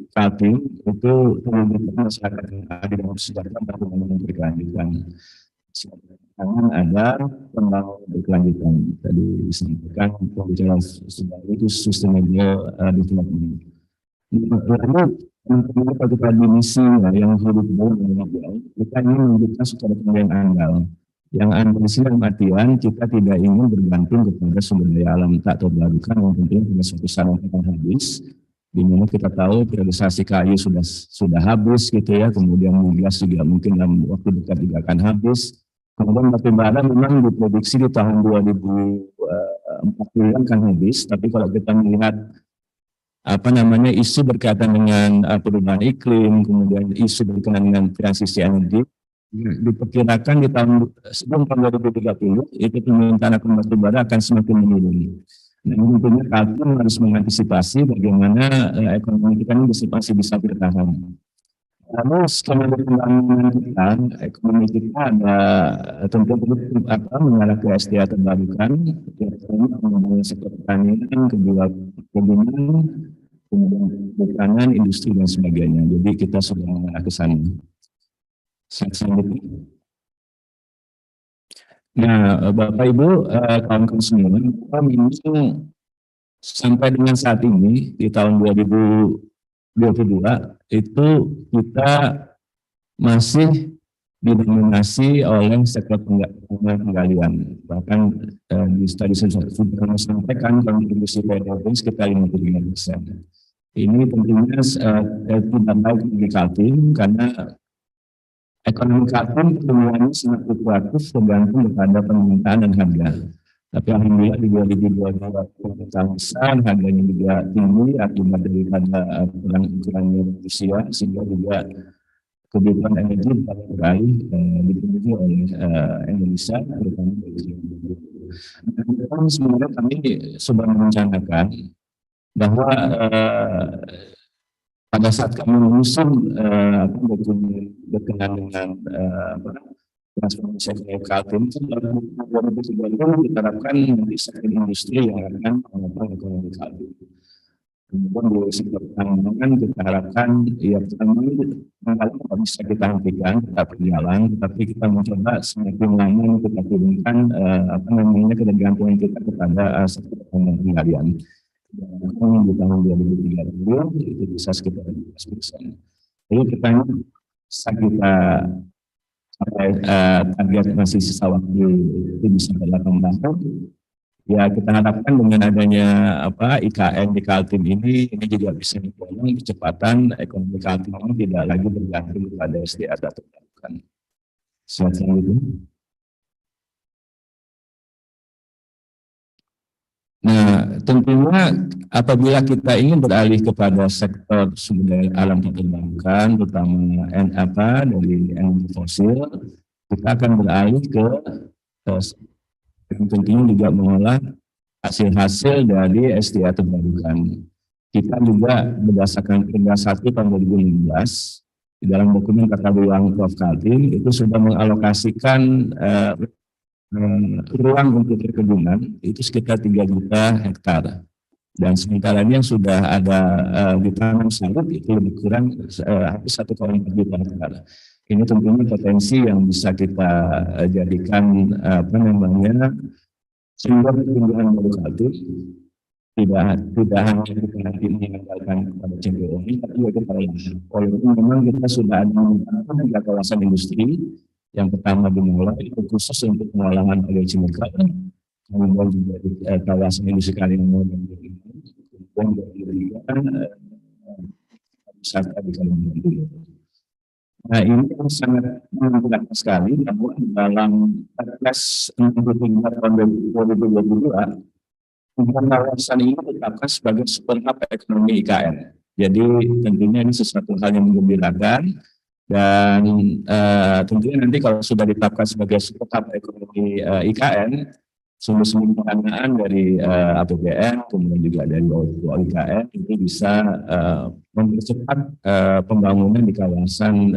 Kaltim itu pendidikan masyarakat yang ada dalam sejarah dan pembangunan berkelanjutan. Sekarang ada pembangunan berkelanjutan. Tadi disampaikan pembicaraan sejarah itu sustainable development. Lalu pada divisi yang hidup kita ingin menunjukkan secara yang andal. Yang andal di sini artian kita tidak ingin bergantung kepada sumber daya alam tak terbarukan yang tentunya pada suatu saat akan habis. Di mana kita tahu periodisasi kayu sudah habis gitu ya, kemudian migas juga mungkin dalam waktu dekat juga akan habis. Kemudian batu bara memang diprediksi di tahun 2040 akan habis, tapi kalau kita melihat isu berkaitan dengan perubahan iklim, kemudian isu berkaitan dengan transisi energi, diperkirakan di tahun sebelum tahun 2030 itu permintaan akan batu bara akan semakin menurun. Nah, tentunya Kaltim harus mengantisipasi bagaimana ekonomi kita ini masih bisa bertahan. Lalu skema pembangunan kita, ekonomi kita ada tentu perlu mengarah ke SDA terbarukan, kemudian sektor pertanian, kedua perkebunan, kemudian perikanan, industri dan sebagainya. Jadi kita sudah mengarah ke sana. Nah, Bapak Ibu, kawan-kawan semua, memang sampai dengan saat ini di tahun 2022 itu kita masih didominasi oleh sektor penggalian. Bahkan di tadi sudah sampaikan kontribusi PDB sekitar 55%. Ini tentunya tidak baik bagi Kaltim karena ekonomi Kaltim semuanya sangat fluktuatif tergantung kepada permintaan dan harga. Tapi alhamdulillah di 2022 permintaan besar, harganya juga tinggi akibat daripada perang Ukraina Rusia, sehingga juga kebutuhan energi berkali dipenuhi oleh Indonesia, terutama dari sebenarnya kami sudah merencanakan bahwa pada saat kami menyusun berkenaan dengan transformasi ekonomi Kaltim, 2030 kita harapkan nanti sektor industri yang akan menopang ekonomi Kaltim. Kemudian di sektor pertambangan kita harapkan ya pertama tidak bisa kita hentikan, tetap berjalan, tetapi kita mencoba semakin lama kita turunkan ketergantungan kita kepada sektor penggalian. Di tahun 2030 itu bisa sekitar 15%. Jadi kita bisa sampai target masih sisa waktu itu bisa 8 tahun. Ya kita harapkan dengan adanya IKN di Kaltim ini juga bisa mendorong kecepatan ekonomi Kaltim ini tidak lagi bergantung pada SDA atau terbarukan. Selanjutnya. Nah, tentunya apabila kita ingin beralih kepada sektor sumber daya alam terbarukan, terutama dari energi fosil, kita akan beralih ke tentunya juga mengolah hasil-hasil dari SDA terbarukan. Kita juga berdasarkan Perda 1 tahun 2016 di dalam dokumen tata ruang Prof. Kaltim itu sudah mengalokasikan ruang untuk perkebunan itu sekitar 3 juta hektar, dan sementara ini yang sudah ada ditanam sawit itu lebih kurang hampir 1,4 juta hektar. Ini tentunya potensi yang bisa kita jadikan sumber pertumbuhan baru Kaltim. Tidak hanya kita nanti mengandalkan kepada CPO ini, tapi juga kepada walaupun memang kita sudah ada kawasan industri. Yang pertama dimulai itu khusus untuk pengolahan oleh chemical, kemudian juga di kawasan industri Kalimantan dan kemudian diberikan wisata di Kalimantan. Nah ini yang sangat menentukan sekali bahwa dalam Perpres 63 tahun 2022 kawasan ini ditetapkan sebagai super hub ekonomi IKN. Jadi tentunya ini sesuatu hal yang menggembirakan. Dan tentunya nanti kalau sudah ditetapkan sebagai super hub ekonomi IKN, sumber-sumber pendanaan dari APBN, kemudian juga dari IKN, itu bisa mempercepat pembangunan di kawasan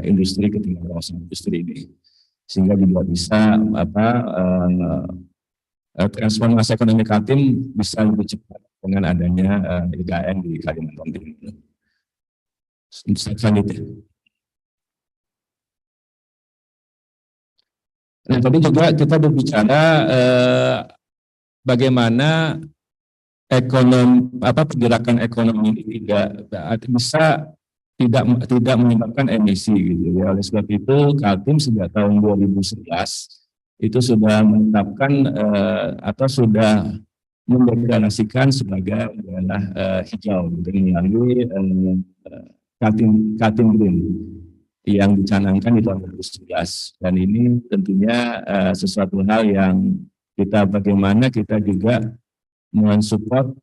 industri ketika kawasan industri ini, sehingga juga bisa transformasi ekonomi Kaltim bisa lebih cepat dengan adanya IKN di Kalimantan Timur. Selanjutnya. Nah, tadi juga kita berbicara bagaimana pergerakan ekonomi ini tidak menyebabkan emisi gitu ya. Oleh sebab itu Kaltim sejak tahun 2011 itu sudah menetapkan atau sudah mendeklarasikan sebagai daerah hijau gitu, melalui Kaltim Green yang dicanangkan di tahun 2011. Dan ini tentunya sesuatu hal yang bagaimana kita juga mensupport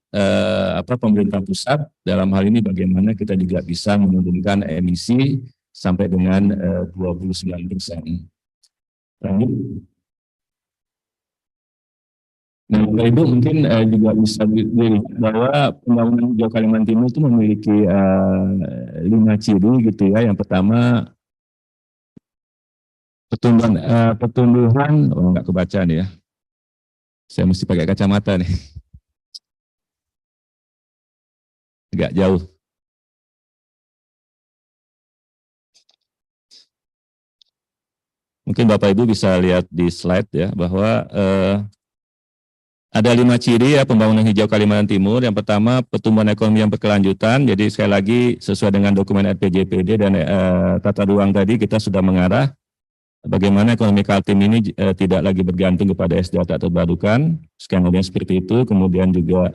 pemerintah pusat dalam hal ini, bagaimana kita juga bisa menurunkan emisi sampai dengan 29%. Lanjut. Nah, Bapak Ibu mungkin juga bisa dilihat bahwa pembangunan hijau Kalimantan Timur itu memiliki 5 ciri gitu ya. Yang pertama pertumbuhan, nggak kebaca nih ya. Saya mesti pakai kacamata nih. Agak jauh. Mungkin Bapak Ibu bisa lihat di slide ya, bahwa ada 5 ciri ya pembangunan hijau Kalimantan Timur. Yang pertama, pertumbuhan ekonomi yang berkelanjutan. Jadi sekali lagi sesuai dengan dokumen RPJPD dan tata ruang tadi, kita sudah mengarah bagaimana ekonomi Kaltim ini tidak lagi bergantung kepada SDA tak terbarukan. Skenario seperti itu. Kemudian juga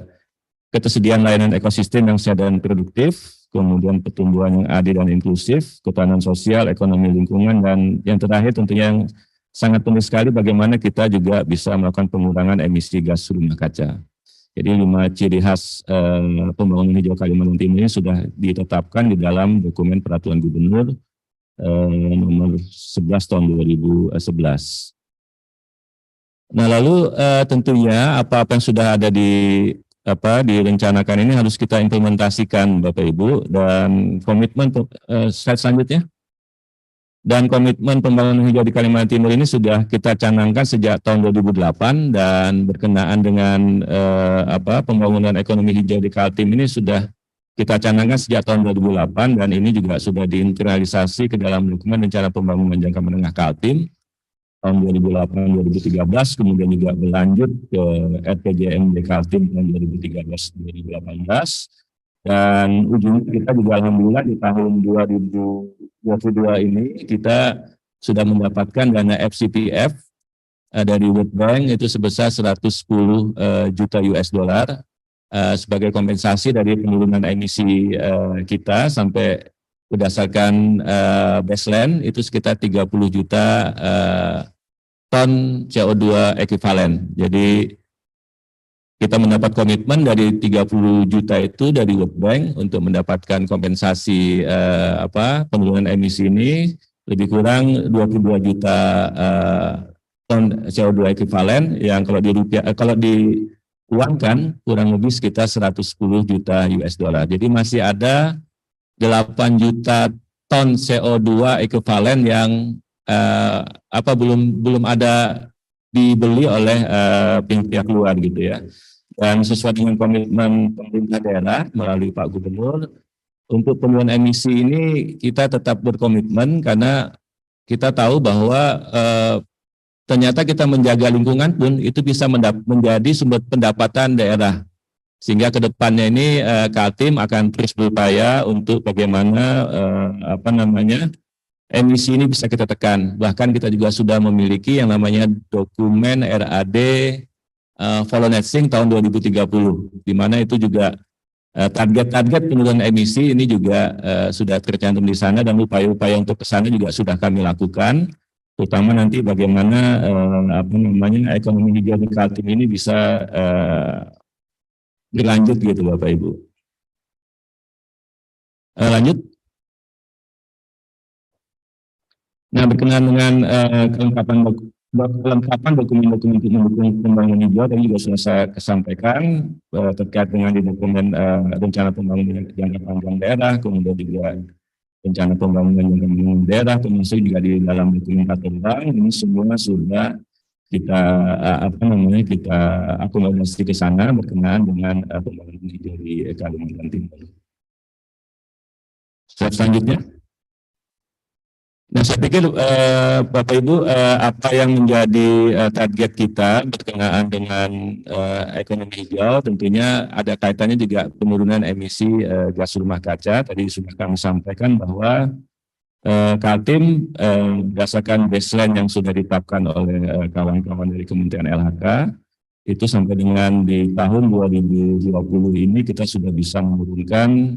ketersediaan layanan ekosistem yang sehat dan produktif, kemudian pertumbuhan yang adil dan inklusif, ketahanan sosial, ekonomi lingkungan, dan yang terakhir tentunya yang sangat penting sekali bagaimana kita juga bisa melakukan pengurangan emisi gas rumah kaca. Jadi 5 ciri khas pembangunan hijau Kalimantan Timur ini sudah ditetapkan di dalam dokumen Peraturan Gubernur nomor 11 tahun 2011. Nah, lalu tentunya apa-apa yang sudah ada direncanakan ini harus kita implementasikan Bapak Ibu, dan komitmen slide selanjutnya. Dan komitmen pembangunan hijau di Kalimantan Timur ini sudah kita canangkan sejak tahun 2008, dan berkenaan dengan pembangunan ekonomi hijau di Kaltim ini sudah kita canangkan sejak tahun 2008, dan ini juga sudah diinternalisasi ke dalam dokumen rencana pembangunan jangka menengah Kaltim tahun 2008-2013, kemudian juga berlanjut ke RPJMD Kaltim tahun 2013-2018, dan ujungnya kita juga alhamdulillah di tahun 2022 ini kita sudah mendapatkan dana FCPF dari World Bank itu sebesar 110 juta US dollar sebagai kompensasi dari penurunan emisi kita sampai berdasarkan baseline itu sekitar 30 juta ton CO2 ekivalen. Jadi kita mendapat komitmen dari 30 juta itu dari World Bank untuk mendapatkan kompensasi penurunan emisi ini lebih kurang 22 juta ton CO2 ekivalen yang kalau diuangkan kurang lebih sekitar 110 juta US dollar. Jadi masih ada 8 juta ton CO2 ekivalen yang belum ada dibeli oleh pihak luar gitu ya. Dan sesuai dengan komitmen pemerintah daerah melalui Pak Gubernur, untuk penurunan emisi ini kita tetap berkomitmen karena kita tahu bahwa ternyata kita menjaga lingkungan pun itu bisa menjadi sumber pendapatan daerah. Sehingga ke depannya ini Kaltim akan terus berupaya untuk bagaimana emisi ini bisa kita tekan. Bahkan kita juga sudah memiliki yang namanya dokumen RAD follow net sink tahun 2030, di mana itu juga target-target penurunan emisi ini juga sudah tercantum di sana, dan upaya-upaya untuk ke sana juga sudah kami lakukan, terutama nanti bagaimana ekonomi hijau di Kaltim ini bisa berlanjut gitu Bapak Ibu. Lanjut. Nah, berkenaan dengan kelengkapan dokumen-dokumen mendukung pembangunan hijau tadi juga sudah saya sampaikan terkait dengan di dokumen rencana pembangunan jangka panjang daerah, kemudian juga rencana pembangunan jangka menengah daerah, termasuk juga di dalam dokumen tata ruang, ini semua sudah kita kita akomodasi ke sana berkenaan dengan pembangunan dari Kalimantan Timur. Slide selanjutnya. Nah, saya pikir Bapak Ibu, apa yang menjadi target kita berkenaan dengan ekonomi hijau, tentunya ada kaitannya juga penurunan emisi gas rumah kaca. Tadi sudah kami sampaikan bahwa Kaltim berdasarkan baseline yang sudah ditetapkan oleh kawan-kawan dari Kementerian LHK, itu sampai dengan di tahun 2020 ini kita sudah bisa menurunkan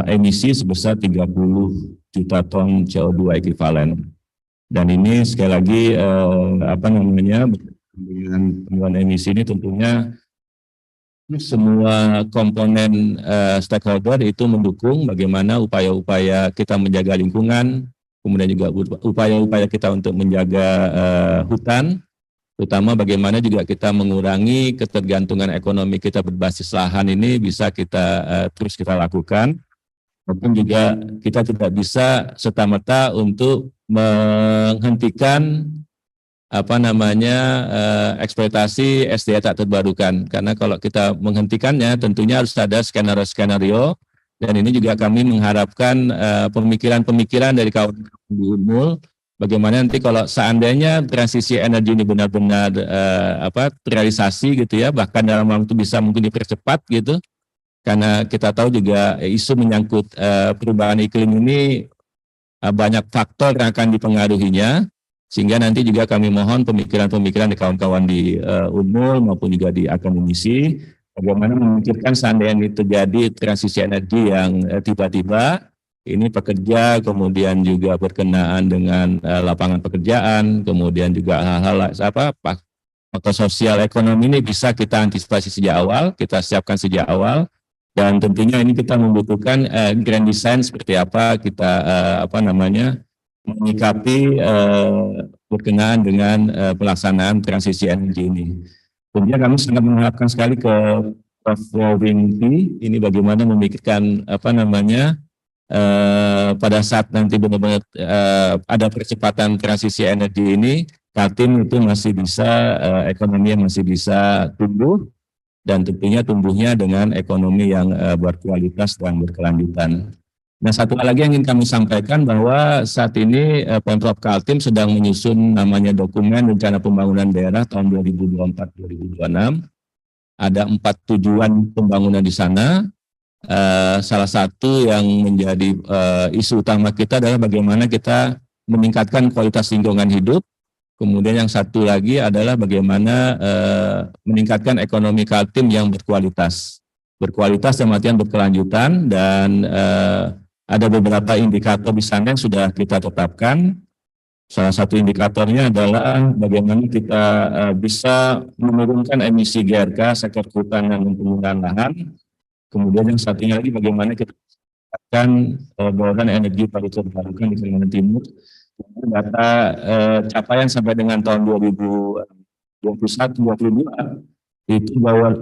emisi sebesar 30 juta ton CO2 ekivalen. Dan ini sekali lagi dengan penurunan emisi ini tentunya semua komponen stakeholder itu mendukung bagaimana upaya-upaya kita menjaga lingkungan, kemudian juga upaya-upaya kita untuk menjaga hutan, terutama bagaimana juga kita mengurangi ketergantungan ekonomi kita berbasis lahan ini bisa kita terus kita lakukan. Maupun juga kita tidak bisa serta-merta untuk menghentikan eksploitasi SDA tak terbarukan, karena kalau kita menghentikannya tentunya harus ada skenario-skenario, dan ini juga kami mengharapkan pemikiran-pemikiran dari kawan di Unmul, bagaimana nanti kalau seandainya transisi energi ini benar-benar terrealisasi gitu ya, bahkan dalam waktu bisa mungkin dipercepat gitu, karena kita tahu juga isu menyangkut perubahan iklim ini banyak faktor yang akan dipengaruhinya, sehingga nanti juga kami mohon pemikiran-pemikiran dari kawan-kawan di Unmul maupun juga di akademisi, bagaimana memikirkan seandainya ini terjadi transisi energi yang tiba-tiba, ini pekerja kemudian juga berkenaan dengan lapangan pekerjaan, kemudian juga hal-hal faktor sosial ekonomi ini bisa kita antisipasi sejak awal, kita siapkan sejak awal. Dan tentunya ini kita membutuhkan grand design seperti apa kita menyikapi berkenaan dengan pelaksanaan transisi energi ini. Tentunya kami sangat mengharapkan sekali ke Prof. Winti ini bagaimana memikirkan pada saat nanti benar-benar ada percepatan transisi energi ini, Kaltim itu masih bisa ekonominya masih bisa tumbuh. Dan tentunya tumbuhnya dengan ekonomi yang berkualitas dan berkelanjutan. Nah, satu hal lagi yang ingin kami sampaikan bahwa saat ini Pemprov Kaltim sedang menyusun namanya dokumen rencana pembangunan daerah tahun 2024-2026. Ada 4 tujuan pembangunan di sana. Salah satu yang menjadi isu utama kita adalah bagaimana kita meningkatkan kualitas lingkungan hidup. Kemudian yang satu lagi adalah bagaimana meningkatkan ekonomi Kaltim yang berkualitas. Berkualitas dalam artian berkelanjutan, dan ada beberapa indikator di sana yang sudah kita tetapkan. Salah satu indikatornya adalah bagaimana kita bisa menurunkan emisi GRK, sektor kehutanan dan penggunaan lahan. Kemudian yang satunya lagi bagaimana kita meningkatkan bauran energi baru terbarukan di Kalimantan Timur. Data capaian sampai dengan tahun 2021-2022 itu bauran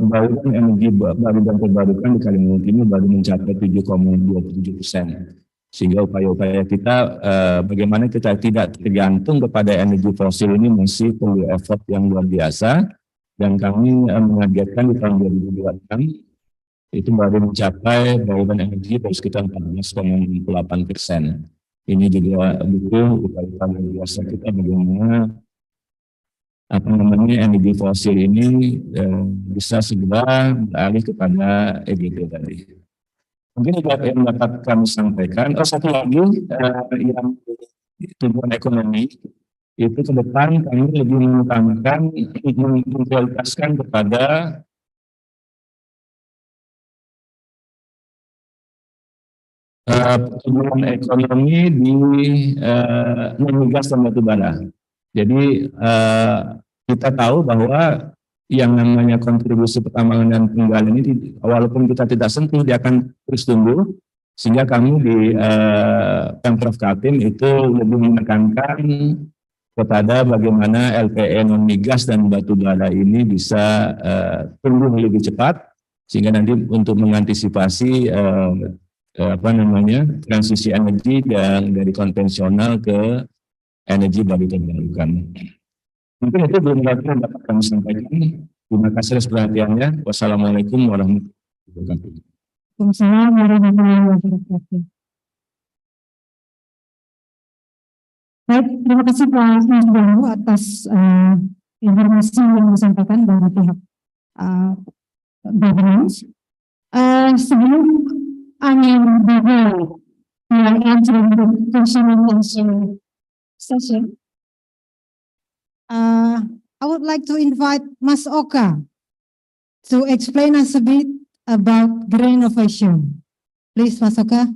energi baru dan terbarukan di Kalimantan Timur baru mencapai 7,27%. Sehingga upaya-upaya kita bagaimana kita tidak tergantung kepada energi fosil ini masih perlu effort yang luar biasa, dan kami menargetkan di tahun 2026 itu baru mencapai bauran energi baru sekitar 14,8%. Ini juga butuh upaya luar biasa kita bagaimana energi fosil ini bisa segera beralih kepada EGT tadi. Mungkin yang dapat kami sampaikan. Satu lagi yang tumbuhan ekonomi itu ke depan kami lebih menekankan memprioritaskan kepada pertumbuhan ekonomi di non-migas dan batu bara. Jadi kita tahu bahwa yang namanya kontribusi pertambangan dan penggalian ini, walaupun kita tidak sentuh, dia akan terus tumbuh. Sehingga kami di Pemprov Kaltim itu lebih menekankan kepada bagaimana LPE non-migas dan batu bara ini bisa tumbuh lebih cepat, sehingga nanti untuk mengantisipasi transisi energi yang dari konvensional ke energi baru terbarukan. Mungkin itu belum dapat kami sampaikan. Terima kasih atas perhatiannya. Wassalamualaikum warahmatullahi wabarakatuh. Waalaikumsalam warahmatullahi wabarakatuh. Baik, terima kasih Pak Mas atas informasi yang disampaikan dari pihak governance. Sebelum Amin Bahu yang answer the question and answer session, I would like to invite Mas Oka to explain us a bit about green innovation. Please, Mas Oka.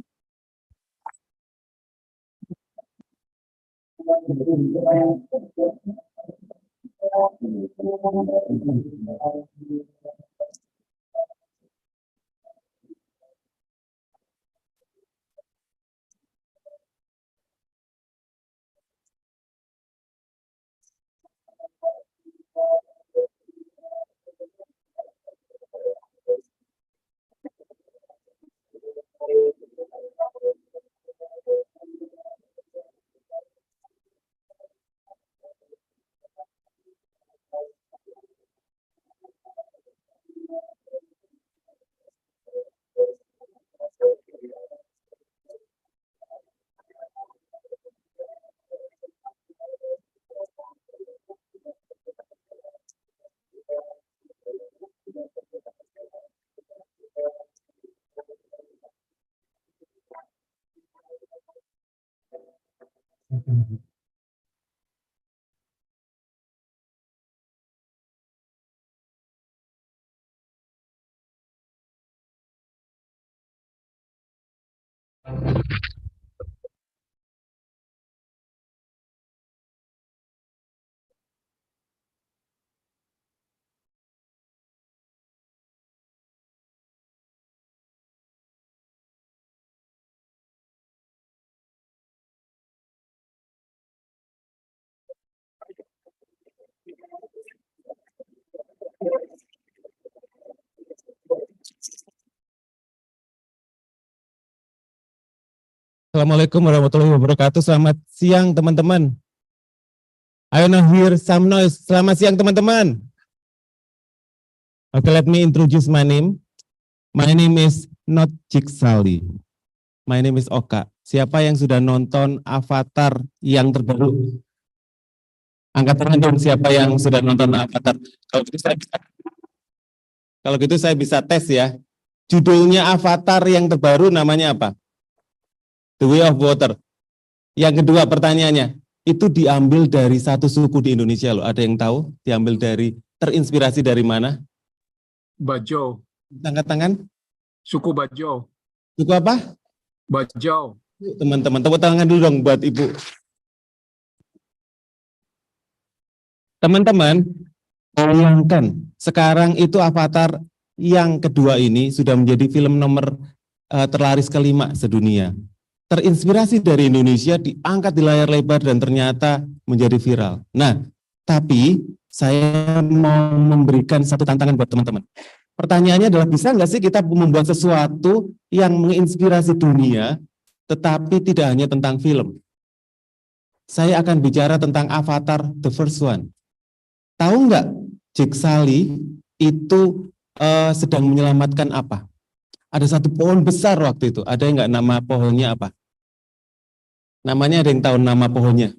Assalamualaikum warahmatullahi wabarakatuh. Selamat siang teman-teman. I wanna hear some noise. Selamat siang teman-teman. Okay, let me introduce my name. My name is not Sally. My name is Oka. Siapa yang sudah nonton Avatar yang terbaru? Angkat tangan dong siapa yang sudah nonton Avatar. Kalau gitu saya bisa tes ya. Judulnya Avatar yang terbaru namanya apa? The Way of Water. Yang kedua pertanyaannya, itu diambil dari satu suku di Indonesia loh. Ada yang tahu? Diambil dari, terinspirasi dari mana? Bajo, Angkat tangan. suku Bajo, Suku apa? Bajo. Teman-teman, tepuk tangan dulu dong buat Ibu. Teman-teman, bayangkan sekarang itu Avatar yang kedua ini sudah menjadi film nomor terlaris kelima sedunia. Terinspirasi dari Indonesia, diangkat di layar lebar dan ternyata menjadi viral. Nah, tapi saya mau memberikan satu tantangan buat teman-teman. Pertanyaannya adalah, bisa nggak sih kita membuat sesuatu yang menginspirasi dunia, tetapi tidak hanya tentang film? Saya akan bicara tentang Avatar the first one. Tahu nggak, Sally itu sedang menyelamatkan apa? Ada satu pohon besar waktu itu. Ada yang nggak nama pohonnya apa? Namanya ada yang tahu nama pohonnya?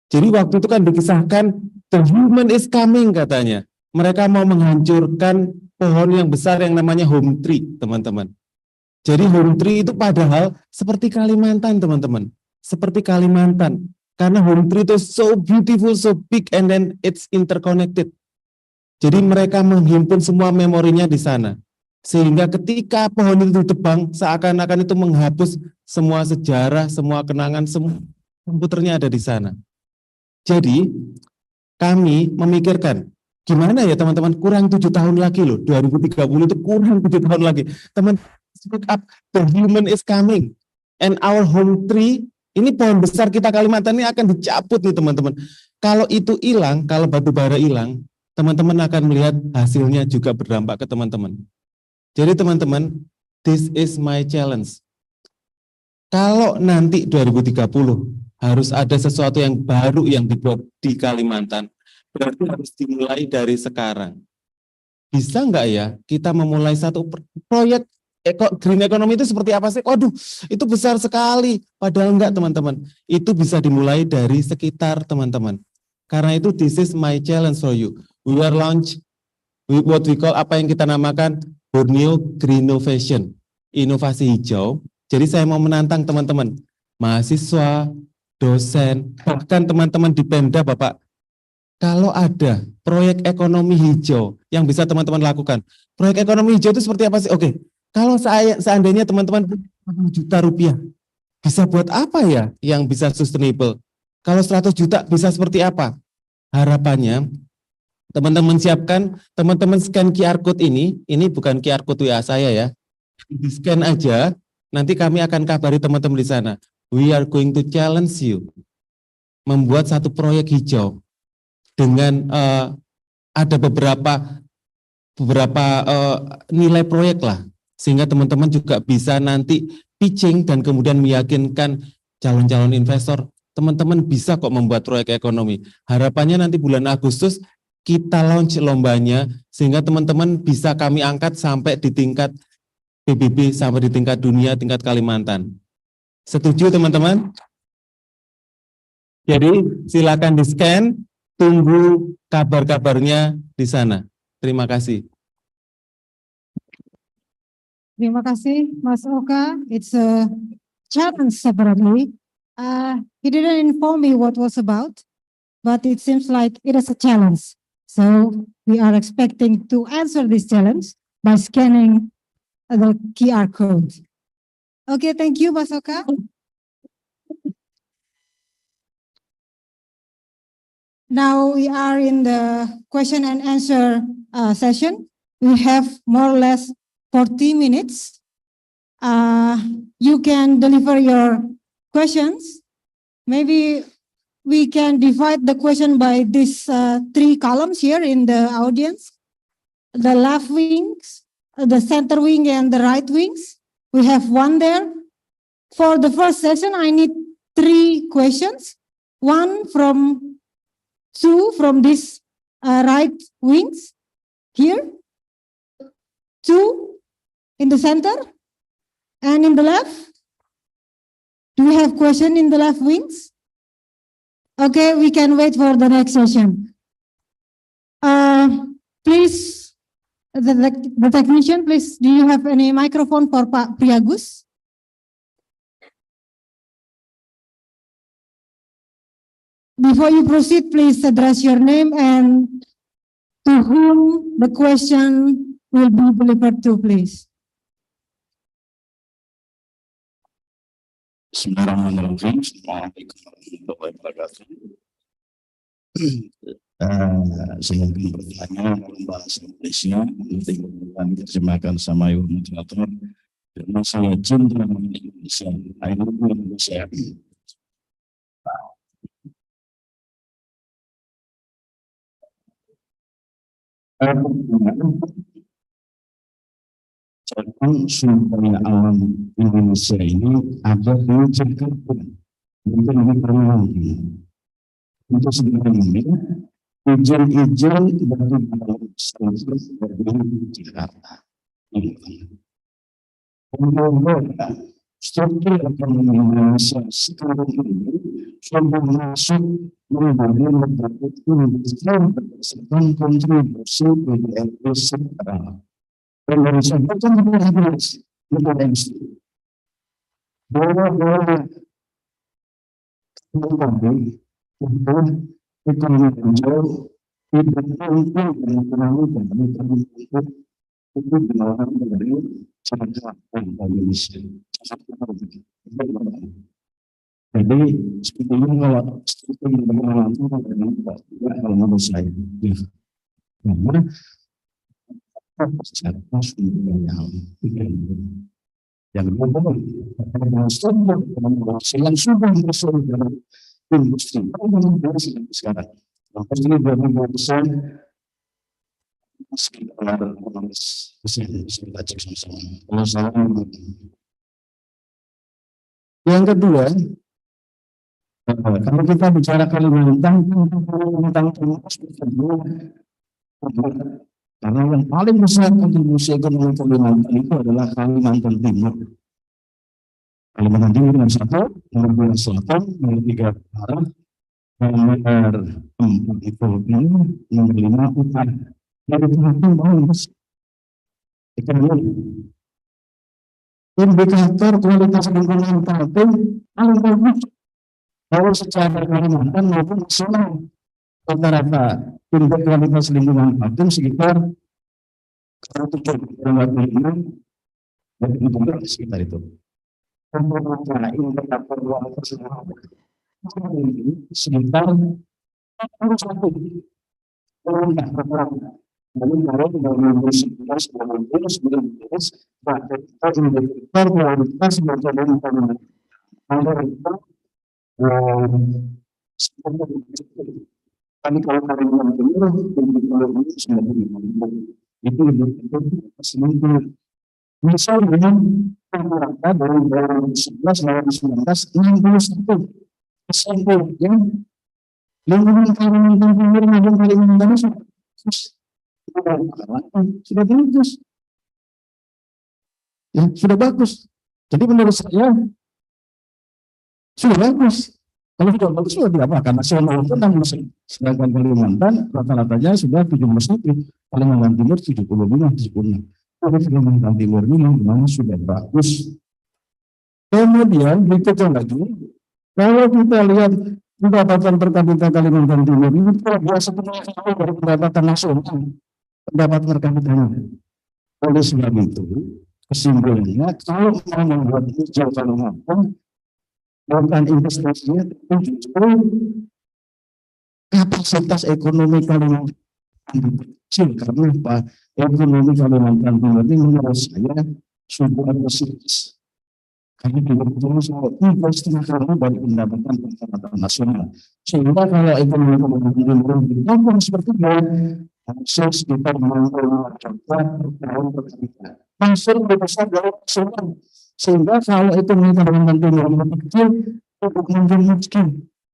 Jadi waktu itu kan dikisahkan, the human is coming katanya. Mereka mau menghancurkan pohon yang besar yang namanya home tree, teman-teman. Jadi home tree itu padahal seperti Kalimantan, teman-teman. Seperti Kalimantan. Karena home tree itu so beautiful, so big, and then it's interconnected. Jadi mereka menghimpun semua memorinya di sana. Sehingga ketika pohon itu ditebang, seakan-akan itu menghapus semua sejarah, semua kenangan, semua komputernya ada di sana. Jadi kami memikirkan, gimana ya teman-teman, kurang 7 tahun lagi loh, 2030 itu kurang 7 tahun lagi. Teman, speak up, the human is coming. And our home tree, ini pohon besar kita Kalimantan ini akan dicabut nih teman-teman. Kalau itu hilang, kalau batu bara hilang, teman-teman akan melihat hasilnya juga berdampak ke teman-teman. Jadi teman-teman, this is my challenge. Kalau nanti 2030 harus ada sesuatu yang baru yang dibuat di Kalimantan, Berarti harus dimulai dari sekarang. Bisa nggak ya kita memulai satu proyek green economy itu seperti apa sih? Waduh, itu besar sekali. Padahal enggak, teman-teman. Itu bisa dimulai dari sekitar teman-teman. Karena itu this is my challenge for you. We are launch what we call, apa yang kita namakan Borneo Green Innovation, inovasi hijau. Jadi saya mau menantang teman-teman, mahasiswa, dosen, bahkan teman-teman di Pemda, Bapak. Kalau ada proyek ekonomi hijau yang bisa teman-teman lakukan, proyek ekonomi hijau itu seperti apa sih? Oke, kalau seandainya teman-teman punya 1 juta rupiah, bisa buat apa ya yang bisa sustainable? Kalau 100 juta bisa seperti apa? Harapannya teman-teman siapkan, teman-teman scan QR code ini bukan QR code WA saya ya, di scan aja, nanti kami akan kabari teman-teman di sana. We are going to challenge you, membuat satu proyek hijau, dengan ada beberapa nilai proyek lah, sehingga teman-teman juga bisa nanti pitching dan kemudian meyakinkan calon-calon investor, teman-teman bisa kok membuat proyek ekonomi. Harapannya nanti bulan Agustus kita launch lombanya, sehingga teman-teman bisa kami angkat sampai di tingkat PBB, sampai di tingkat dunia, tingkat Kalimantan. Setuju teman-teman? Jadi silakan di-scan, tunggu kabar-kabarnya di sana. Terima kasih. Terima kasih, Mas Oka. It's a challenge separately. He didn't inform me what was about, but it seems like it is a challenge. So we are expecting to answer this challenge by scanning the QR code. Okay, thank you, Mas Oka. Now we are in the question and answer session. We have more or less 40 minutes. You can deliver your questions. Maybe we can divide the question by these 3 columns here in the audience. The left wings, the center wing, and the right wings. We have 1 there. For the first session, I need 3 questions. 2 from this right wings here, 2 in the center, and in the left. Do we have question in the left wings? Okay, we can wait for the next session. Please, the technician, please, do you have any microphone for Pak Priagus? Before you proceed, please address your name and to whom the question will be delivered to, please. Bismillahirrahmanirrahim. Assalamualaikum warahmatullahi wabarakatuh. Saya ingin bertanya dalam bahasa Indonesia, nanti kemudian diterjemahkan sama Ibu Moderator. Karena saya cinta dengan Indonesia, Indonesia. Tentang sumber daya alam Indonesia ini ada di Jakarta, mungkin ini pernah untuk sebenarnya izin dari Jakarta. Struktur ekonomi Indonesia sekarang ini sudah masuk menjadi lembaga industri berdasarkan kontribusi BDRP sekarang. Dan dari sebutan negara industri bahwa ekonomi hijau tidak penting dan ekonomi itu dilakukan dari Jakarta Indonesia. Jadi seperti ini kalau struktur negara itu kalau menurut saya, karena secara sumber daya alam yang sumber yang sudah masuk dalam industri sekarang pasti 20% sekitar bisa kita cek sama-sama. Kalau saya yang kedua, Kalau kita bicara Kalimantan, Kalimantan terus karena yang paling besar kontribusi ekonomi Kalimantan itu adalah Kalimantan Timur. Kalimantan Timur nomor 1, nomor 2 Selatan, nomor 3 Barat, nomor 4 itu nomor 5 Utara. Dari Kalimantan bagus ekonomi. Indikator kualitas lingkungan Kaltim paling bagus. Kalau secara Kalimantan maupun nasional, rata-rata indeks kualitas lingkungan Kaltim sekitar 175 dan itu sekitar itu. Rata-rata indikator kualitas lingkungan sekitar 41. Lalu kalau indikator kualitas lingkungan kami kalau Kalimantan Timur itu lebih misalnya rata dari 2011 2019 61 yang lingkungan Kalimantan Timur maupun Kalimantan sudah bagus ya, sudah bagus. Jadi menurut saya sudah bagus. Kalau sudah bagus sudah diapakan? Nasional itu 6%. Sedangkan Kalimantan rata-ratanya sudah 17%. Kalimantan Timur 75-76. Tapi Kalimantan Timur ini memang sudah bagus. Kemudian berikutnya lagi, kalau kita lihat pendapatan per kapita Kalimantan Timur ini biasa dari pendapatan nasional, pendapat per kapitanya. Oleh sebab itu, kesimpulannya kalau mau membuat hijau Kalimantan, bukan investasinya, justru kapasitas ekonomi Kalimantan kecil karena apa? Ekonomi Kalimantan Timur ini menurut saya sudah pesimis. Kami betul-betul soal 3,5 kali dari pendapatan rata-rata nasional. Sehingga kalau ekonomi Kalimantan Timur ditambah seperti itu, hasil sekitar 65 juta per tahun per kapita. Hasil lebih besar dari nasional. Sehingga kalau ekonomi Kalimantan Timur lebih kecil, untuk menjadi miskin,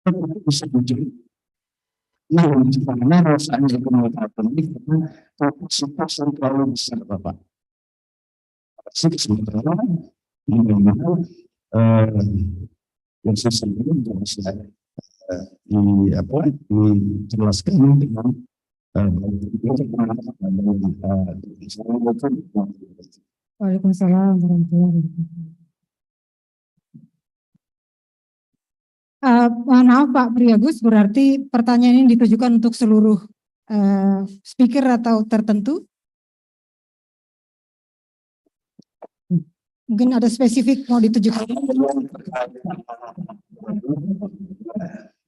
itu bisa menjadi. Nah, karena rasanya ekonomi Kalimantan ini karena kapasitas yang terlalu besar, Bapak. Sementara yang sisi ini bisa dijelaskan dengan Waalaikumsalam warahmatullahi wabarakatuh. Maaf Pak Priagus, berarti pertanyaan ini ditujukan untuk seluruh speaker atau tertentu? Mungkin ada spesifik mau ditujukan?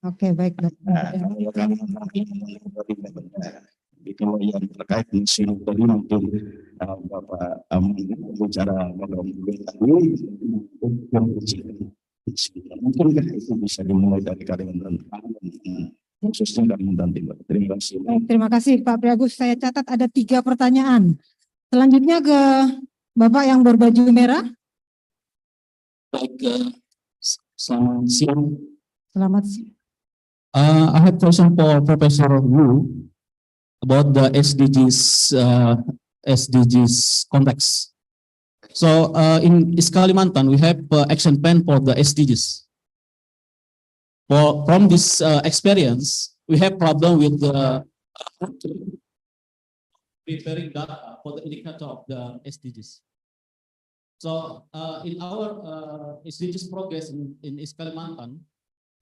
Oke, baik. Kalau yang terkait mesin tadi mungkin Bapak bicara mungkin itu bisa dimulai dari Kalimantan khususnya Kalimantan Timur. Terima kasih. Terima kasih Pak Priagus. Saya catat ada 3 pertanyaan. Selanjutnya ke Bapak yang berbaju merah. Baik, selamat siang. Selamat siang. I have question for Professor Wu about the SDGs complex. So in East Kalimantan, we have action plan for the SDGs. From this experience, we have problem with the preparing data for the indicator of the SDGs. So in our SDGs progress in East Kalimantan,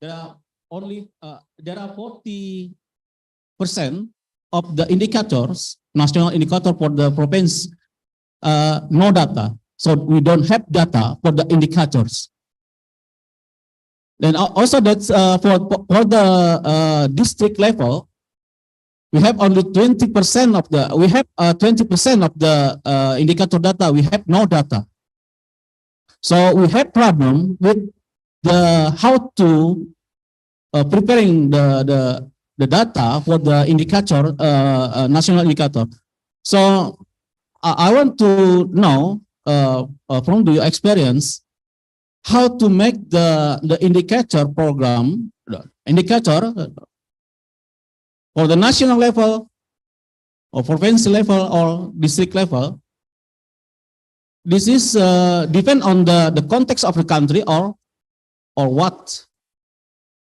there are 40% of the indicators, national indicator for the province, no data. So we don't have data for the indicators. Then also that's for the district level, we have only 20% of the, we have 20% of the indicator data, we have no data. So we have problem with the how to preparing the data for the indicator, national indicator. So I want to know from your experience, how to make the indicator program, the indicator for the national level or provincial level or district level. This is depend on the context of the country or what.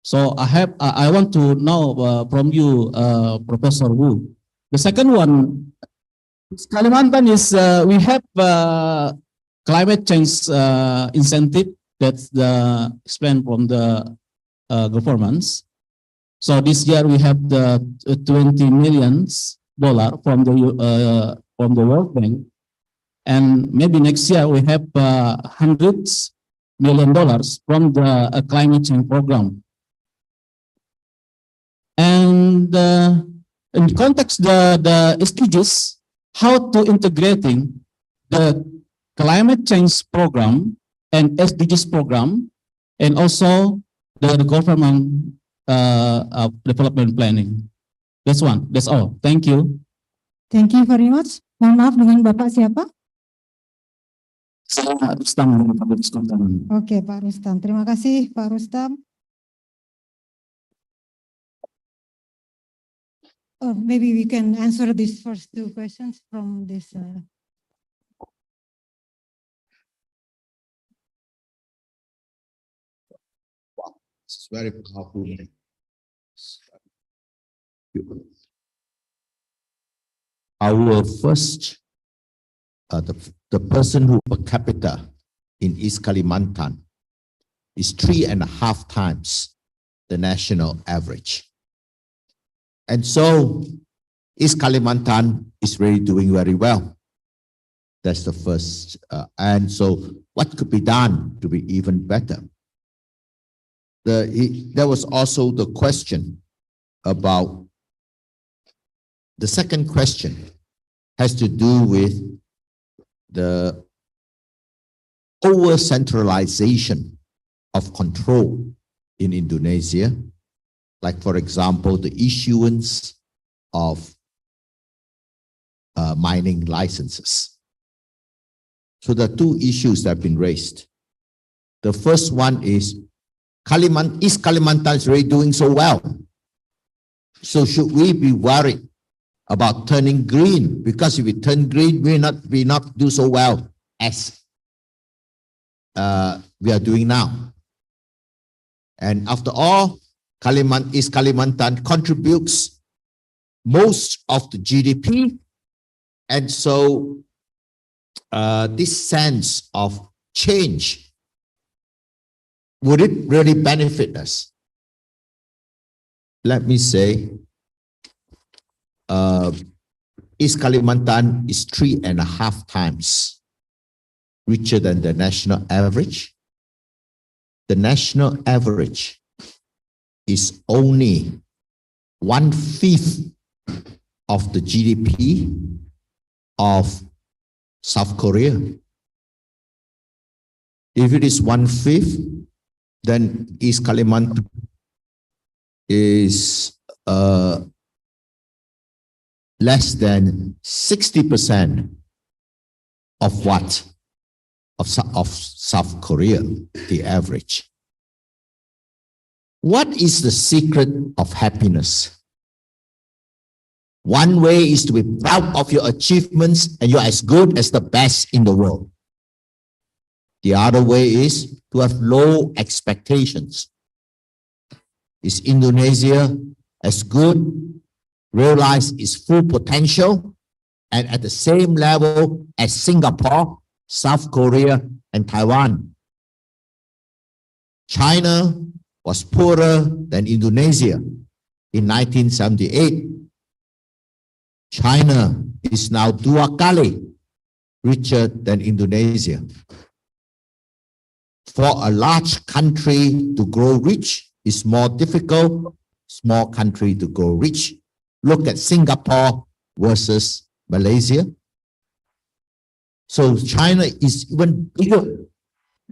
So I want to know from you, Professor Wu. The second one, Kalimantan is we have climate change incentive that's the explained from the governments. So this year we have the $20 million from the World Bank, and maybe next year we have $100 million from the climate change program. And in context the SDGs, how to integrating the climate change program and SDGs program, and also the government development planning. That's all. Thank you. Thank you very much. Mohon maaf, dengan Bapak siapa? Saya Rustam dari Fakultas Kehutanan. Oke, Pak Rustam. Terima kasih, Pak Rustam. Maybe we can answer these first two questions from this. It's very powerful. Our first, the person who per capita in East Kalimantan is 3.5 times the national average. And so East Kalimantan is really doing very well. That's the first. And so what could be done to be even better? There was also the question about, the second question has to do with the over-centralization of control in Indonesia. Like, for example, the issuance of mining licenses. So there are two issues that have been raised. The first one is East Kalimantan is really doing so well. So should we be worried about turning green? Because if we turn green, we not do so well as we are doing now. And after all, East Kalimantan contributes most of the GDP. And so this sense of change, would it really benefit us? Let me say, East Kalimantan is 3.5 times richer than the national average. The national average is only 1/5 of the GDP of South Korea. If it is 1/5, then East Kalimantan is less than 60% of what? Of South Korea, the average. What is the secret of happiness? One way is to be proud of your achievements and you're as good as the best in the world. The other way is to have low expectations. Is Indonesia as good? Realize its full potential and at the same level as Singapore, South Korea, and Taiwan. China was poorer than Indonesia in 1978. China is now 2 kali richer than Indonesia. For a large country to grow rich is more difficult, small country to grow rich. Look at Singapore versus Malaysia. So China is even bigger than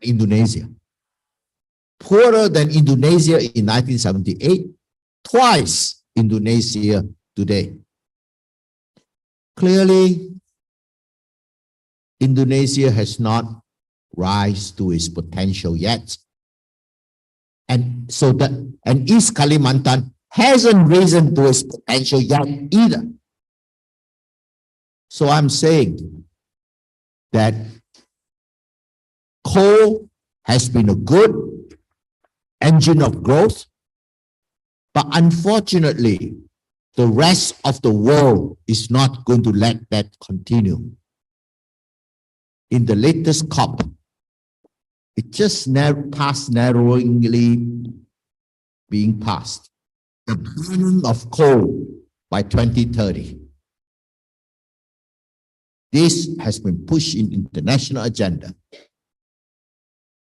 Indonesia. Poorer than Indonesia in 1978, twice Indonesia today. Clearly, Indonesia has not rise to its potential yet. And East Kalimantan hasn't risen to its potential yet either. So I'm saying that coal has been a good engine of growth, but unfortunately, the rest of the world is not going to let that continue. In the latest COP, it just passed narrowly being passed. The banning of coal by 2030. This has been pushed in international agenda.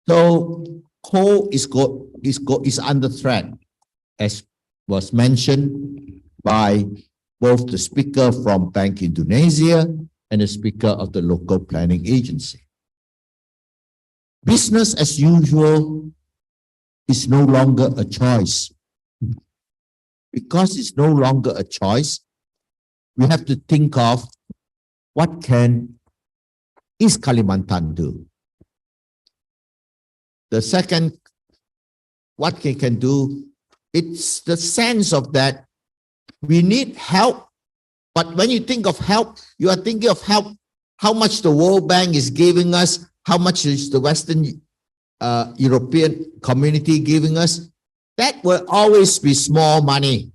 So coal is under threat, as was mentioned by both the speaker from Bank Indonesia and the speaker of the local planning agency. Business as usual is no longer a choice. Because it's no longer a choice, we have to think of what can East Kalimantan do. The second, what they can do, it's the sense of that we need help. But when you think of help, you are thinking of help, how much the World Bank is giving us, how much is the Western European community giving us. That will always be small money.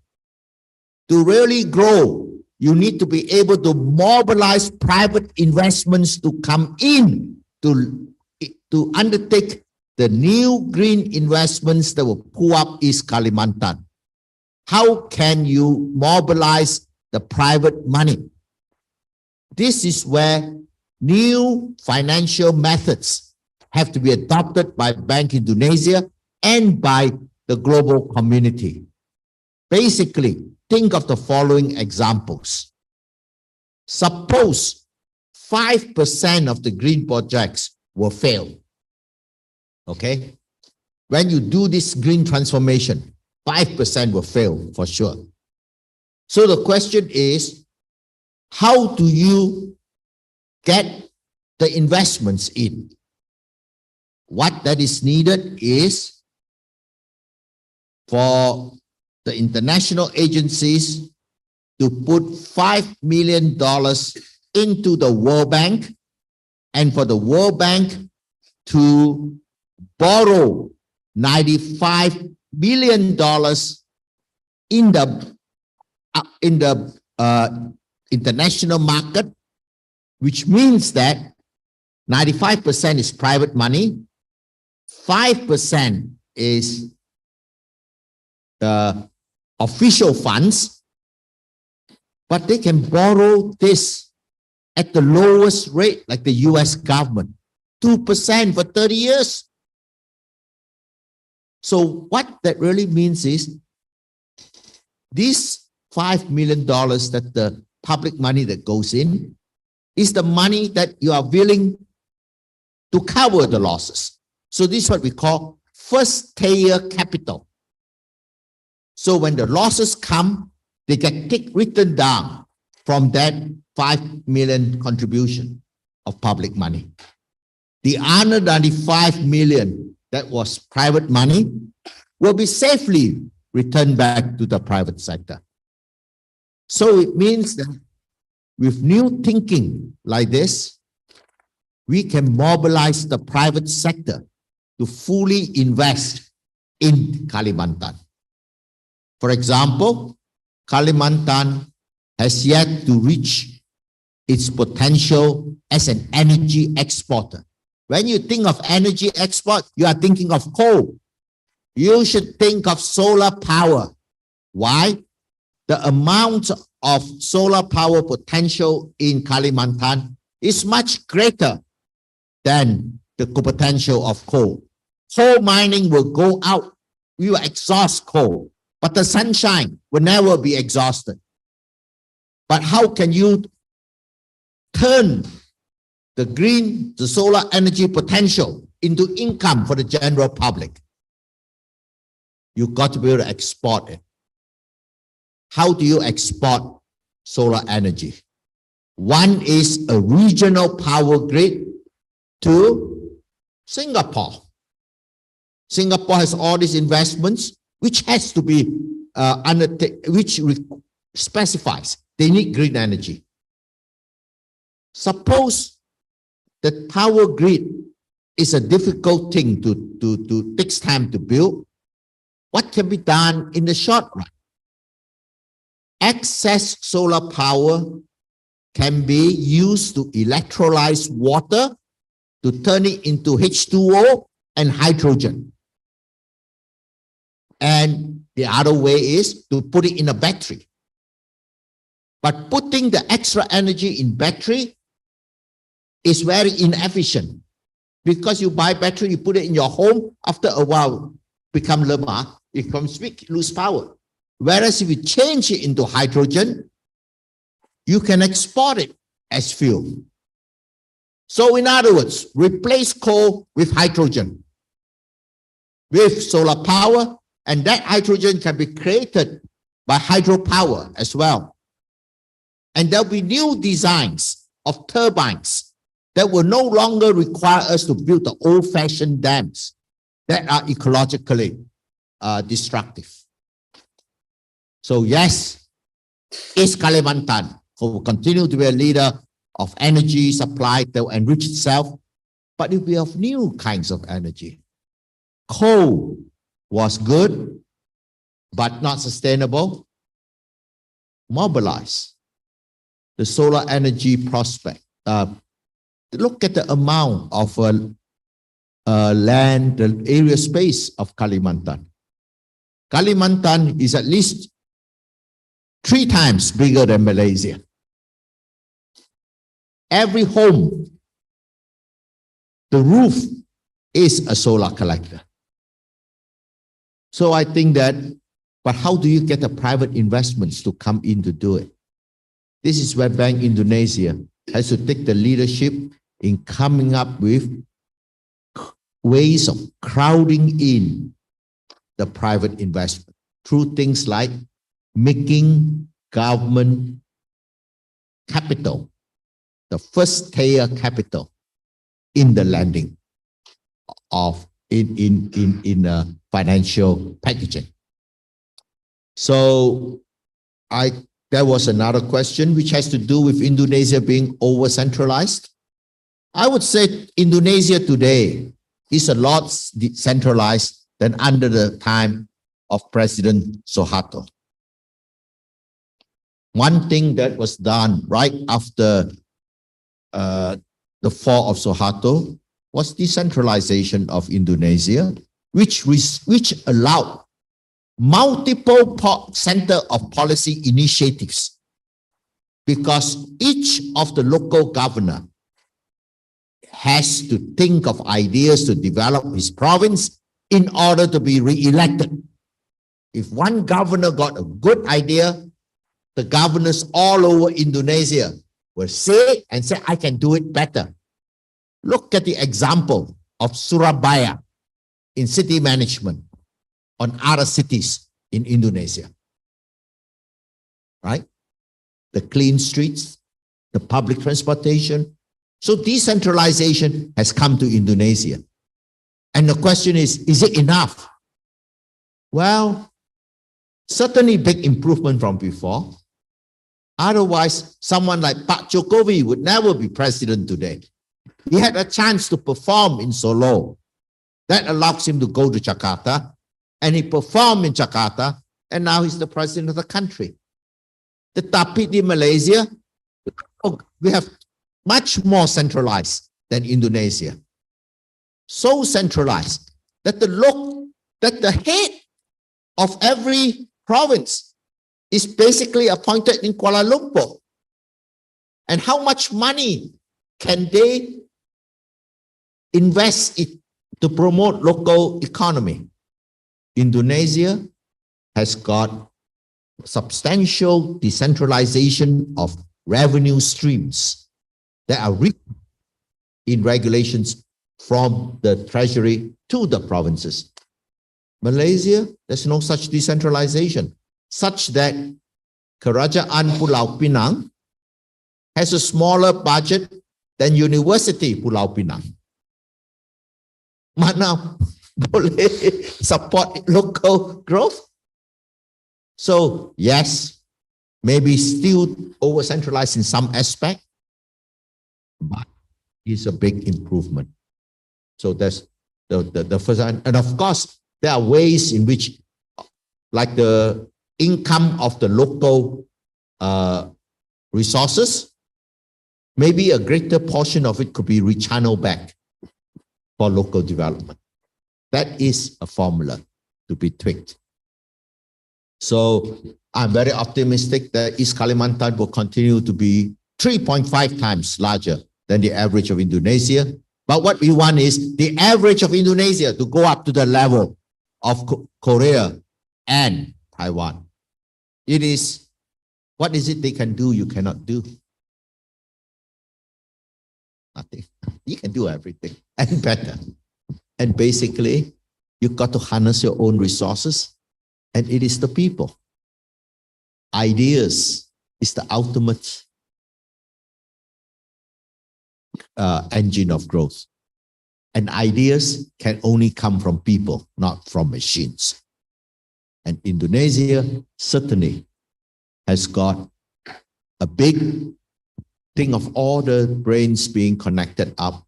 To really grow, you need to be able to mobilize private investments to come in to undertake the new green investments that will pull up East Kalimantan. How can you mobilize the private money? This is where new financial methods have to be adopted by Bank Indonesia and by the global community. Basically, think of the following examples. Suppose 5% of the green projects will fail. Okay? When you do this green transformation, 5% will fail for sure. So the question is, how do you get the investments in? What that is needed is for the international agencies to put $5 million into the World Bank, and for the World Bank to borrow $95 billion in the international market, which means that 95% is private money, 5% is the official funds, but they can borrow this at the lowest rate, like the US government, 2% for 30 years. So what that really means is this $5 million that the public money that goes in is the money that you are willing to cover the losses. So this is what we call first tier capital. So when the losses come, they get written down from that 5 million contribution of public money. The other 95 million that was private money will be safely returned back to the private sector. So it means that with new thinking like this, we can mobilize the private sector to fully invest in Kalimantan. For example, Kalimantan has yet to reach its potential as an energy exporter. When you think of energy export, you are thinking of coal. You should think of solar power. Why? The amount of solar power potential in Kalimantan is much greater than the potential of coal. Coal mining will go out. We will exhaust coal, but the sunshine will never be exhausted. But how can you turn the solar energy potential into income for the general public? You've got to be able to export it. How do you export solar energy? One is a regional power grid. Two, Singapore. Singapore has all these investments, which has to be specifies they need green energy. Suppose the power grid is a difficult thing to takes time to build. What can be done in the short run? Excess solar power can be used to electrolyze water to turn it into H2O and hydrogen. And the other way is to put it in a battery. But putting the extra energy in battery is very inefficient, because you buy battery, you put it in your home, after a while become lemah, it becomes weak, lose power. Whereas if you change it into hydrogen, you can export it as fuel. So in other words, replace coal with hydrogen, with solar power, and that hydrogen can be created by hydropower as well. And there'll be new designs of turbines that will no longer require us to build the old-fashioned dams that are ecologically destructive. So yes, East Kalimantan will continue to be a leader of energy supply that will enrich itself, but it will be of new kinds of energy. Coal was good, but not sustainable. Mobilize the solar energy prospect. Look at the amount of land, the area space of Kalimantan. Kalimantan is at least 3 times bigger than Malaysia. Every home, the roof is a solar collector. So I think that, but how do you get the private investments to come in to do it? This is where Bank Indonesia has to take the leadership in coming up with ways of crowding in the private investment through things like making government capital the first tier capital in the lending of in financial packaging. So there was another question which has to do with Indonesia being over centralized. I would say Indonesia today is a lot centralized than under the time of President Suharto. One thing that was done right after the fall of Suharto was decentralization of Indonesia, which allowed multiple center of policy initiatives, because each of the local governor has to think of ideas to develop his province in order to be re-elected. If one governor got a good idea, the governors all over Indonesia will say and say, I can do it better. Look at the example of Surabaya in city management on other cities in Indonesia. Right? The clean streets, the public transportation. So decentralization has come to Indonesia. And the question is it enough? Well, certainly big improvement from before. Otherwise, someone like Pak Jokowi would never be president today. He had a chance to perform in Solo. That allows him to go to Jakarta, and he performed in Jakarta, and now he's the president of the country. Tetapi di Malaysia, we have much more centralized than Indonesia. So centralized that the head of every province is basically appointed in Kuala Lumpur. And how much money can they invest to promote local economy? Indonesia has got substantial decentralization of revenue streams that are in regulations from the treasury to the provinces. Malaysia, there's no such decentralization, such that Kerajaan Pulau Pinang has a smaller budget than University Pulau Pinang. Mana boleh support local growth? So yes, maybe still over-centralized in some aspect, but it's a big improvement. So that's the first, and of course, there are ways in which, like the income of the local resources, maybe a greater portion of it could be rechanneled back for local development. That is a formula to be tweaked. So I'm very optimistic that East Kalimantan will continue to be 3.5 times larger than the average of Indonesia. But what we want is the average of Indonesia to go up to the level of Korea and Taiwan. It is, what is it they can do you cannot do? Nothing. You can do everything and better. And basically, you've got to harness your own resources, and it is the people. Ideas is the ultimate engine of growth. And ideas can only come from people, not from machines. And Indonesia certainly has got a big thing of all the brains being connected up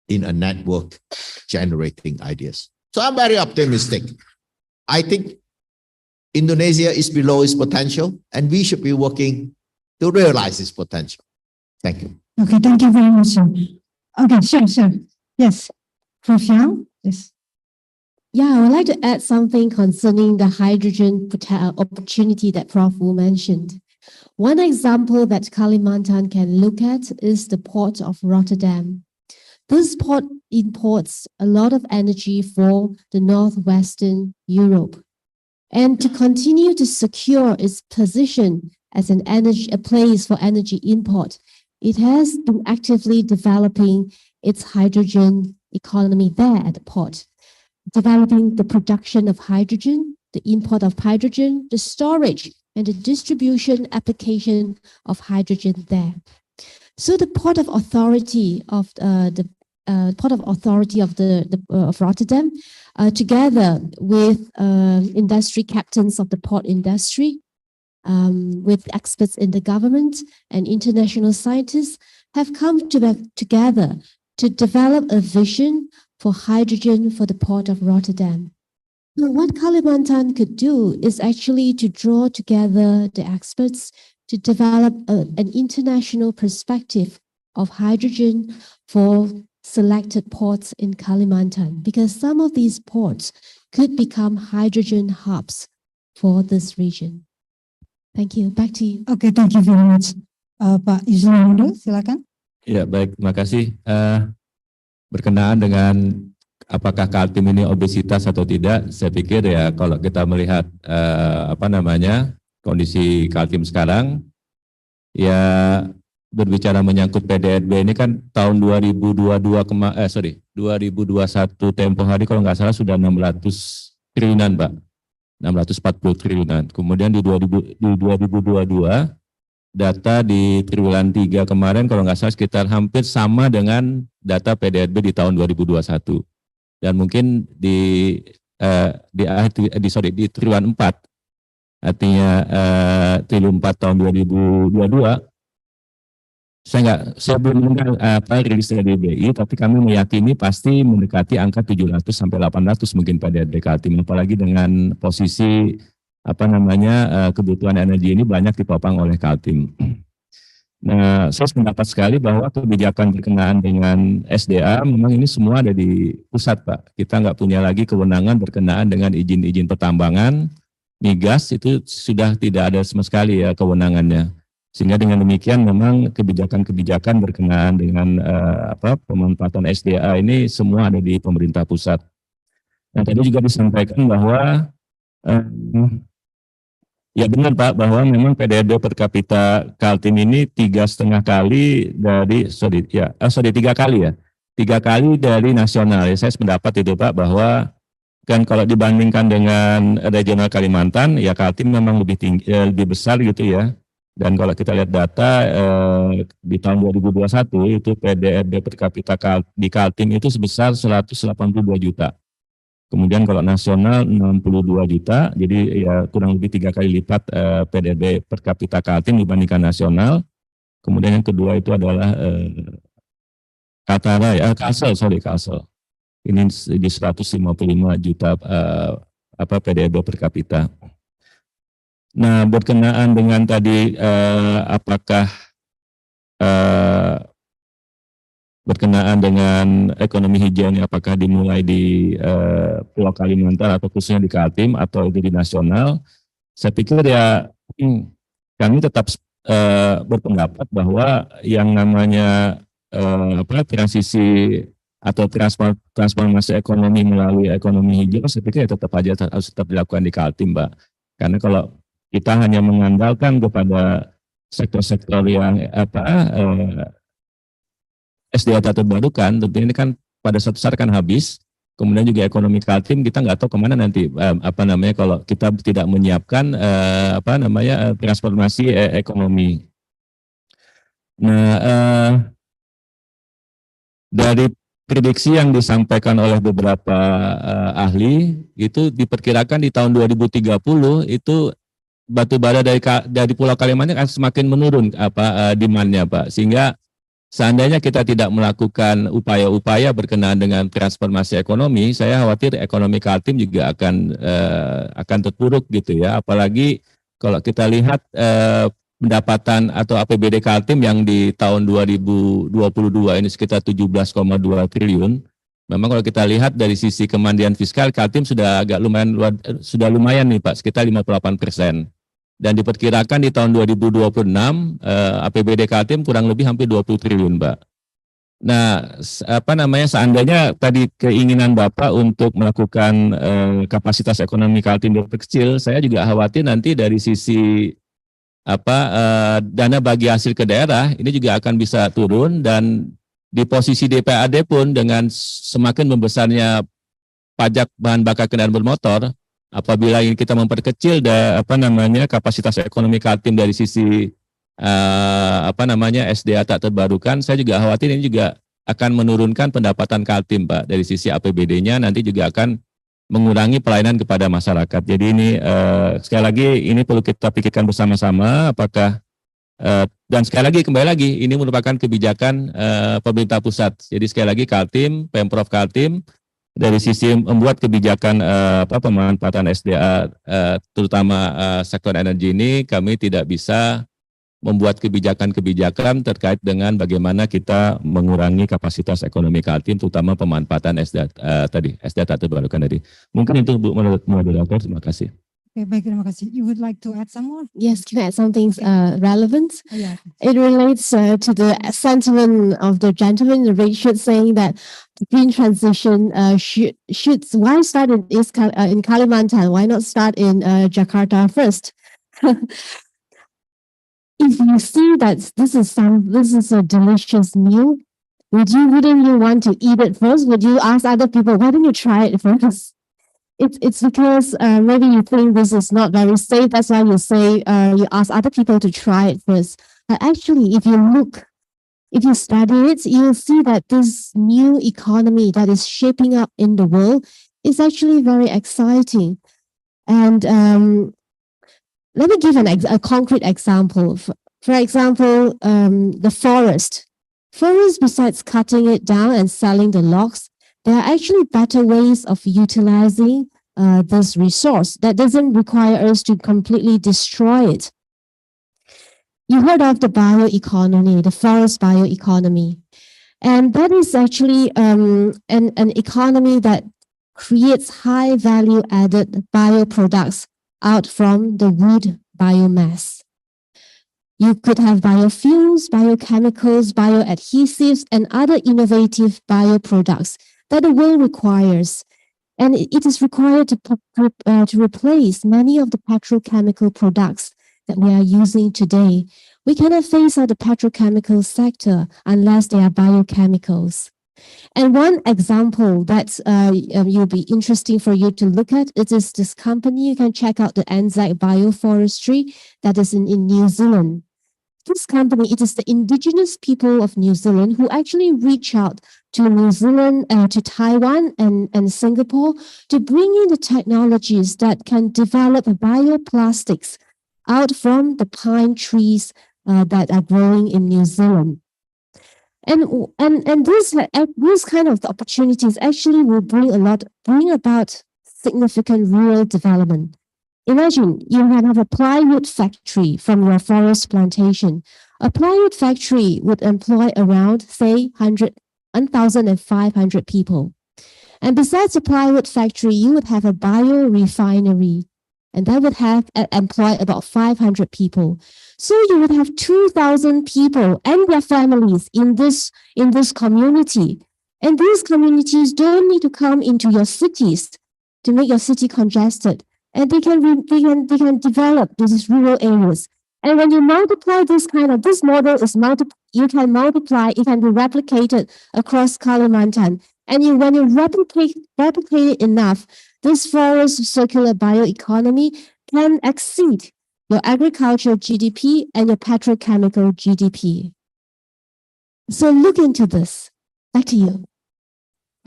in a network generating ideas. So I'm very optimistic. I think Indonesia is below its potential, and we should be working to realize its potential. Thank you. Okay, thank you very much, sir. Okay, sure. Yes. Prof. Yang? Yes. Yeah, I would like to add something concerning the hydrogen opportunity that Prof. Wu mentioned. One example that Kalimantan can look at is the port of Rotterdam. This port imports a lot of energy for the northwestern Europe. And to continue to secure its position as a place for energy import, it has been actively developing its hydrogen economy there at the port, developing the production of hydrogen, the import of hydrogen, the storage and the distribution application of hydrogen there. So the port of authority of Rotterdam, together with industry captains of the port industry, with experts in the government and international scientists, have come together to develop a vision for hydrogen for the port of Rotterdam. So what Kalimantan could do is actually to draw together the experts to develop an international perspective of hydrogen for selected ports in Kalimantan, because some of these ports could become hydrogen hubs for this region. Thank you. Back to you. Okay, thank you very much. Pak Yusuf, silakan. Ya, baik, terima kasih. Berkenaan dengan apakah Kaltim ini obesitas atau tidak, saya pikir ya kalau kita melihat kondisi Kaltim sekarang, ya berbicara menyangkut PDRB ini kan tahun 2021 tempo hari kalau nggak salah sudah 600 triliunan, Pak. 640 triliunan. Kemudian di 2022 data di triwulan 3 kemarin kalau nggak salah sekitar hampir sama dengan data PDRB di tahun 2021. Dan mungkin di triwulan 4, artinya triwulan 4 tahun 2022, saya belum mendengar rilis dari BI, tapi kami meyakini pasti mendekati angka 700 sampai 800 mungkin pada Kaltim, apalagi dengan posisi kebutuhan energi ini banyak ditopang oleh Kaltim. Nah, saya sependapat sekali bahwa kebijakan berkenaan dengan SDA memang ini semua ada di pusat, Pak. Kita nggak punya lagi kewenangan berkenaan dengan izin-izin pertambangan, migas itu sudah tidak ada sama sekali ya kewenangannya. Sehingga dengan demikian memang kebijakan-kebijakan berkenaan dengan pemanfaatan SDA ini semua ada di pemerintah pusat. Nah, tadi juga disampaikan bahwa ya benar Pak, bahwa memang PDRB per kapita Kaltim ini 3,5 kali dari 3 kali ya. 3 kali dari nasional. Ya, saya sependapat itu Pak, bahwa kan kalau dibandingkan dengan regional Kalimantan, ya Kaltim memang lebih tinggi, lebih besar gitu ya. Dan kalau kita lihat data di tahun 2021 itu PDRB per kapita di Kaltim itu sebesar 182 juta. Kemudian kalau nasional 62 juta, jadi ya kurang lebih 3 kali lipat PDRB per kapita Kaltim dibandingkan nasional. Kemudian yang kedua itu adalah Kalsel. Ini di 155 juta PDRB per kapita. Nah, berkenaan dengan tadi apakah berkenaan dengan ekonomi hijau ini apakah dimulai di Pulau Kalimantan atau khususnya di Kaltim atau itu di nasional, saya pikir ya kami tetap berpendapat bahwa yang namanya transisi atau transformasi ekonomi melalui ekonomi hijau, saya pikir ya tetap dilakukan di Kaltim, Mbak. Karena kalau kita hanya mengandalkan kepada sektor-sektor yang SDA tak terbarukan, tentunya ini kan pada suatu saat kan habis. Kemudian juga ekonomi Kaltim kita nggak tahu kemana nanti kalau kita tidak menyiapkan transformasi ekonomi. Nah, dari prediksi yang disampaikan oleh beberapa ahli itu diperkirakan di tahun 2030 itu batu bara dari Pulau Kalimantan akan semakin menurun demand-nya, Pak. Sehingga seandainya kita tidak melakukan upaya-upaya berkenaan dengan transformasi ekonomi, saya khawatir ekonomi Kaltim juga akan terpuruk gitu ya. Apalagi kalau kita lihat pendapatan atau APBD Kaltim yang di tahun 2022 ini sekitar 17,2 triliun. Memang kalau kita lihat dari sisi kemandirian fiskal, Kaltim sudah lumayan nih Pak, sekitar 58%. Dan diperkirakan di tahun 2026 APBD Kaltim kurang lebih hampir 20 triliun, Mbak. Nah, seandainya tadi keinginan Bapak untuk melakukan kapasitas ekonomi Kaltim diperkecil, saya juga khawatir nanti dari sisi dana bagi hasil ke daerah ini juga akan bisa turun, dan di posisi DPAD pun dengan semakin membesarnya pajak bahan bakar kendaraan bermotor, apabila ingin kita memperkecil kapasitas ekonomi Kaltim dari sisi SDA tak terbarukan, saya juga khawatir ini juga akan menurunkan pendapatan Kaltim, Pak. Dari sisi APBD-nya nanti juga akan mengurangi pelayanan kepada masyarakat. Jadi ini sekali lagi ini perlu kita pikirkan bersama-sama apakah dan sekali lagi kembali lagi ini merupakan kebijakan pemerintah pusat. Jadi sekali lagi Kaltim, Pemprov Kaltim dari sisi membuat kebijakan pemanfaatan SDA terutama sektor energi ini, kami tidak bisa membuat kebijakan-kebijakan terkait dengan bagaimana kita mengurangi kapasitas ekonomi Kaltim, terutama pemanfaatan SDA SDA tak terbarukan tadi. Mungkin itu Bu moderator, terima kasih. Okay, baik, terima kasih. You would like to add some more? Yes, can I add something relevant? Oh, yeah. It relates to the sentiment of the gentleman in the red shirt saying that the green transition should why start in Kalimantan? Why not start in Jakarta first? If you see that this is a delicious meal, wouldn't you want to eat it first? Would you ask other people, why don't you try it first? It's because maybe you think this is not very safe. That's why you say you ask other people to try it first. But actually, if you study it, you'll see that this new economy that is shaping up in the world is actually very exciting. And let me give a concrete example. For example, the forest. Forest, besides cutting it down and selling the logs, there are actually better ways of utilizing this resource that doesn't require us to completely destroy it. You heard of the bioeconomy, the forest bioeconomy. And that is actually an economy that creates high value added bioproducts out from the wood biomass. You could have biofuels, biochemicals, bioadhesives, and other innovative bioproducts that the world requires. And it is required to replace many of the petrochemical products that we are using today. We cannot phase out the petrochemical sector unless they are biochemicals. And one example that will be interesting for you to look at, it is this company. You can check out the Anzac Bioforestry that is in New Zealand. this company, it is the indigenous people of New Zealand who actually reach out to New Zealand, to Taiwan and Singapore to bring in the technologies that can develop bioplastics out from the pine trees that are growing in New Zealand. And this kind of opportunities actually will bring about significant rural development. Imagine you have a plywood factory from your forest plantation. A plywood factory would employ around, say, 1,500 people. And besides a plywood factory, you would have a biorefinery, and that would have employ about 500 people. So you would have 2,000 people and their families in this community. And these communities don't need to come into your cities to make your city congested. And they can develop these rural areas. And when you multiply this model you can multiply, it can be replicated across Kalimantan. And when you replicate it enough, this forest circular bioeconomy can exceed your agricultural GDP and your petrochemical GDP. So look into this. Back to you.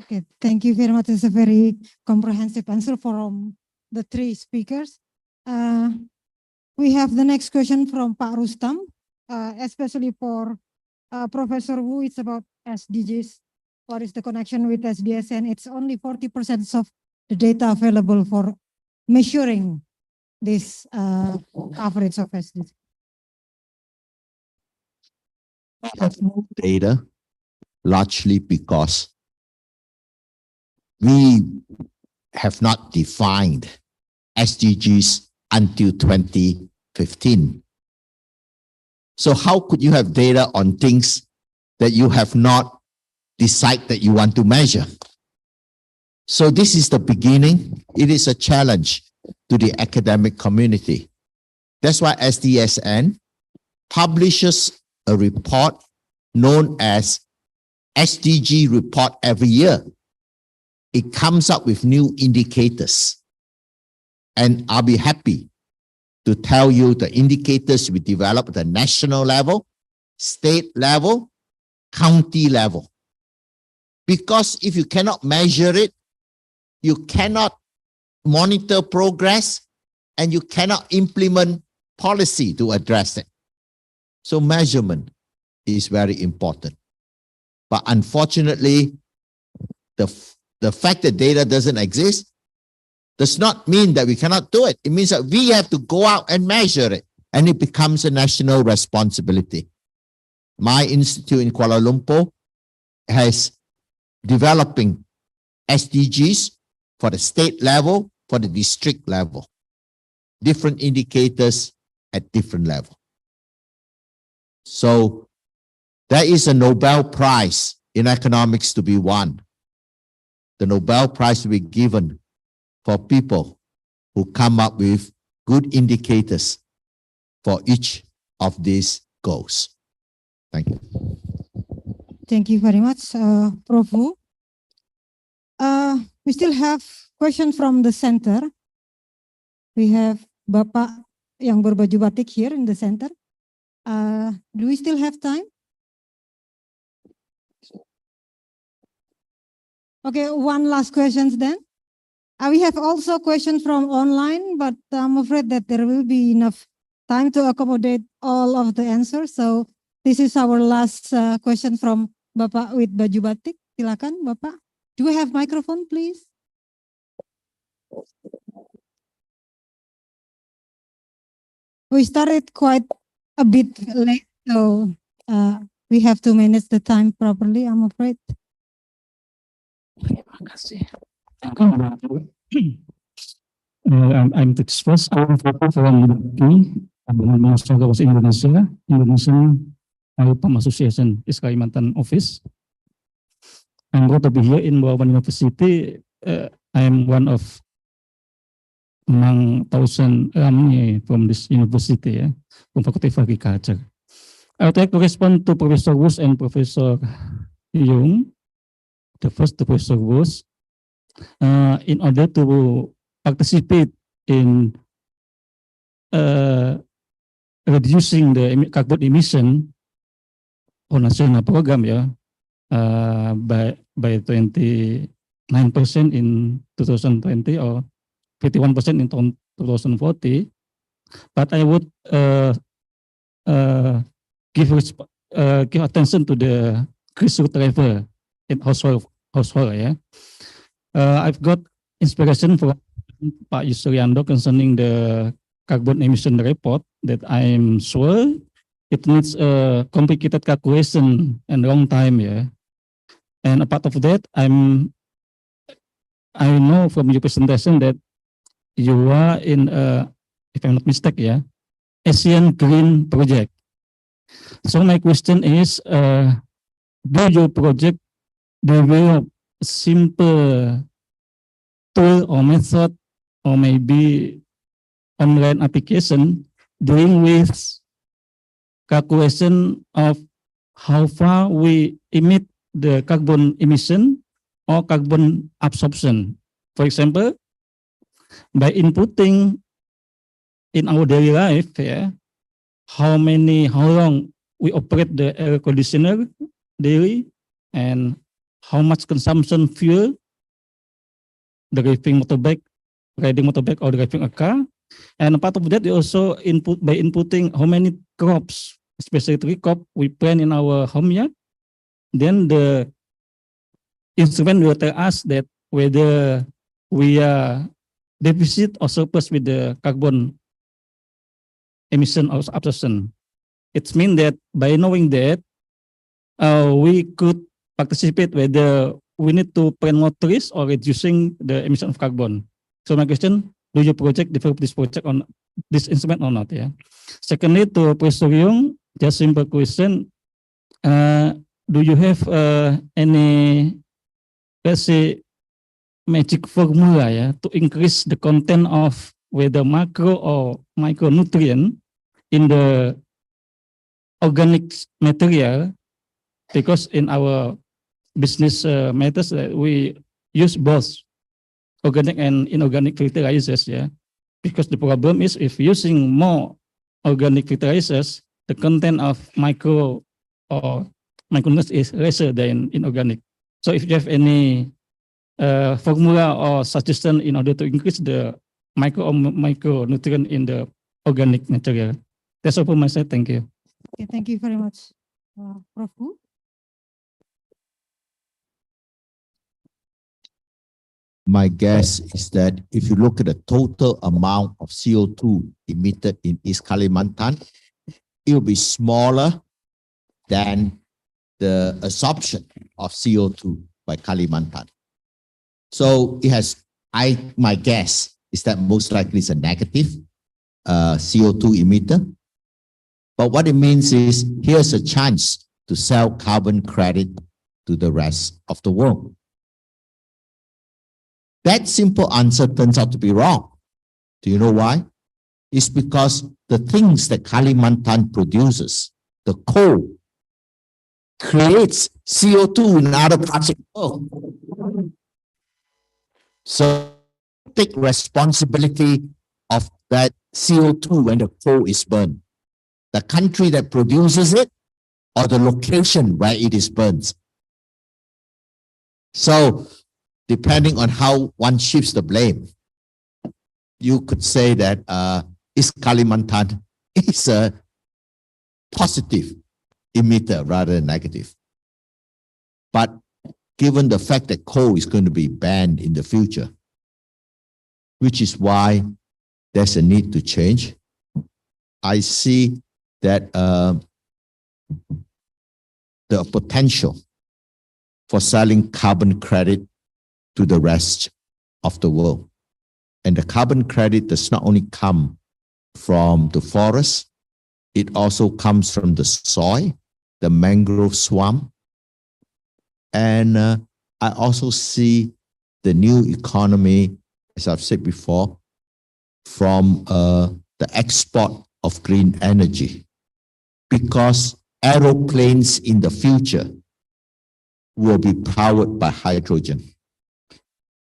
Okay, thank you very much. It's a very comprehensive answer from the three speakers. We have the next question from Pak Rustam, especially for Professor Wu. It's about SDGs. What is the connection with SDS? And it's only 40% of the data available for measuring this coverage of SDGs. We have no data largely because we have not defined SDGs until 2015. So how could you have data on things that you have not decided that you want to measure? So this is the beginning. It is a challenge to the academic community. That's why SDSN publishes a report known as SDG report every year. It comes up with new indicators. And I'll be happy to tell you the indicators we develop at the national level, state level, county level. Because if you cannot measure it, you cannot monitor progress, and you cannot implement policy to address it. So measurement is very important. But unfortunately, the fact that data doesn't exist does not mean that we cannot do it. It means that we have to go out and measure it, and it becomes a national responsibility. My institute in Kuala Lumpur has developing SDGs for the state level, for the district level, different indicators at different level. So there is a Nobel Prize in economics to be won. The Nobel Prize will be given for people who come up with good indicators for each of these goals. Thank you. Thank you very much, Prof. Wu. We still have questions from the center. We have Bapak yang berbaju batik here in the center. Do we still have time? Okay, one last question then. We have also questions from online, but I'm afraid that there will be enough time to accommodate all of the answers. So this is our last question from Bapak with baju batik. Silakan, Bapak. Do we have microphone, please? We started quite a bit late, so we have to manage the time properly, I'm afraid. Terima kasih. I'm express our photo from Mahasiswa Bahasa Indonesia, Indonesian Alpam Association, is Kalimantan office. I'm going to be here in Mulawarman University. I am one of among 1,000 alumni from this university, from Faculty of Agriculture. I would like to respond to Professor Wus and Professor Yung. The first, Professor Wus, in order to participate in reducing the carbon emission on national program ya by 29% in 2020 or 51% in 2040. But I would give attention to the grassroots level in household ya. I've got inspiration from Pak Yusriando concerning the carbon emission report that I'm sure it needs a complicated calculation and long time yeah. And a part of that, I know from your presentation that you are in if I'm not mistaken, yeah, Asian Green Project. So my question is, do your project develop simple tool or method or maybe online application dealing with calculation of how far we emit the carbon emission or carbon absorption? For example, by inputting in our daily life, yeah, how long we operate the air conditioner daily and how much consumption fuel riding motorbike or driving a car. And part of that, you also by inputting how many crops, especially tree crop, we plant in our home yard. Then the instrument will tell us that whether we are deficit or surplus with the carbon emission or absorption. It means that by knowing that, we could participate whether we need to plant more trees or reducing the emission of carbon. So my question, do your project develop this project on this instrument or not? Yeah. Secondly, to Professor Yung, just simple question. Do you have any, let's say, magic formula yeah, to increase the content of whether macro or micronutrient in the organic material? Because in our business methods, we use both organic and inorganic fertilizers. Yeah, because the problem is if using more organic fertilizers, the content of micro or micronutrients is lesser than inorganic. So if you have any formula or suggestion in order to increase the micro or micronutrient in the organic material. That's all from my side. Thank you. Okay, thank you very much, Prof. Wu. My guess is that if you look at the total amount of CO2 emitted in East Kalimantan, it will be smaller than the absorption of CO2 by Kalimantan. So it has, my guess is that most likely it's a negative CO2 emitter. But what it means is here's a chance to sell carbon credit to the rest of the world. That simple answer turns out to be wrong. Do you know why? It's because the things that Kalimantan produces, the coal, creates CO2 in other parts of the world. So take responsibility of that CO2 when the coal is burned. The country that produces it or the location where it is burned. So depending on how one shifts the blame, you could say that East Kalimantan is a positive emitter rather than negative. But given the fact that coal is going to be banned in the future, which is why there's a need to change, I see that the potential for selling carbon credit to the rest of the world. And the carbon credit does not only come from the forest, it also comes from the soil, the mangrove swamp. And I also see the new economy, as I've said before, from the export of green energy. Because aeroplanes in the future will be powered by hydrogen.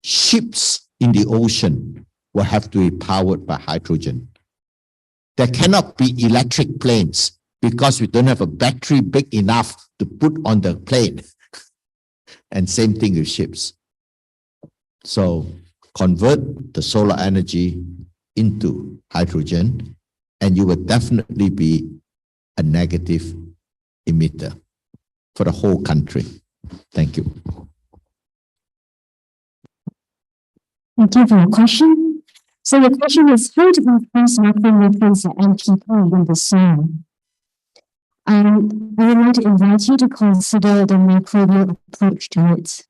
Ships in the ocean will have to be powered by hydrogen. There cannot be electric planes because we don't have a battery big enough to put on the plane. And same thing with ships. So convert the solar energy into hydrogen, and you will definitely be a negative emitter for the whole country. Thank you. Thank you for your question. So the question is how to increase macronutrients and NPK in the soil. I would like to invite you to consider the microbial approach to it.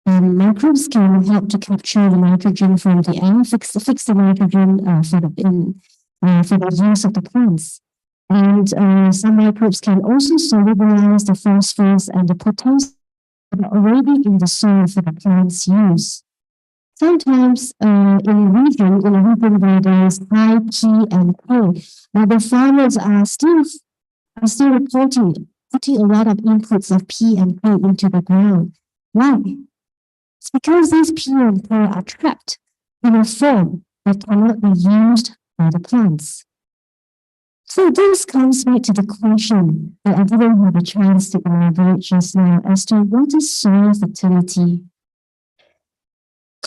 Microbes can help to capture the nitrogen from the air, fix the nitrogen for the use of the plants. And some microbes can also solubilize the phosphorus and the potassium already in the soil for the plants' use. Sometimes in a region where there is high P and K, but the farmers are still putting a lot of inputs of P and K into the ground. Why? It's because these P and K are trapped in a form that cannot be used by the plants. So this comes back to the question that I didn't have a chance to elaborate just now as to what is soil fertility.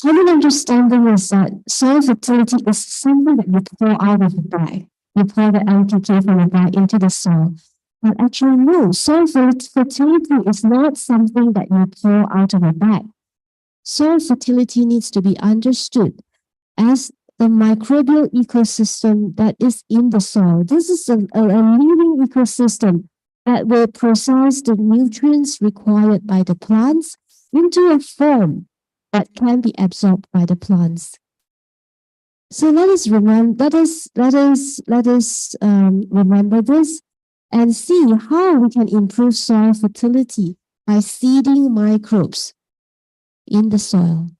Common understanding is that soil fertility is something that you pour out of the bag. You pour the NPK from the bag into the soil. But actually, no, soil fertility is not something that you pour out of a bag. Soil fertility needs to be understood as the microbial ecosystem that is in the soil. This is a living ecosystem that will process the nutrients required by the plants into a form that can be absorbed by the plants. So let us remember this and see how we can improve soil fertility by seeding microbes in the soil.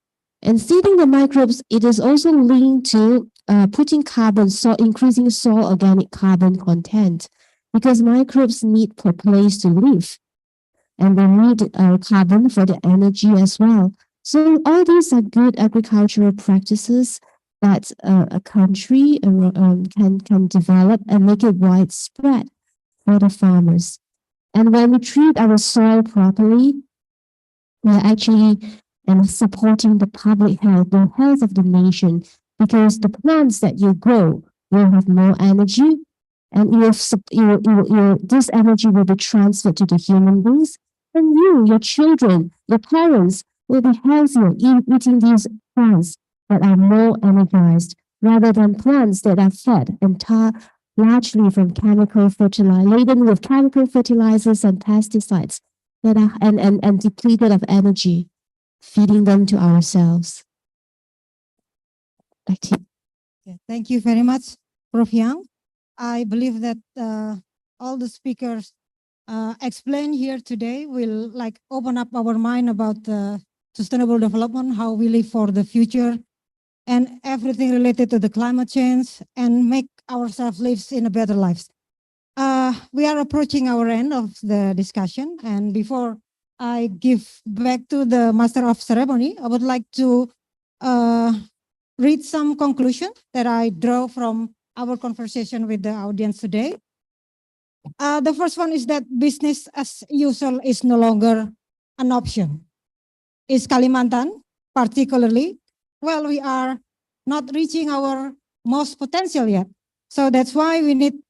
And seeding the microbes, it is also linked to putting carbon, so increasing soil organic carbon content, because microbes need a place to live, and they need carbon for the energy as well. So all these are good agricultural practices that a country can develop and make it widespread for the farmers. And when we treat our soil properly, we're actually supporting the public health, the health of the nation, because the plants that you grow will have more energy, and this energy will be transferred to the human beings, and you, your children, your parents will be healthier eating these plants that are more energized, rather than plants that are fed and largely from laden with chemical fertilizers and pesticides that are and depleted of energy, feeding them to ourselves. Back to you. Thank you very much, Prof. Yang. I believe that all the speakers explained here today will open up our mind about sustainable development, how we live for the future, and everything related to the climate change, and make ourselves live in a better life. We are approaching our end of the discussion, and before I give back to the Master of Ceremony, I would like to read some conclusion that I draw from our conversation with the audience today. The first one is that business as usual is no longer an option. Is Kalimantan particularly? Well, we are not reaching our most potential yet. So that's why we need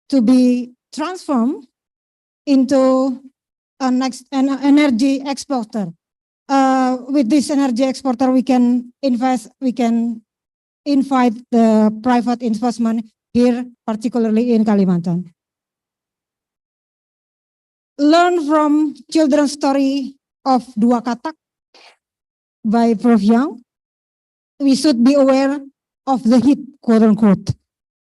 to be transformed into an energy exporter. With this energy exporter, we can invest, we can invite the private investment here, particularly in Kalimantan. Learn from children's story of Dua Katak by Prof. Yang. We should be aware of the heat, quote unquote.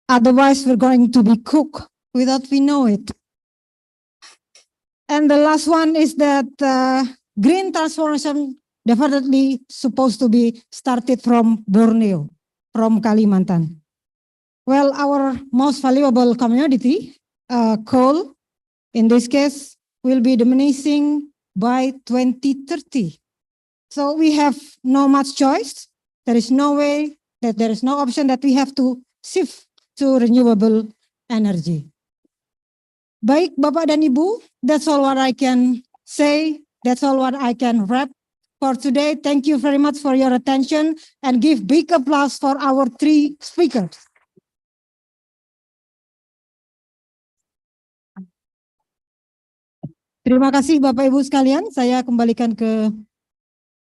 Otherwise, we're going to be cooked without we know it. And the last one is that green transformation definitely supposed to be started from Borneo, from Kalimantan. Well, our most valuable commodity, coal, in this case, will be diminishing by 2030. So we have no much choice. There is no way, that there is no option that we have to shift to renewable energy. Baik Bapak dan Ibu, that's all what I can say. That's all what I can wrap for today. Thank you very much for your attention and give big applause for our three speakers. Terima kasih Bapak Ibu sekalian. Saya kembalikan ke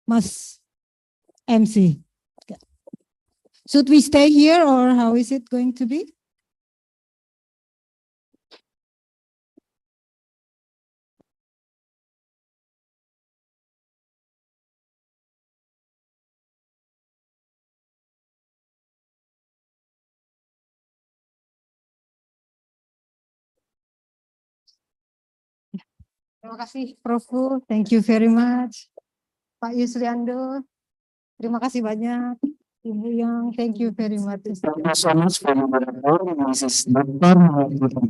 Mas MC. Should we stay here or how is it going to be? Terima kasih Prof. Thank you very much. Pak Yusriando, terima kasih banyak. Ibu Yang, thank you very much. Thank you so much for your report, Mrs. Dr.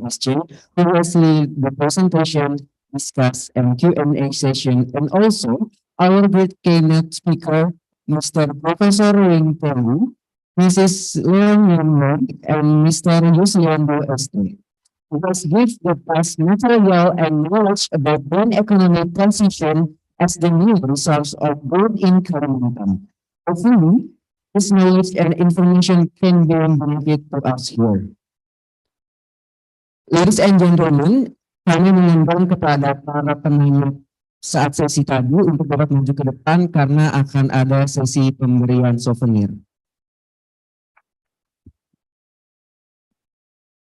SJ, who has led the presentation, discuss, and Q&A session, and also our great keynote speaker, Mr. Professor Wing Pelu, Mrs. Leon and Mr. Yusliando ST. Who has given the past material and knowledge about green economic transition as the new resource of growth in Kalimantan. Hopefully, this knowledge and information can be of benefit to us here. Ladies and gentlemen, kami mengundang kepada para penanya saat sesi tadi untuk dapat maju ke depan karena akan ada sesi pemberian souvenir.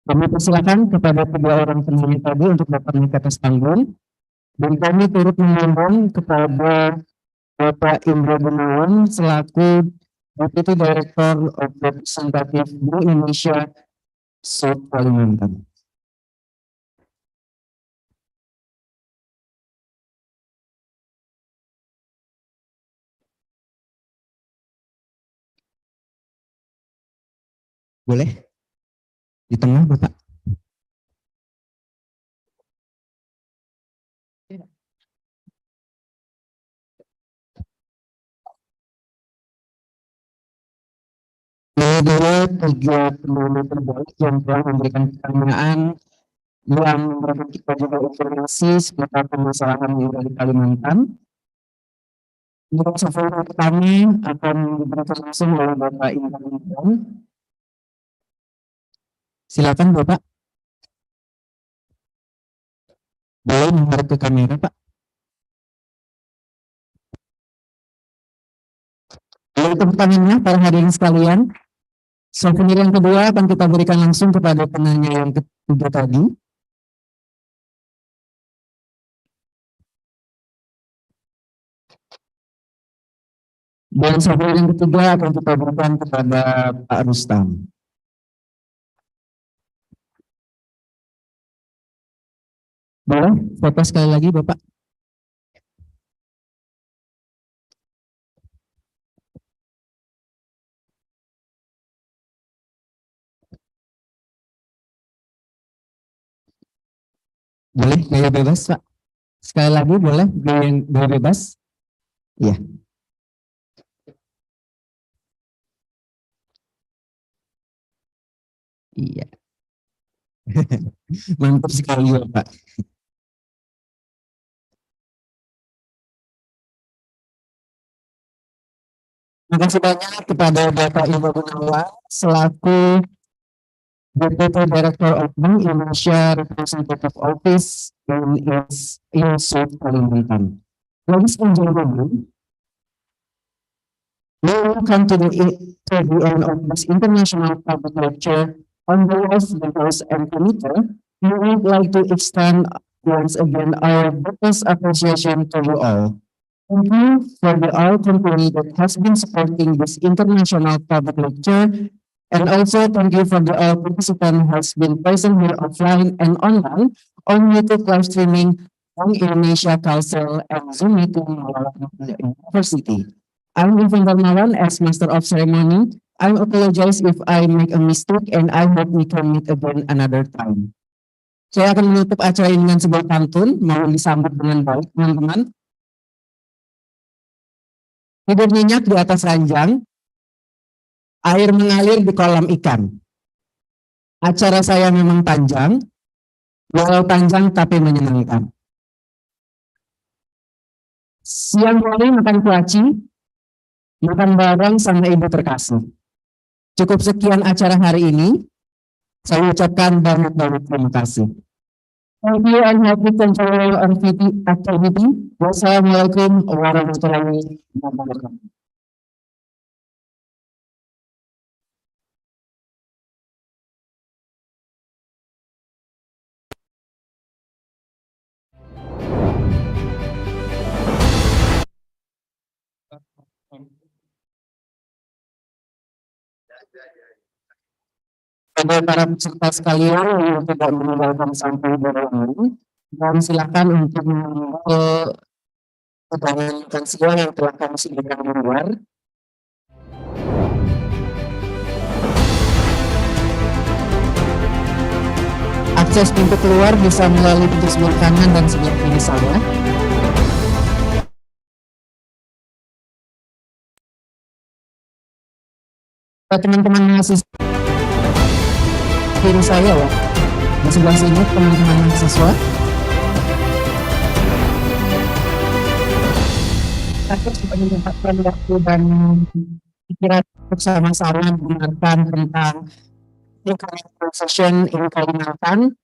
Kami persilakan kepada kedua orang penanya tadi untuk dapat naik ke atas panggung, dan kami turut mengundang kepada Bapak Indra Gunawan selaku Deputy Director of Representative Bank Indonesia South Kalimantan. Boleh? Di tengah, Bapak. Ini adalah 3 penanya terbaik yang telah memberikan pertanyaan yang memberikan kita juga informasi seputar permasalahan yang ada di Kalimantan. Untuk souvenir pertama akan diberikan langsung oleh Bapak Indra Gunawan. Silakan Bapak. Boleh menghadap ke kamera, Pak. Untuk pertanyaannya, para hadirin sekalian, souvenir yang kedua akan kita berikan langsung kepada penanya yang ketiga tadi. Dan souvenir yang ketiga akan kita berikan kepada Pak Rustam. Boleh foto sekali lagi Bapak. Boleh gaya bebas Pak. Sekali lagi boleh gaya bebas. Iya. Iya. Mantap sekali Bapak. Terima kasih banyak kepada Bapak Ibu Gunawan selaku Deputy Director of Bank Indonesia Representative Office in South Kalimantan. Ladies and gentlemen, we will come to the end of this international public lecture on the life leaders and committee. We would like to extend once again our deepest appreciation to you all. Thank you for the all company that has been supporting this international public lecture, and also thank you for the all participant who has been present here offline and online on YouTube live streaming Bank Indonesia Council and Zoom meeting University. I'm Ivan Darmawan as Master of Ceremony. I apologize if I make a mistake and I hope we can meet again another time. Saya akan menutup acara ini dengan sebuah pantun, mohon disambut dengan baik teman-teman. Tidur nyenyak di atas ranjang, air mengalir di kolam ikan. Acara saya memang panjang, walau panjang tapi menyenangkan. Siang hari makan kuaci, makan bareng sama ibu terkasih. Cukup sekian acara hari ini. Saya ucapkan banyak-banyak terima kasih. Thank you and happy control activity. Wassalamualaikum warahmatullahi wabarakatuh. Pada para peserta sekalian yang tidak meninggalkan sampai ini, dan silakan untuk mengambil hidangan makan siang yang telah kami sediakan di luar. Akses pintu keluar bisa melalui pintu sebelah kanan dan sebelah kiri saya. Teman-teman mahasiswa kiri saya ya, di sebelah sini teman-teman mahasiswa. Kita sudah menyempatkan waktu dan pikiran untuk sama-sama mendengarkan tentang incremental session in Kalimantan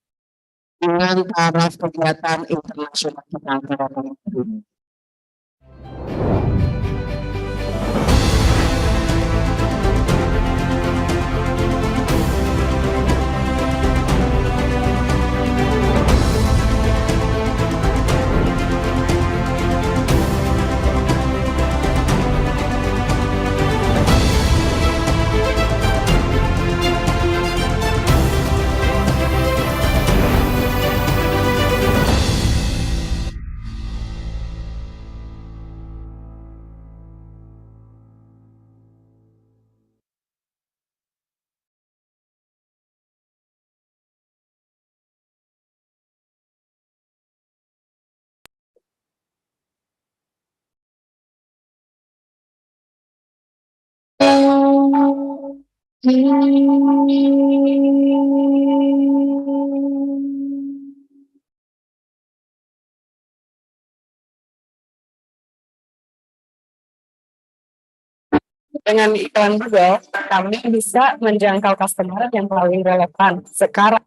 dengan taraf kegiatan internasional kita pada tahun ini. Dengan iklan Google, kami bisa menjangkau customer yang paling relevan sekarang.